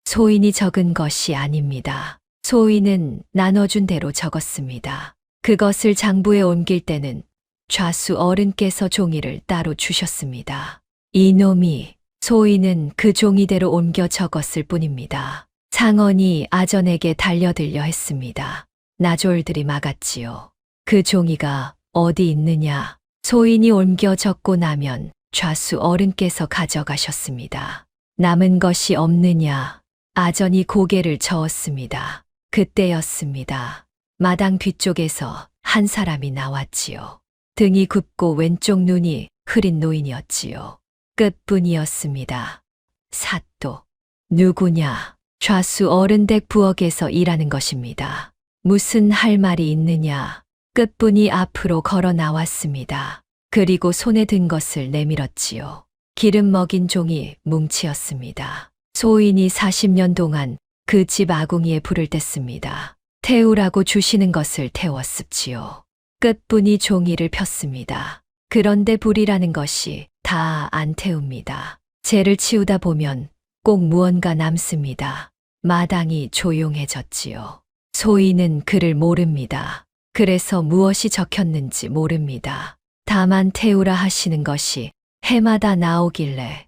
소인이 적은 것이 아닙니다. 소인은 나눠준 대로 적었습니다. 그것을 장부에 옮길 때는 좌수 어른께서 종이를 따로 주셨습니다. 이놈이 소인은 그 종이대로 옮겨 적었을 뿐입니다. 상언이 아전에게 달려들려 했습니다. 나졸들이 막았지요. 그 종이가 어디 있느냐? 소인이 옮겨 적고 나면 좌수 어른께서 가져가셨습니다. 남은 것이 없느냐? 아전이 고개를 저었습니다. 그때였습니다. 마당 뒤쪽에서 한 사람이 나왔지요. 등이 굽고 왼쪽 눈이 흐린 노인이었지요. 끝뿐이었습니다. 사또. 누구냐? 좌수 어른댁 부엌에서 일하는 것입니다. 무슨 할 말이 있느냐? 끝뿐이 앞으로 걸어 나왔습니다. 그리고 손에 든 것을 내밀었지요. 기름 먹인 종이 뭉치였습니다. 소인이 40년 동안 그 집 아궁이에 불을 뗐습니다. 태우라고 주시는 것을 태웠습지요. 끝뿐이 종이를 폈습니다. 그런데 불이라는 것이 다 안 태웁니다. 재를 치우다 보면 꼭 무언가 남습니다. 마당이 조용해졌지요. 소인은 그를 모릅니다. 그래서 무엇이 적혔는지 모릅니다. 다만 태우라 하시는 것이 해마다 나오길래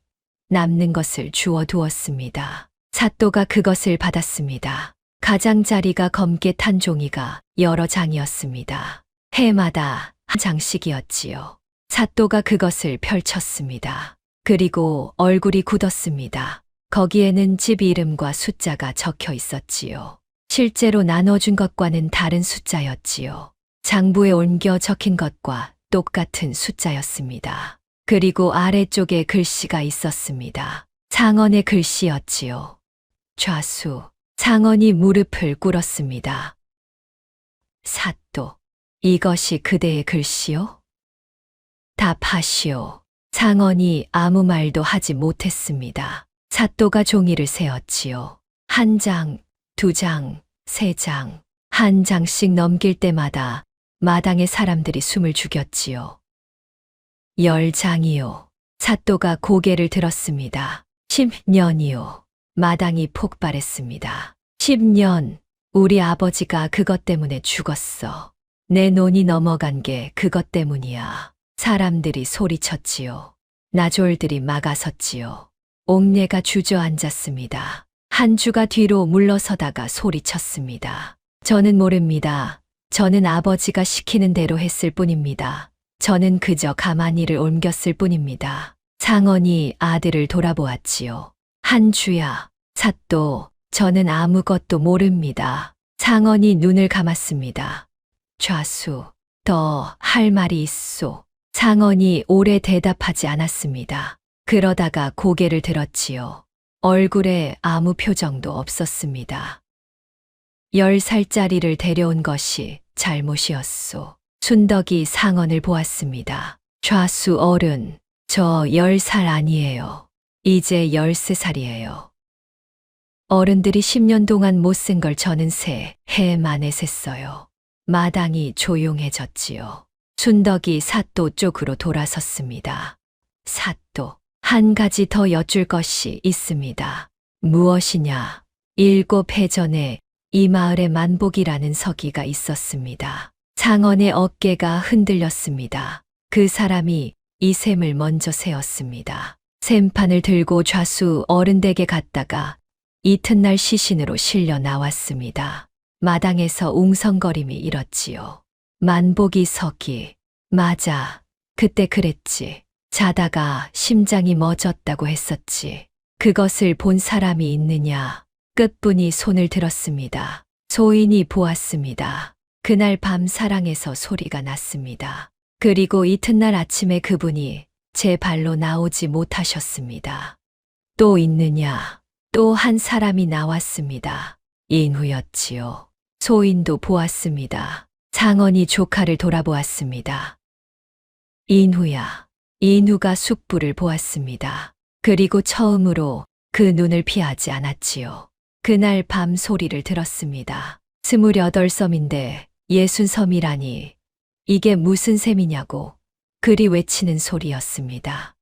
남는 것을 주워 두었습니다. 사또가 그것을 받았습니다. 가장자리가 검게 탄 종이가 여러 장이었습니다. 해마다 한 장씩이었지요. 사또가 그것을 펼쳤습니다. 그리고 얼굴이 굳었습니다. 거기에는 집 이름과 숫자가 적혀 있었지요. 실제로 나눠준 것과는 다른 숫자였지요. 장부에 옮겨 적힌 것과 똑같은 숫자였습니다. 그리고 아래쪽에 글씨가 있었습니다. 상언의 글씨였지요. 좌수. 상언이 무릎을 꿇었습니다. 사또, 이것이 그대의 글씨요? 답하시오. 상언이 아무 말도 하지 못했습니다. 사또가 종이를 세었지요. 한 장, 두 장, 세 장, 한 장씩 넘길 때마다 마당의 사람들이 숨을 죽였지요. 10장이요. 사또가 고개를 들었습니다. 10년이요. 마당이 폭발했습니다. 10년. 우리 아버지가 그것 때문에 죽었어. 내 논이 넘어간 게 그것 때문이야. 사람들이 소리쳤지요. 나졸들이 막아섰지요. 옥내가 주저앉았습니다. 한 주가 뒤로 물러서다가 소리쳤습니다. 저는 모릅니다. 저는 아버지가 시키는 대로 했을 뿐입니다. 저는 그저 가만히를 옮겼을 뿐입니다. 상언이 아들을 돌아보았지요. 한 주야. 사또, 저는 아무것도 모릅니다. 상언이 눈을 감았습니다. 좌수, 더 할 말이 있소. 상언이 오래 대답하지 않았습니다. 그러다가 고개를 들었지요. 얼굴에 아무 표정도 없었습니다. 10살짜리를 데려온 것이 잘못이었소. 순덕이 상언을 보았습니다. 좌수 어른, 저 10살 아니에요. 이제 13살이에요. 어른들이 10년 동안 못 쓴 걸 저는 새 해 만에 셌어요. 마당이 조용해졌지요. 순덕이 사또 쪽으로 돌아섰습니다. 사또, 한 가지 더 여쭐 것이 있습니다. 무엇이냐? 7해 전에 이 마을에 만복이라는 서기가 있었습니다. 상언의 어깨가 흔들렸습니다. 그 사람이 이 셈을 먼저 세었습니다. 셈판을 들고 좌수 어른댁에 갔다가 이튿날 시신으로 실려 나왔습니다. 마당에서 웅성거림이 일었지요. 만복이 서기. 맞아. 그때 그랬지. 자다가 심장이 멎었다고 했었지. 그것을 본 사람이 있느냐? 끝분이 손을 들었습니다. 소인이 보았습니다. 그날 밤 사랑에서 소리가 났습니다. 그리고 이튿날 아침에 그분이 제 발로 나오지 못하셨습니다. 또 있느냐? 또 한 사람이 나왔습니다. 인후였지요. 소인도 보았습니다. 상언이 조카를 돌아보았습니다. 인후야. 인후가 숙부를 보았습니다. 그리고 처음으로 그 눈을 피하지 않았지요. 그날 밤 소리를 들었습니다. 28섬인데 60섬이라니 이게 무슨 셈이냐고 그리 외치는 소리였습니다.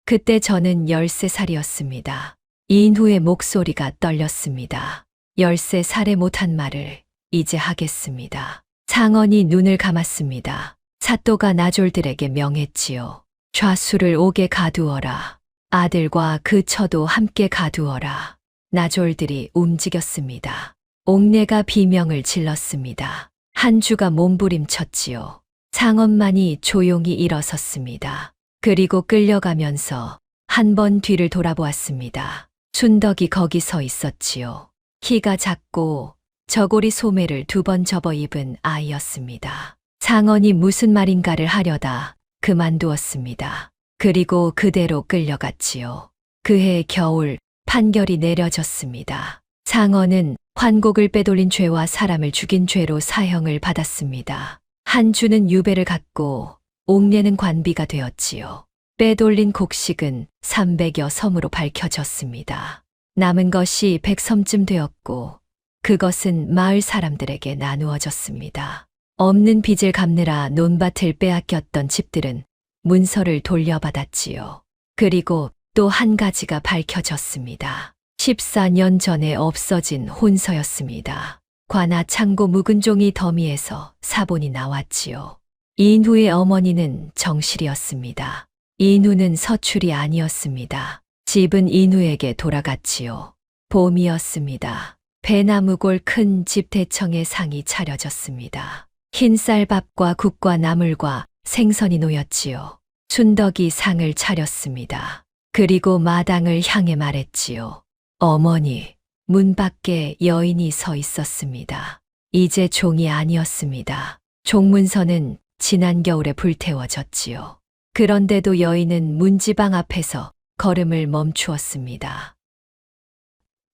그때 저는 13살이었습니다. 인후의 목소리가 떨렸습니다. 13살에 못한 말을 이제 하겠습니다. 상언이 눈을 감았습니다. 사또가 나졸들에게 명했지요. 좌수를 옥에 가두어라. 아들과 그 처도 함께 가두어라. 나졸들이 움직였습니다. 옥내가 비명을 질렀습니다. 한 주가 몸부림쳤지요. 상언만이 조용히 일어섰습니다. 그리고 끌려가면서 한 번 뒤를 돌아보았습니다. 순덕이 거기 서 있었지요. 키가 작고 저고리 소매를 2번 접어 입은 아이였습니다. 상언이 무슨 말인가를 하려다 그만두었습니다. 그리고 그대로 끌려갔지요. 그해 겨울 판결이 내려졌습니다. 상언은 환곡을 빼돌린 죄와 사람을 죽인 죄로 사형을 받았습니다. 한 주는 유배를 갔고 옥내는 관비가 되었지요. 빼돌린 곡식은 300여 섬으로 밝혀졌습니다. 남은 것이 100섬쯤 되었고 그것은 마을 사람들에게 나누어졌습니다. 없는 빚을 갚느라 논밭을 빼앗겼던 집들은 문서를 돌려받았지요. 그리고 또 한 가지가 밝혀졌습니다. 14년 전에 없어진 혼서였습니다. 관아 창고 묵은 종이 더미에서 사본이 나왔지요. 인후의 어머니는 정실이었습니다. 인후는 서출이 아니었습니다. 집은 인후에게 돌아갔지요. 봄이었습니다. 배나무골 큰 집 대청에 상이 차려졌습니다. 흰쌀밥과 국과 나물과 생선이 놓였지요. 춘덕이 상을 차렸습니다. 그리고 마당을 향해 말했지요. 어머니, 문 밖에 여인이 서 있었습니다. 이제 종이 아니었습니다. 종문서는 지난 겨울에 불태워졌지요. 그런데도 여인은 문지방 앞에서 걸음을 멈추었습니다.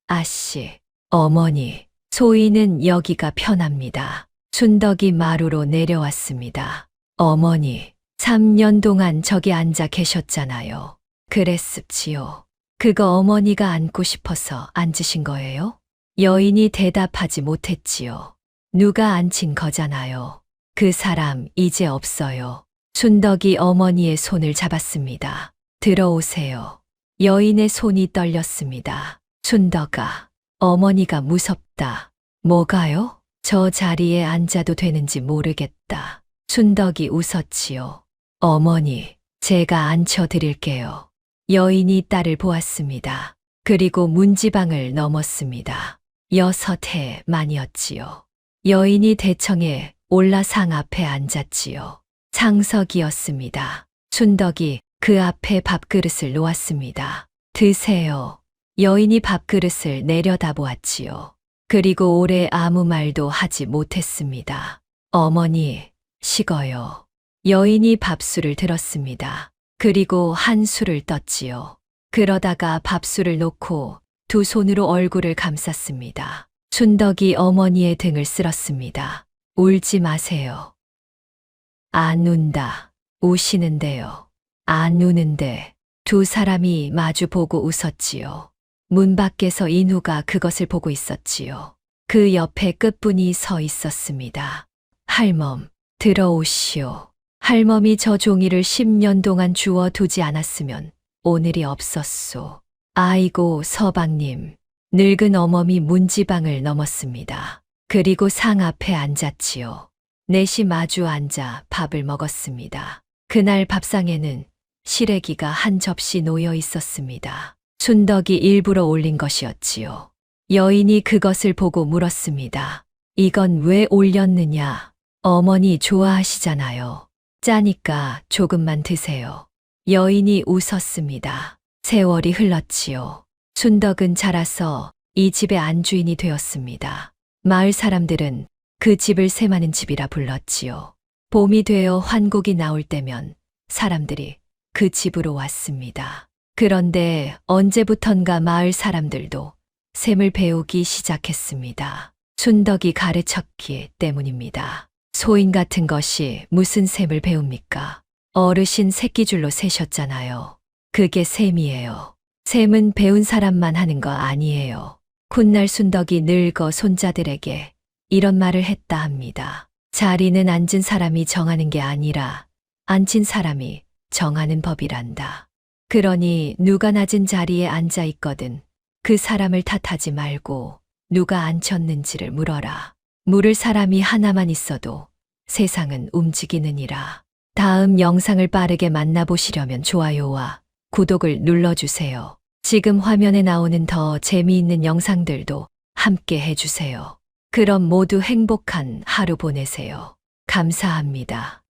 아씨, 어머니, 소인은 여기가 편합니다. 춘덕이 마루로 내려왔습니다. 어머니, 3년 동안 저기 앉아 계셨잖아요. 그랬습지요. 그거 어머니가 앉고 싶어서 앉으신 거예요? 여인이 대답하지 못했지요. 누가 앉힌 거잖아요. 그 사람 이제 없어요. 춘덕이 어머니의 손을 잡았습니다. 들어오세요. 여인의 손이 떨렸습니다. 춘덕아, 어머니가 무섭다. 뭐가요? 저 자리에 앉아도 되는지 모르겠다. 춘덕이 웃었지요. 어머니, 제가 앉혀드릴게요. 여인이 딸을 보았습니다. 그리고 문지방을 넘었습니다. 6해 만이었지요. 여인이 대청에 올라 상 앞에 앉았지요. 창석이었습니다. 춘덕이 그 앞에 밥그릇을 놓았습니다. 드세요. 여인이 밥그릇을 내려다보았지요. 그리고 오래 아무 말도 하지 못했습니다. 어머니, 식어요. 여인이 밥술을 들었습니다. 그리고 한 술을 떴지요. 그러다가 밥술을 놓고 두 손으로 얼굴을 감쌌습니다. 춘덕이 어머니의 등을 쓸었습니다. 울지 마세요. 안 운다. 우시는데요. 안 우는데. 두 사람이 마주보고 웃었지요. 문 밖에서 인우가 그것을 보고 있었지요. 그 옆에 끝분이 서 있었습니다. 할멈, 들어오시오. 할멈이 저 종이를 10년 동안 주워 두지 않았으면 오늘이 없었소. 아이고, 서방님. 늙은 어멈이 문지방을 넘었습니다. 그리고 상 앞에 앉았지요. 넷이 마주 앉아 밥을 먹었습니다. 그날 밥상에는 시래기가 한 접시 놓여 있었습니다. 춘덕이 일부러 올린 것이었지요. 여인이 그것을 보고 물었습니다. 이건 왜 올렸느냐? 어머니 좋아하시잖아요. 짜니까 조금만 드세요. 여인이 웃었습니다. 세월이 흘렀지요. 춘덕은 자라서 이 집의 안주인이 되었습니다. 마을 사람들은 그 집을 새마는 집이라 불렀지요. 봄이 되어 환곡이 나올 때면 사람들이 그 집으로 왔습니다. 그런데 언제부턴가 마을 사람들도 셈을 배우기 시작했습니다. 춘덕이 가르쳤기 때문입니다. 소인 같은 것이 무슨 셈을 배웁니까? 어르신 새끼줄로 세셨잖아요. 그게 셈이에요. 셈은 배운 사람만 하는 거 아니에요. 훗날 순덕이 늙어 손자들에게 이런 말을 했다 합니다. 자리는 앉은 사람이 정하는 게 아니라 앉힌 사람이 정하는 법이란다. 그러니 누가 낮은 자리에 앉아 있거든 그 사람을 탓하지 말고 누가 앉혔는지를 물어라. 물을 사람이 하나만 있어도 세상은 움직이느니라. 다음 영상을 빠르게 만나보시려면 좋아요와 구독을 눌러주세요. 지금 화면에 나오는 더 재미있는 영상들도 함께 해주세요. 그럼 모두 행복한 하루 보내세요. 감사합니다.